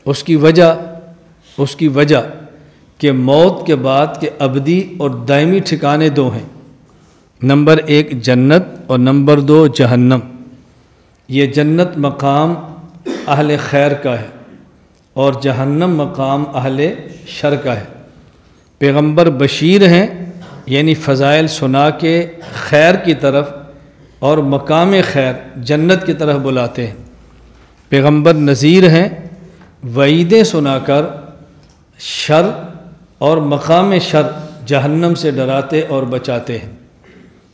اس کی وجہ کہ موت کے بعد کے ابدی اور دائمی ٹھکانے دو ہیں، نمبر 1 جنت اور نمبر 2 جہنم۔ یہ جنت مقام اہل خیر کا ہے اور جہنم مقام اہل شر کا ہے۔ پیغمبر بشیر ہیں، یعنی فضائل سنا کے خیر کی طرف اور مقام خیر جنت کی طرف بلاتے ہیں۔ پیغمبر نذیر ہیں، وعیدیں سنا کر شر اور مقام شر جہنم سے ڈراتے اور بچاتے ہیں۔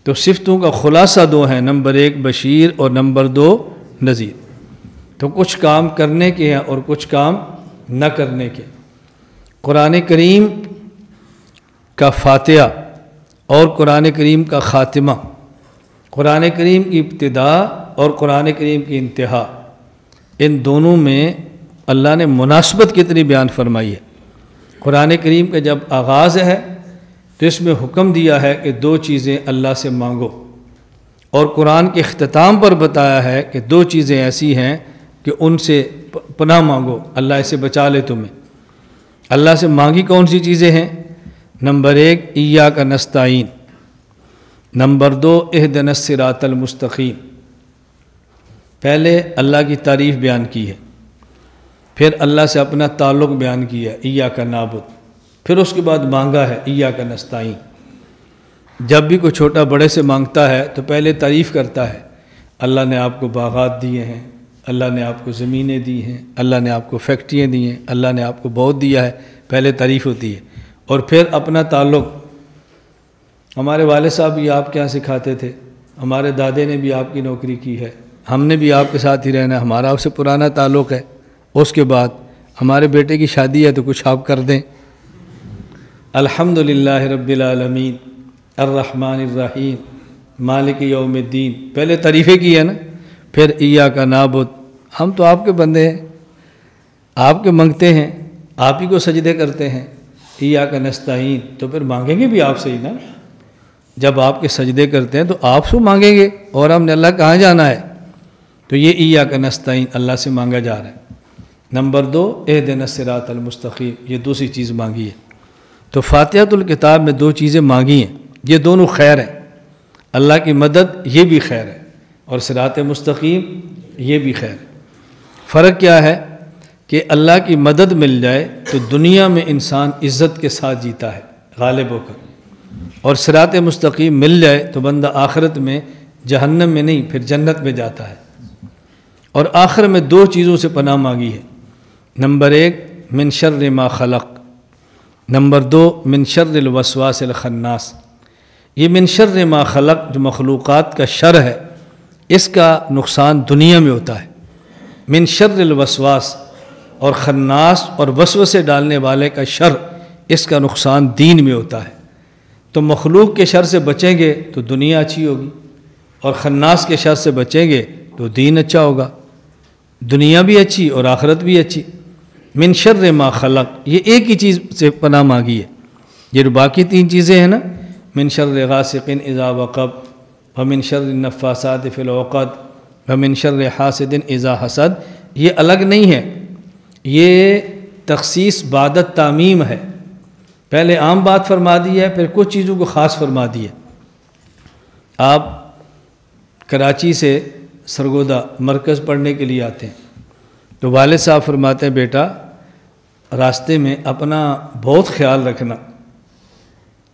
تو صفتوں کا خلاصہ دو ہیں، نمبر 1 بشیر اور نمبر 2 نذیر۔ تو کچھ کام کرنے کے ہیں اور کچھ کام نہ کرنے کے۔ قرآن کریم کا فاتحہ اور قرآن کریم کا خاتمہ، قرآن کریم کی ابتدا اور قرآن کریم کی انتہا، ان دونوں میں اللہ نے مناسبت کتنی بیان فرمائی ہے۔ قرآن کریم کا جب آغاز ہے تو اس میں حکم دیا ہے کہ 2 چیزیں اللہ سے مانگو، اور قرآن کے اختتام پر بتایا ہے کہ 2 چیزیں ایسی ہیں کہ ان سے پناہ مانگو، اللہ اسے بچا لے تمہیں۔ اللہ سے مانگی کون سی چیزیں ہیں؟ نمبر 1 ایاک نستعین، نمبر 2 اہدنا الصراط المستقیم۔ پہلے اللہ کی تعریف بیان کی ہے، پھر اللہ سے اپنا تعلق بیان کیا ہے ایاک نعبد، پھر اس کے بعد مانگا ہے ایاک نستعین۔ جب بھی کوئی چھوٹا بڑے سے مانگتا ہے تو پہلے تعریف کرتا ہے، اللہ نے آپ کو باغات دیے ہیں، اللہ نے آپ کو زمینیں دی ہیں، اللہ نے آپ کو فیکٹریاں دی ہیں، اللہ نے آپ کو بہت دیا ہے، پہلے تعریف ہوتی ہے، اور پھر اپنا تعلق۔ ہمارے والد صاحب بھی آپ کے یہاں سکھاتے تھے، ہمارے دادے نے بھی آپ کی نوکری کی ہے، ہم نے بھی آپ کے ساتھ ہی رہنا، ہمارا آپ سے پرانا تعلق ہے۔ اس کے بعد ہمارے بیٹے کی شادی ہے تو کچھ آپ کر دیں۔ الحمدللہ رب العالمین الرحمن الرحیم مالک یوم الدین، پہلے تعریفیں کی ہے نا، پھر ایاک نعبد، ہم تو آپ کے بندے ہیں، آپ کے منگتے ہیں، آپ ہی کو سجدے کرتے ہیں۔ ایاک نستعین، تو پھر مانگیں گے بھی آپ سے ہی نا، جب آپ کے سجدے کرتے ہیں تو آپ سے مانگیں گے، اور ہم نے اللہ کہاں جانا ہے؟ تو یہ ایاک نستعین اللہ سے مانگا جا رہا ہے۔ نمبر 2 اہدنا الصراط المستقیم، یہ دوسری چیز مانگی ہے۔ تو فاتحۃ الکتاب میں 2 چیزیں مانگی ہیں، یہ دونوں خیر ہیں، اللہ کی مدد یہ بھی خیر ہے، اور صراط مستقیم یہ بھی خیر ہے۔ فرق کیا ہے کہ اللہ کی مدد مل جائے تو دنیا میں انسان عزت کے ساتھ جیتا ہے غالب ہو کر، اور صراط مستقیم مل جائے تو بندہ آخرت میں جہنم میں نہیں پھر جنت میں جاتا ہے۔ اور آخر میں 2 چیزوں سے پناہ مانگی ہے، نمبر 1 من شر ما خلق، نمبر 2 من شر الوسواس الخناس۔ یہ من شر ما خلق جو مخلوقات کا شر ہے، اس کا نقصان دنیا میں ہوتا ہے۔ من شر الوسواس اور خناس اور وسوسے ڈالنے والے کا شر، اس کا نقصان دین میں ہوتا ہے۔ تو مخلوق کے شر سے بچیں گے تو دنیا اچھی ہوگی، اور خناس کے شر سے بچیں گے تو دین اچھا ہوگا، دنیا بھی اچھی اور آخرت بھی اچھی۔ من شر ما خلق، یہ ایک ہی چیز سے پناہ مانگی ہے۔ یہ جو باقی 3 چیزیں ہیں نا، من شر غاسق اذا وقب ومن شر النفاثات فی العقد ومن شر حاسد اذا حسد، یہ الگ نہیں ہے، یہ تخصیص بعد التعمیم ہے۔ پہلے عام بات فرما دی ہے، پھر کچھ چیزوں کو خاص فرما دی ہے۔ آپ کراچی سے سرگودا مرکز پڑھنے کے لیے آتے ہیں تو والد صاحب فرماتے ہیں بیٹا راستے میں اپنا بہت خیال رکھنا،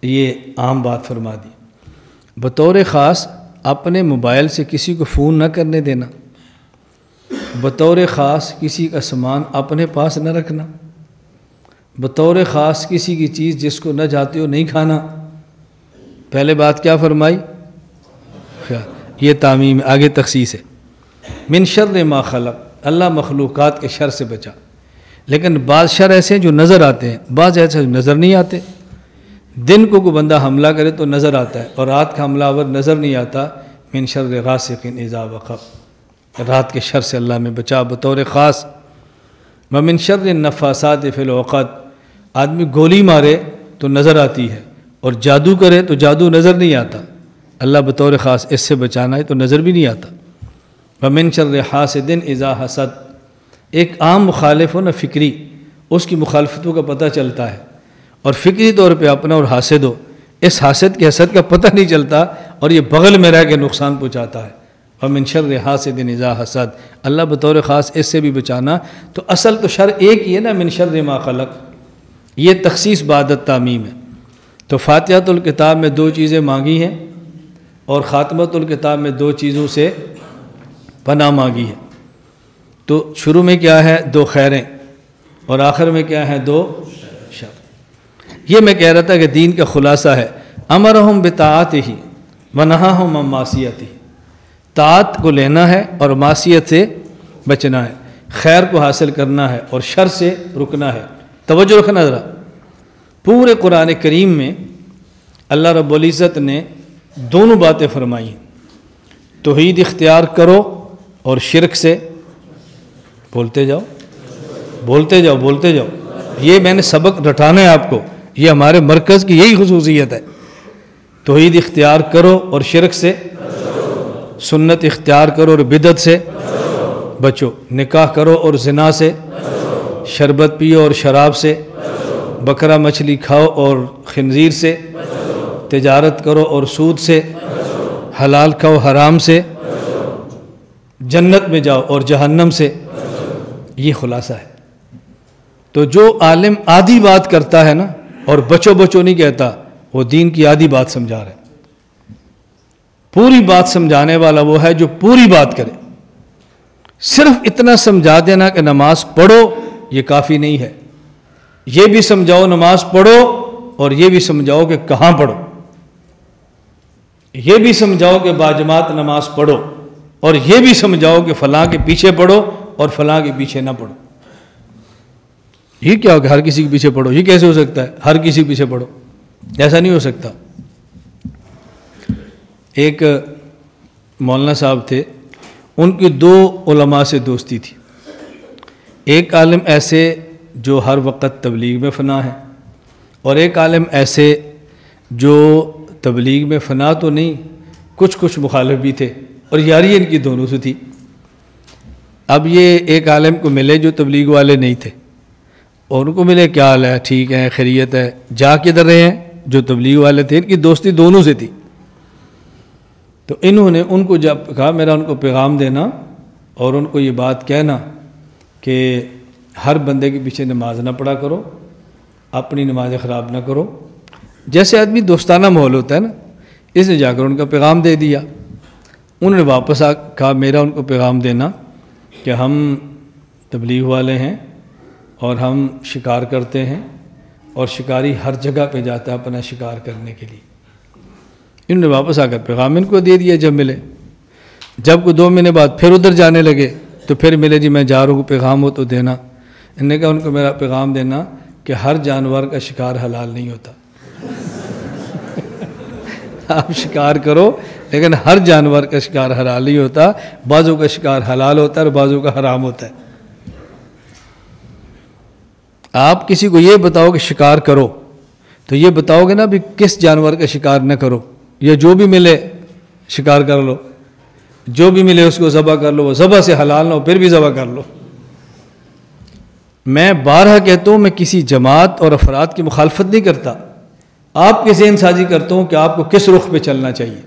یہ عام بات فرما دی۔ بطور خاص اپنے موبائل سے کسی کو فون نہ کرنے دینا، بطور خاص کسی کا سامان اپنے پاس نہ رکھنا، بطور خاص کسی کی چیز جس کو نہ چاہتے ہو نہیں کھانا۔ پہلے بات کیا فرمائی؟ یہ تعمیم، آگے تخصیص ہے۔ من شر ما خلق، اللہ مخلوقات کے شر سے بچا۔ لیکن بعض شر ایسے ہیں جو نظر آتے ہیں، بعض ایسے نظر نہیں آتے۔ دن کو کوئی بندہ حملہ کرے تو نظر آتا ہے، اور رات کا حملہ آور نظر نہیں آتا۔ من شر غاسق اذا وقب، رات کے شر سے اللہ میں بچا بطور خاص۔ ومن شر النفاثات فی العقد، آدمی گولی مارے تو نظر آتی ہے اور جادو کرے تو جادو نظر نہیں آتا، اللہ بطور خاص اس سے بچانا ہے تو نظر بھی نہیں آتا۔ ومن شر حاسد اذا حسد، ایک عام مخالف ہو نا فکری، اس کی مخالفتوں کا پتہ چلتا ہے، اور فکری طور پہ اپنا اور حاسد ہو، اس حاسد کے حسد کا پتہ نہیں چلتا اور یہ بغل میں رہ کے نقصان پہنچاتا ہے۔ ومن شر حاسد اذا حسد، اللہ بطور خاص اس سے بھی بچانا۔ تو اصل تو شر ایک ہی ہے نا، من شر ما خلق، یہ تخصیص بعد تعمیم ہے۔ تو فاتحۃ الکتاب میں 2 چیزیں مانگی ہیں اور خاتمۃ الکتاب میں 2 چیزوں سے پناہ مانگی ہے۔ تو شروع میں کیا ہے؟ 2 خیریں، اور آخر میں کیا ہے؟ 2 شر۔ یہ میں کہہ رہا تھا کہ دین کا خلاصہ ہے، امرہم بطاعتہ ونہاہم عن معصیتہ، طاعت کو لینا ہے اور معصیت سے بچنا ہے، خیر کو حاصل کرنا ہے اور شر سے رکنا ہے۔ توجہ رکھنا ذرا، پورے قرآن کریم میں اللہ رب العزت نے دونوں باتیں فرمائی ہیں، توحید اختیار کرو اور شرک سے بولتے جاؤ بولتے جاؤ بولتے جاؤ۔ یہ میں نے سبق رٹانا ہے آپ کو، یہ ہمارے مرکز کی یہی خصوصیت ہے، توحید اختیار کرو اور شرک سے، سنت اختیار کرو اور بدعت سے بچو، نکاح کرو اور زنا سے، شربت پیو اور شراب سے، بکرا مچھلی کھاؤ اور خنزیر سے، تجارت کرو اور سود سے، حلال کھاؤ حرام سے، جنت میں جاؤ اور جہنم سے۔ یہ خلاصہ ہے۔ تو جو عالم آدھی بات کرتا ہے نا اور بچو بچو نہیں کہتا، وہ دین کی آدھی بات سمجھا رہا ہے۔ پوری بات سمجھانے والا وہ ہے جو پوری بات کرے۔ صرف اتنا سمجھا دینا کہ نماز پڑھو یہ کافی نہیں ہے، یہ بھی سمجھاؤ نماز پڑھو اور یہ بھی سمجھاؤ کہ کہاں پڑھو، یہ بھی سمجھاؤ کہ باجماعت نماز پڑھو اور یہ بھی سمجھاؤ کہ فلاں کے پیچھے پڑھو اور فلاں کے پیچھے نہ پڑھو۔ یہ کیا ہو کہ ہر کسی کے پیچھے پڑھو؟ یہ کیسے ہو سکتا ہے ہر کسی کے پیچھے پڑھو؟ ایسا نہیں ہو سکتا۔ ایک مولانا صاحب تھے، ان کی 2 علماء سے دوستی تھی۔ ایک عالم ایسے جو ہر وقت تبلیغ میں فنا ہے، اور ایک عالم ایسے جو تبلیغ میں فنا تو نہیں، کچھ مخالف بھی تھے، اور یاری ان کی دونوں سے تھی۔ اب یہ ایک عالم کو ملے جو تبلیغ والے نہیں تھے، اور ان کو ملے کیا حال ہے، ٹھیک ہے، خیریت ہے، جا کدھر رہے ہیں؟ جو تبلیغ والے تھے، ان کی دوستی دونوں سے تھی۔ تو انہوں نے ان کو جب کہا میرا ان کو پیغام دینا اور ان کو یہ بات کہنا کہ ہر بندے کے پیچھے نماز نہ پڑھا کرو، اپنی نمازیں خراب نہ کرو، جیسے آدمی دوستانہ ماحول ہوتا ہے نا، اس نے جا کر ان کا پیغام دے دیا۔ انہوں نے واپس کہا میرا ان کو پیغام دینا کہ ہم تبلیغ والے ہیں اور ہم شکار کرتے ہیں، اور شکاری ہر جگہ پہ جاتا ہے اپنا شکار کرنے کے لیے۔ انہوں نے واپس آ کر پیغام ان کو دے دیا جب ملے۔ جب کوئی 2 مہینے بعد پھر ادھر جانے لگے تو پھر ملے، جی میں جا رہا ہوں، پیغام ہو تو دینا۔ انہوں نے کہا ان کو میرا پیغام دینا کہ ہر جانور کا شکار حلال نہیں ہوتا۔ آپ شکار کرو لیکن ہر جانور کا شکار حلال نہیں ہوتا، بعضوں کا شکار حلال ہوتا ہے اور بعضوں کا حرام ہوتا ہے۔ آپ کسی کو یہ بتاؤ کہ شکار کرو تو یہ بتاؤ گے نا بھی کس جانور کا شکار نہ کرو، یا جو بھی ملے شکار کر لو، جو بھی ملے اس کو ذبح کر لو، وہ ذبح سے حلال نہ ہو پھر بھی ذبح کر لو۔ میں بارہا کہتا ہوں، میں کسی جماعت اور افراد کی مخالفت نہیں کرتا، آپ کی ذہن سازی کرتا ہوں کہ آپ کو کس رخ پہ چلنا چاہیے۔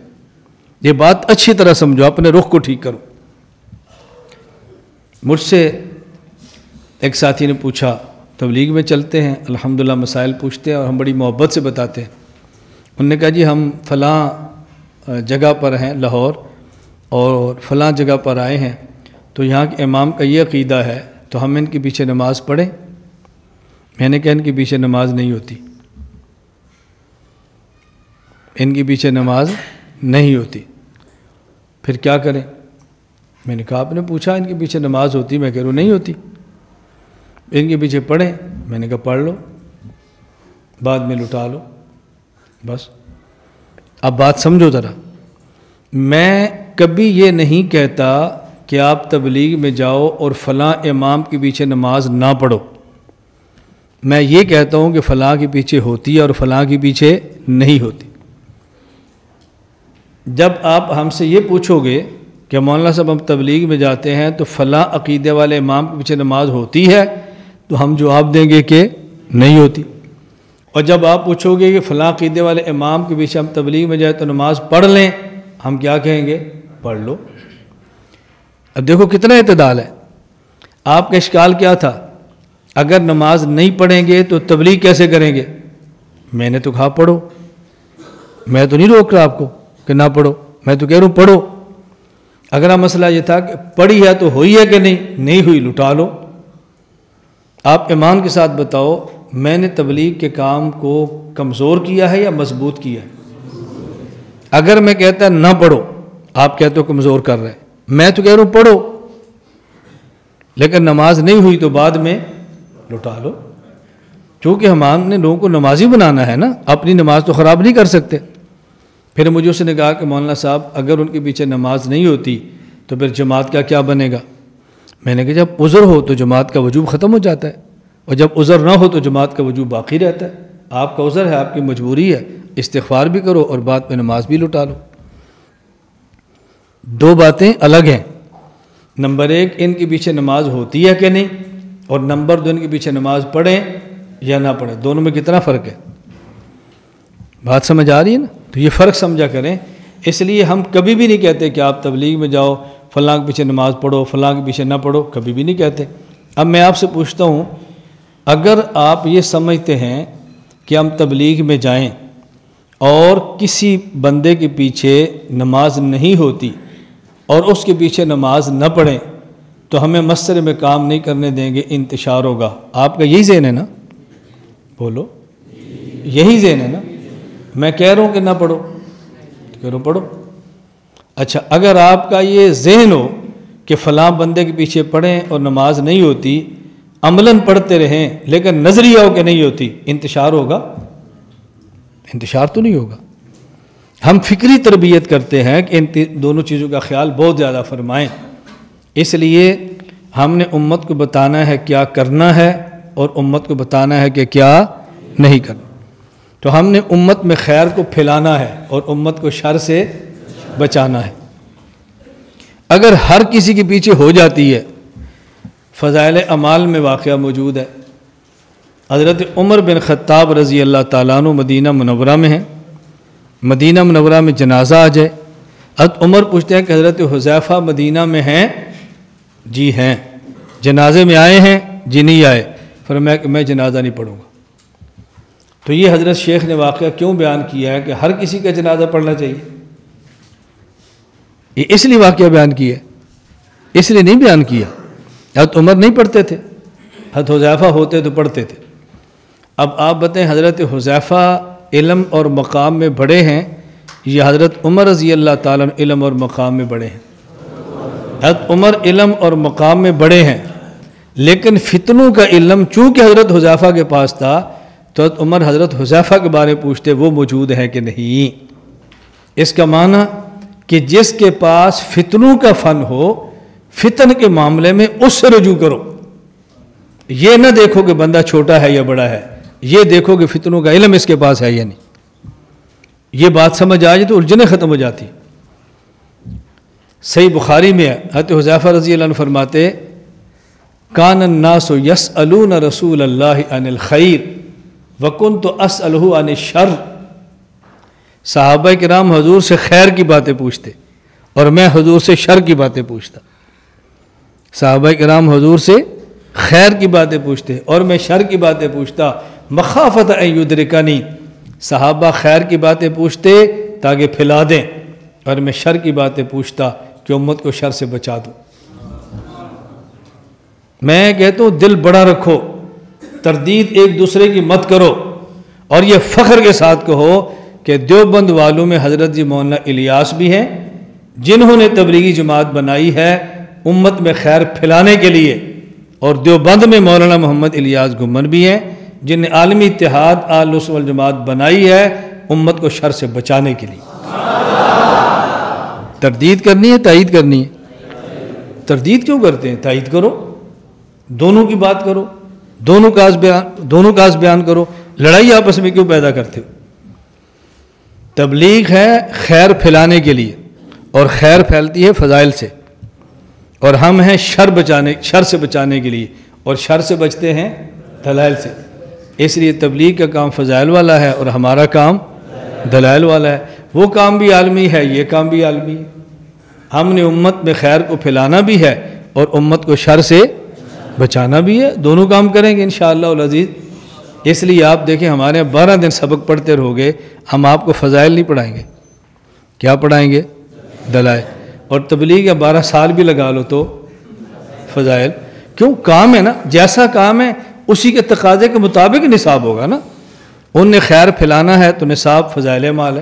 یہ بات اچھی طرح سمجھو، اپنے رخ کو ٹھیک کرو۔ مجھ سے ایک ساتھی نے پوچھا، تبلیغ میں چلتے ہیں، الحمدللہ مسائل پوچھتے ہیں اور ہم بڑی محبت سے بتاتے ہیں۔ انہوں نے کہا جی ہم فلاں جگہ پر ہیں لاہور اور فلاں جگہ پر آئے ہیں، تو یہاں کے امام کا یہ عقیدہ ہے تو ہم ان کے پیچھے نماز پڑھیں؟ میں نے کہا ان کے پیچھے نماز نہیں ہوتی، ان کے پیچھے نماز نہیں ہوتی، پھر کیا کریں؟ میں نے کہا آپ نے پوچھا ان کے پیچھے نماز ہوتی، میں کہہ رہا ہوں نہیں ہوتی، ان کے پیچھے پڑھیں۔ میں نے کہا پڑھ لو، بعد میں لٹا لو، بس۔ اب بات سمجھو ذرا، میں کبھی یہ نہیں کہتا کہ آپ تبلیغ میں جاؤ اور فلاں امام کے پیچھے نماز نہ پڑھو، میں یہ کہتا ہوں کہ فلاں کے پیچھے ہوتی ہے اور فلاں کے پیچھے نہیں ہوتی۔ جب آپ ہم سے یہ پوچھو گے کہ مولانا صاحب ہم تبلیغ میں جاتے ہیں تو فلاں عقیدے والے امام کے پیچھے نماز ہوتی ہے، تو ہم جواب دیں گے کہ نہیں ہوتی۔ اور جب آپ پوچھو گے کہ فلاں عقیدے والے امام کے پیچھے ہم تبلیغ میں جائیں تو نماز پڑھ لیں، ہم کیا کہیں گے؟ پڑھ لو۔ اب دیکھو کتنا اعتدال ہے۔ آپ کا اشکال کیا تھا؟ اگر نماز نہیں پڑھیں گے تو تبلیغ کیسے کریں گے؟ میں نے تو کہا پڑھو، میں تو نہیں روک رہا آپ کو کہ نہ پڑھو، میں تو کہہ رہا ہوں پڑھو۔ اگر مسئلہ یہ تھا کہ پڑھی ہے تو ہوئی ہے کہ نہیں ہوئی، لٹا لو۔ آپ ایمان کے ساتھ بتاؤ، میں نے تبلیغ کے کام کو کمزور کیا ہے یا مضبوط کیا ہے؟ اگر میں کہتا نہ پڑھو، آپ کہتے ہو کمزور کر رہے ہیں، میں تو کہہ رہا ہوں پڑھو، لیکن نماز نہیں ہوئی تو بعد میں لٹا لو، کیونکہ ہم نے لوگوں کو نمازی بنانا ہے نا، اپنی نماز تو خراب نہیں کر سکتے۔ پھر مجھے اس نے کہا کہ مولانا صاحب اگر ان کے پیچھے نماز نہیں ہوتی تو پھر جماعت کا کیا بنے گا؟ میں نے کہا جب عذر ہو تو جماعت کا وجوب ختم ہو جاتا ہے، اور جب عذر نہ ہو تو جماعت کا وجوب باقی رہتا ہے۔ آپ کا عذر ہے، آپ کی مجبوری ہے، استغفار بھی کرو اور بعد میں نماز بھی لٹا لو۔ دو باتیں الگ ہیں، نمبر ایک ان کے پیچھے نماز ہوتی ہے کہ نہیں، اور نمبر دو ان کے پیچھے نماز پڑھیں یا نہ پڑھیں، دونوں میں کتنا فرق ہے؟ بات سمجھ آ رہی ہے نا؟ تو یہ فرق سمجھا کریں۔ اس لیے ہم کبھی بھی نہیں کہتے کہ آپ تبلیغ میں جاؤ فلاں کے پیچھے نماز پڑھو، فلاں کے پیچھے نہ پڑھو، کبھی بھی نہیں کہتے۔ اب میں آپ سے پوچھتا ہوں، اگر آپ یہ سمجھتے ہیں کہ ہم تبلیغ میں جائیں اور کسی بندے کے پیچھے نماز نہیں ہوتی اور اس کے پیچھے نماز نہ پڑھیں تو ہمیں مسئلے میں کام نہیں کرنے دیں گے، انتشار ہوگا، آپ کا یہی ذہن ہے نا؟ بولو، یہی ذہن ہے نا؟ میں کہہ رہا ہوں کہ نہ پڑھو تو کہہ رہا ہوں پڑھو۔ اچھا، اگر آپ کا یہ ذہن ہو کہ فلاں بندے کے پیچھے پڑھیں اور نماز نہیں ہوتی، عملاً پڑھتے رہیں لیکن نظریہ ہو کہ نہیں ہوتی، انتشار ہوگا؟ انتشار تو نہیں ہوگا۔ ہم فکری تربیت کرتے ہیں کہ ان دونوں چیزوں کا خیال بہت زیادہ فرمائیں، اس لیے ہم نے امت کو بتانا ہے کیا کرنا ہے اور امت کو بتانا ہے کہ کیا نہیں کرنا۔ تو ہم نے امت میں خیر کو پھیلانا ہے اور امت کو شر سے بچانا ہے۔ اگر ہر کسی کے پیچھے ہو جاتی ہے، فضائل اعمال میں واقعہ موجود ہے، حضرت عمر بن خطاب رضی اللہ تعالیٰ عنہ مدینہ منورہ میں ہیں، مدینہ منورہ میں جنازہ آ جائے، حضرت عمر پوچھتے ہیں کہ حضرت حذیفہ مدینہ میں ہیں؟ جی ہیں۔ جنازے میں آئے ہیں؟ جی نہیں آئے۔ فرمایا کہ میں جنازہ نہیں پڑھوں گا۔ تو یہ حضرت شیخ نے واقعہ کیوں بیان کیا ہے کہ ہر کسی کا جنازہ پڑھنا چاہیے؟ یہ اس لیے واقعہ بیان کیا ہے، اس لیے نہیں بیان کیا۔ حضرت عمر نہیں پڑھتے تھے، حضرت حذیفہ ہوتے تو پڑھتے تھے۔ اب آپ بتائیں حضرت حذیفہ علم اور مقام میں بڑے ہیں یا حضرت عمر رضی اللہ تعالیٰ علم اور مقام میں بڑے ہیں؟ حضرت عمر علم اور مقام میں بڑے ہیں، لیکن فتنوں کا علم چونکہ حضرت حذیفہ کے پاس تھا تو حضرت عمر حضرت حذیفہ کے بارے پوچھتے وہ موجود ہیں کہ نہیں۔ اس کا معنی کہ جس کے پاس فتنوں کا فن ہو، فتن کے معاملے میں اس سے رجوع کرو، یہ نہ دیکھو کہ بندہ چھوٹا ہے یا بڑا ہے، یہ دیکھو کہ فتنوں کا علم اس کے پاس ہے یا نہیں۔ یہ بات سمجھ آ جائے تو الجھنیں ختم ہو جاتی۔ صحیح بخاری میں حضرت حذیفہ رضی اللہ عنہ فرماتے کان الناس یسألون رسول اللہ عن الخیر وکنت اسألہ عن الشر۔ صحابہ کرام حضور سے خیر کی باتیں پوچھتے اور میں حضور سے شر کی باتیں پوچھتا۔ صحابہ کرام حضور سے خیر کی باتیں پوچھتے اور میں شر کی باتیں پوچھتا، مخافت ان یدرکنی۔ صحابہ خیر کی باتیں پوچھتے تاکہ پھیلا دیں اور میں شر کی باتیں پوچھتا کہ امت کو شر سے بچا دوں۔ میں کہتا ہوں دل بڑا رکھو، تردید ایک دوسرے کی مت کرو، اور یہ فخر کے ساتھ کہو کہ دیوبند والوں میں حضرت جی مولانا الیاس بھی ہیں جنہوں نے تبلیغی جماعت بنائی ہے امت میں خیر پھیلانے کے لیے، اور دیوبند میں مولانا محمد الیاس گمن بھی ہیں جن نے عالمی اتحاد اہل سنت والجماعت بنائی ہے امت کو شر سے بچانے کے لیے۔ تردید کرنی ہے، تائید کرنی ہے؟ تردید کیوں کرتے ہیں؟ تائید کرو، دونوں کی بات کرو، دونوں کا بیان کرو، لڑائی آپس میں کیوں پیدا کرتے ہو؟ تبلیغ ہے خیر پھیلانے کے لیے، اور خیر پھیلتی ہے فضائل سے، اور ہم ہیں شر سے بچانے کے لیے، اور شر سے بچتے ہیں دلائل سے۔ اس لیے تبلیغ کا کام فضائل والا ہے اور ہمارا کام دلائل والا ہے۔ وہ کام بھی عالمی ہے، یہ کام بھی عالمی ہے۔ ہم نے امت میں خیر کو پھیلانا بھی ہے اور امت کو شر سے بچانا بھی ہے، دونوں کام کریں گے انشاءاللہ العزیز۔ اس لیے آپ دیکھیں ہمارے 12 دن سبق پڑھتے رہو گے، ہم آپ کو فضائل نہیں پڑھائیں گے، کیا پڑھائیں گے؟ دلائل۔ اور تبلیغ 12 سال بھی لگا لو تو فضائل، کیوں؟ کام ہے نا، جیسا کام ہے اسی کے تقاضے کے مطابق نصاب ہوگا نا۔ ان نے خیر پھیلانا ہے تو نصاب فضائل مال ہے،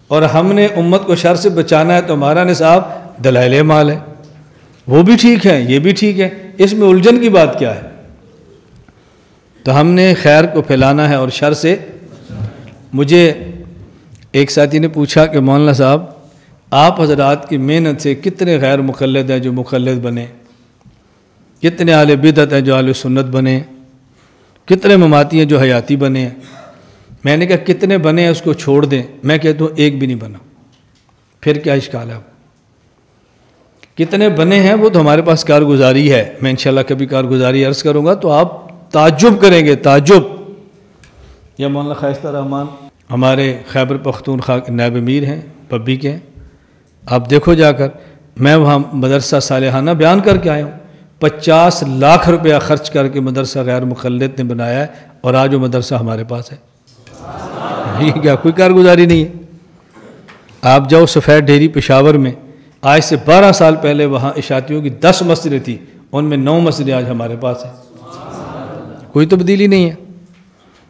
اور ہم نے امت کو شر سے بچانا ہے تو ہمارا نصاب دلائل مال ہے۔ وہ بھی ٹھیک ہے، یہ بھی ٹھیک ہے، اس میں الجھن کی بات کیا ہے؟ تو ہم نے خیر کو پھیلانا ہے اور شر سے۔ مجھے ایک ساتھی نے پوچھا کہ مولانا صاحب آپ حضرات کی محنت سے کتنے غیر مقلد ہیں جو مقلد بنے، کتنے اہل بدعت ہیں جو اہل سنت بنے، کتنے مماتی ہیں جو حیاتی بنے ہیں۔ میں نے کہا کتنے بنے ہیں اس کو چھوڑ دیں، میں کہتا ہوں ایک بھی نہیں بنا، پھر کیا اشکال ہے؟ کتنے بنے ہیں وہ تو ہمارے پاس کارگزاری ہے، میں انشاءاللہ کبھی کارگزاری عرض کروں گا تو آپ تعجب کریں گے، تعجب۔ یا مولانا خیستہ رحمان ہمارے خیبر پختونخوا کے نائب امیر ہیں، پبی کے ہیں، آپ دیکھو جا کر، میں وہاں مدرسہ صالحانہ بیان کر کے آیا ہوں، 50 لاکھ روپیہ خرچ کر کے مدرسہ غیر مقلد نے بنایا ہے، اور آج وہ مدرسہ ہمارے پاس ہے۔ یہ کیا کوئی کارگزاری نہیں ہے؟ آپ جاؤ سفید ڈھیری پشاور میں، آج سے 12 سال پہلے وہاں اشاعتیوں کی 10 مسجدیں تھیں، ان میں 9 مسجدیں آج ہمارے پاس ہیں، کوئی تبدیلی نہیں ہے۔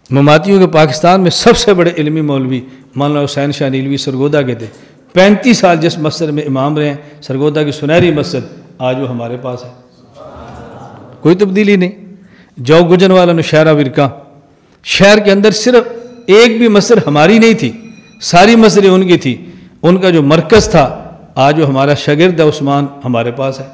مماتیوں کے پاکستان میں سب سے بڑے علمی مولوی مولانا حسین شاہ نیلوی سرگودا کے تھے، 35 سال جس مسجد میں امام رہے ہیں، سرگودا کی سنہری مسجد، آج وہ ہمارے پاس ہے، کوئی تبدیلی نہیں۔ جو گجن والا نشہرہ ورقہ، شہر کے اندر صرف ایک بھی مسجد ہماری نہیں تھی، ساری مسجدیں ان کی تھی، ان کا جو مرکز تھا، آج وہ ہمارا شاگرد ہے عثمان ہمارے پاس ہے۔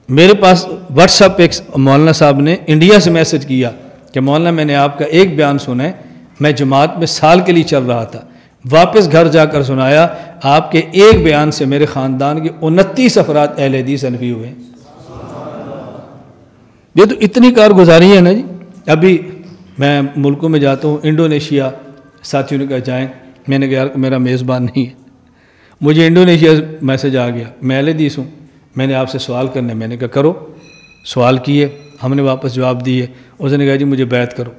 میرے پاس واٹس ایپ ایک مولانا صاحب نے انڈیا سے میسج کیا کہ مولانا میں نے آپ کا ایک بیان سنا ہے، میں جماعت میں سال کے لیے چل رہا تھا، واپس گھر جا کر سنایا آپ کے ایک بیان سے میرے خاندان کے 29 افراد اہل حدیث حنفی ہوئے۔ یہ تو اتنی کارگزاری ہے نا جی۔ ابھی میں ملکوں میں جاتا ہوں، انڈونیشیا، ساتھیوں نے کہا جائیں، میں نے کہا یار میرا میزبان نہیں ہے، مجھے انڈونیشیا میسج آ گیا، میں اہل حدیث ہوں، میں نے آپ سے سوال کرنا ہے، میں نے کہا کرو، سوال کیے، ہم نے واپس جواب دیے، اس نے کہا جی مجھے بیعت کرو،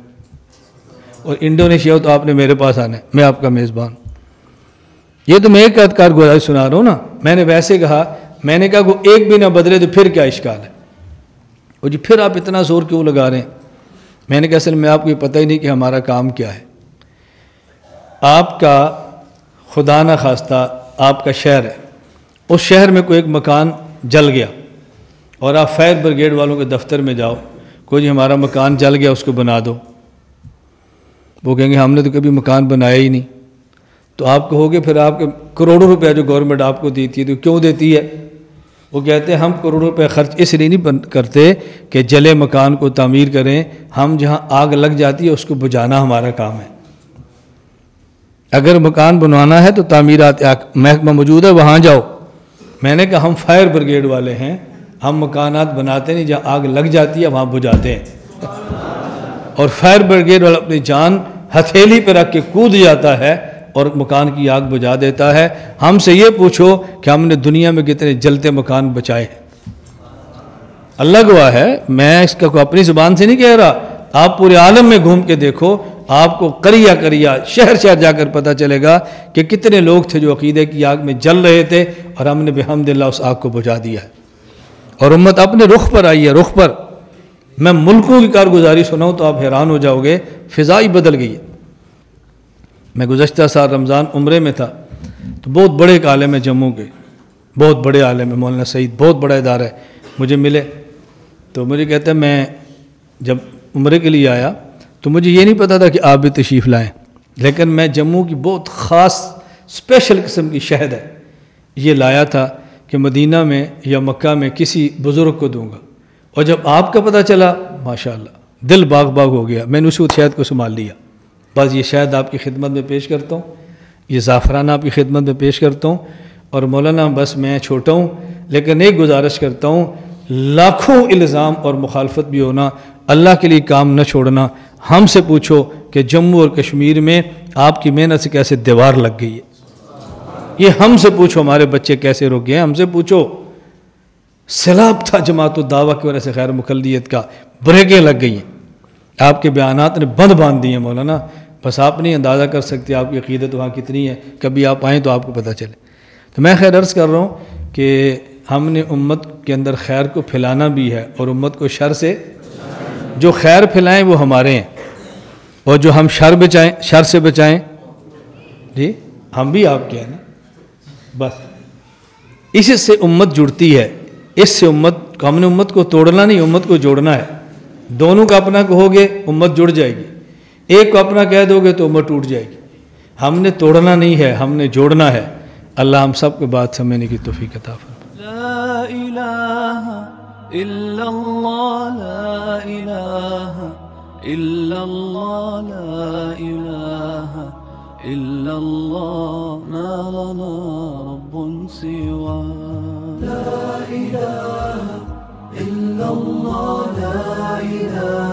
اور انڈونیشیا ہو تو آپ نے میرے پاس آنا ہے، میں آپ کا میزبان۔ یہ تو میں ایک کارگزاری سنا رہا ہوں نا، میں نے ویسے کہا، میں نے کہا وہ ایک بھی نہ بدلے تو پھر کیا اشکال ہے؟ اور جی پھر آپ اتنا زور کیوں لگا رہے ہیں؟ میں نے کہا اصل میں آپ کو یہ پتہ ہی نہیں کہ ہمارا کام کیا ہے۔ آپ کا خدا نہ خواستہ آپ کا شہر ہے، اس شہر میں کوئی ایک مکان جل گیا، اور آپ فائر بریگیڈ والوں کے دفتر میں جاؤ، کوئی جی ہمارا مکان جل گیا اس کو بنا دو، وہ کہیں گے ہم نے تو کبھی مکان بنایا ہی نہیں، تو آپ کہو گے پھر آپ کے کروڑوں روپیہ جو گورنمنٹ آپ کو دیتی ہے تو کیوں دیتی ہے؟ وہ کہتے ہیں ہم کروڑوں روپے خرچ اس لیے نہیں کرتے کہ جلے مکان کو تعمیر کریں، ہم جہاں آگ لگ جاتی ہے اس کو بجھانا ہمارا کام ہے۔ اگر مکان بنوانا ہے تو تعمیرات محکمہ موجود ہے، وہاں جاؤ۔ میں نے کہا ہم فائر بریگیڈ والے ہیں، ہم مکانات بناتے نہیں، جہاں آگ لگ جاتی ہے وہاں بجھاتے ہیں، اور فائر بریگیڈ والا اپنی جان ہتھیلی پہ رکھ کے کود جاتا ہے اور مکان کی آگ بجھا دیتا ہے۔ ہم سے یہ پوچھو کہ ہم نے دنیا میں کتنے جلتے مکان بچائے ہیں؟ اللہ گواہ ہے، میں اس کا کوئی اپنی زبان سے نہیں کہہ رہا، آپ پورے عالم میں گھوم کے دیکھو، آپ کو قریہ شہر شہر جا کر پتہ چلے گا کہ کتنے لوگ تھے جو عقیدے کی آگ میں جل رہے تھے، اور ہم نے بحمدللہ اس آگ کو بجھا دیا ہے، اور امت اپنے رخ پر آئی ہے، رخ پر۔ میں ملکوں کی کارگزاری سناؤں تو آپ حیران ہو جاؤ گے، فضائی بدل گئی ہے۔ میں گزشتہ سال رمضان عمرے میں تھا، تو بہت بڑے ایک عالم ہے جموں کے، بہت بڑے عالم ہے مولانا سعید، بہت بڑا ادارہ ہے، مجھے ملے تو مجھے کہتے ہیں میں جب عمرے کے لیے آیا تو مجھے یہ نہیں پتا تھا کہ آپ بھی تشریف لائیں، لیکن میں جموں کی بہت خاص اسپیشل قسم کی شہد ہے یہ لایا تھا، کہ مدینہ میں یا مکہ میں کسی بزرگ کو دوں گا، اور جب آپ کا پتہ چلا ماشاءاللہ دل باغ باغ ہو گیا، میں نے اسی شہد کو سنبھال لیا، بس یہ شہد آپ کی خدمت میں پیش کرتا ہوں، یہ زعفران آپ کی خدمت میں پیش کرتا ہوں، اور مولانا بس میں چھوٹا ہوں لیکن ایک گزارش کرتا ہوں، لاکھوں الزام اور مخالفت بھی ہونا، اللہ کے لیے کام نہ چھوڑنا۔ ہم سے پوچھو کہ جموں اور کشمیر میں آپ کی محنت سے کیسے دیوار لگ گئی ہے، یہ ہم سے پوچھو، ہمارے بچے کیسے رک گئے ہیں، ہم سے پوچھو۔ سیلاب تھا جماعت الدعوہ کی وجہ سے خیر مخلدیت کا، بریکیں لگ گئی ہیں، آپ کے بیانات نے بند باندھ دی ہیں مولانا، بس آپ نہیں اندازہ کر سکتے آپ کی عقیدت وہاں کتنی ہے، کبھی آپ آئیں تو آپ کو پتہ چلے۔ تو میں خیر عرض کر رہا ہوں کہ ہم نے امت کے اندر خیر کو پھیلانا بھی ہے، اور امت کو شر سے، جو خیر پھیلائیں وہ ہمارے ہیں، اور جو ہم شر سے بچائیں جی ہم بھی آپ کے ہیں نا، بس اس سے امت جڑتی ہے، اس سے ہم نے امت کو توڑنا نہیں، امت کو جوڑنا ہے۔ دونوں کا اپنا کہو گے امت جڑ جائے گی، ایک کو اپنا کہہ دو گے تو امت ٹوٹ جائے گی۔ ہم نے توڑنا نہیں ہے، ہم نے جوڑنا ہے۔ اللہ ہم سب کو بات سمجھنے کی توفیق عطا فرمائے۔ لا الہ الا اللہ، لا الہ الا اللہ، لا الہ الا اللہ، ما لنا رب سوا۔ لا الہ الا اللہ، لا الہ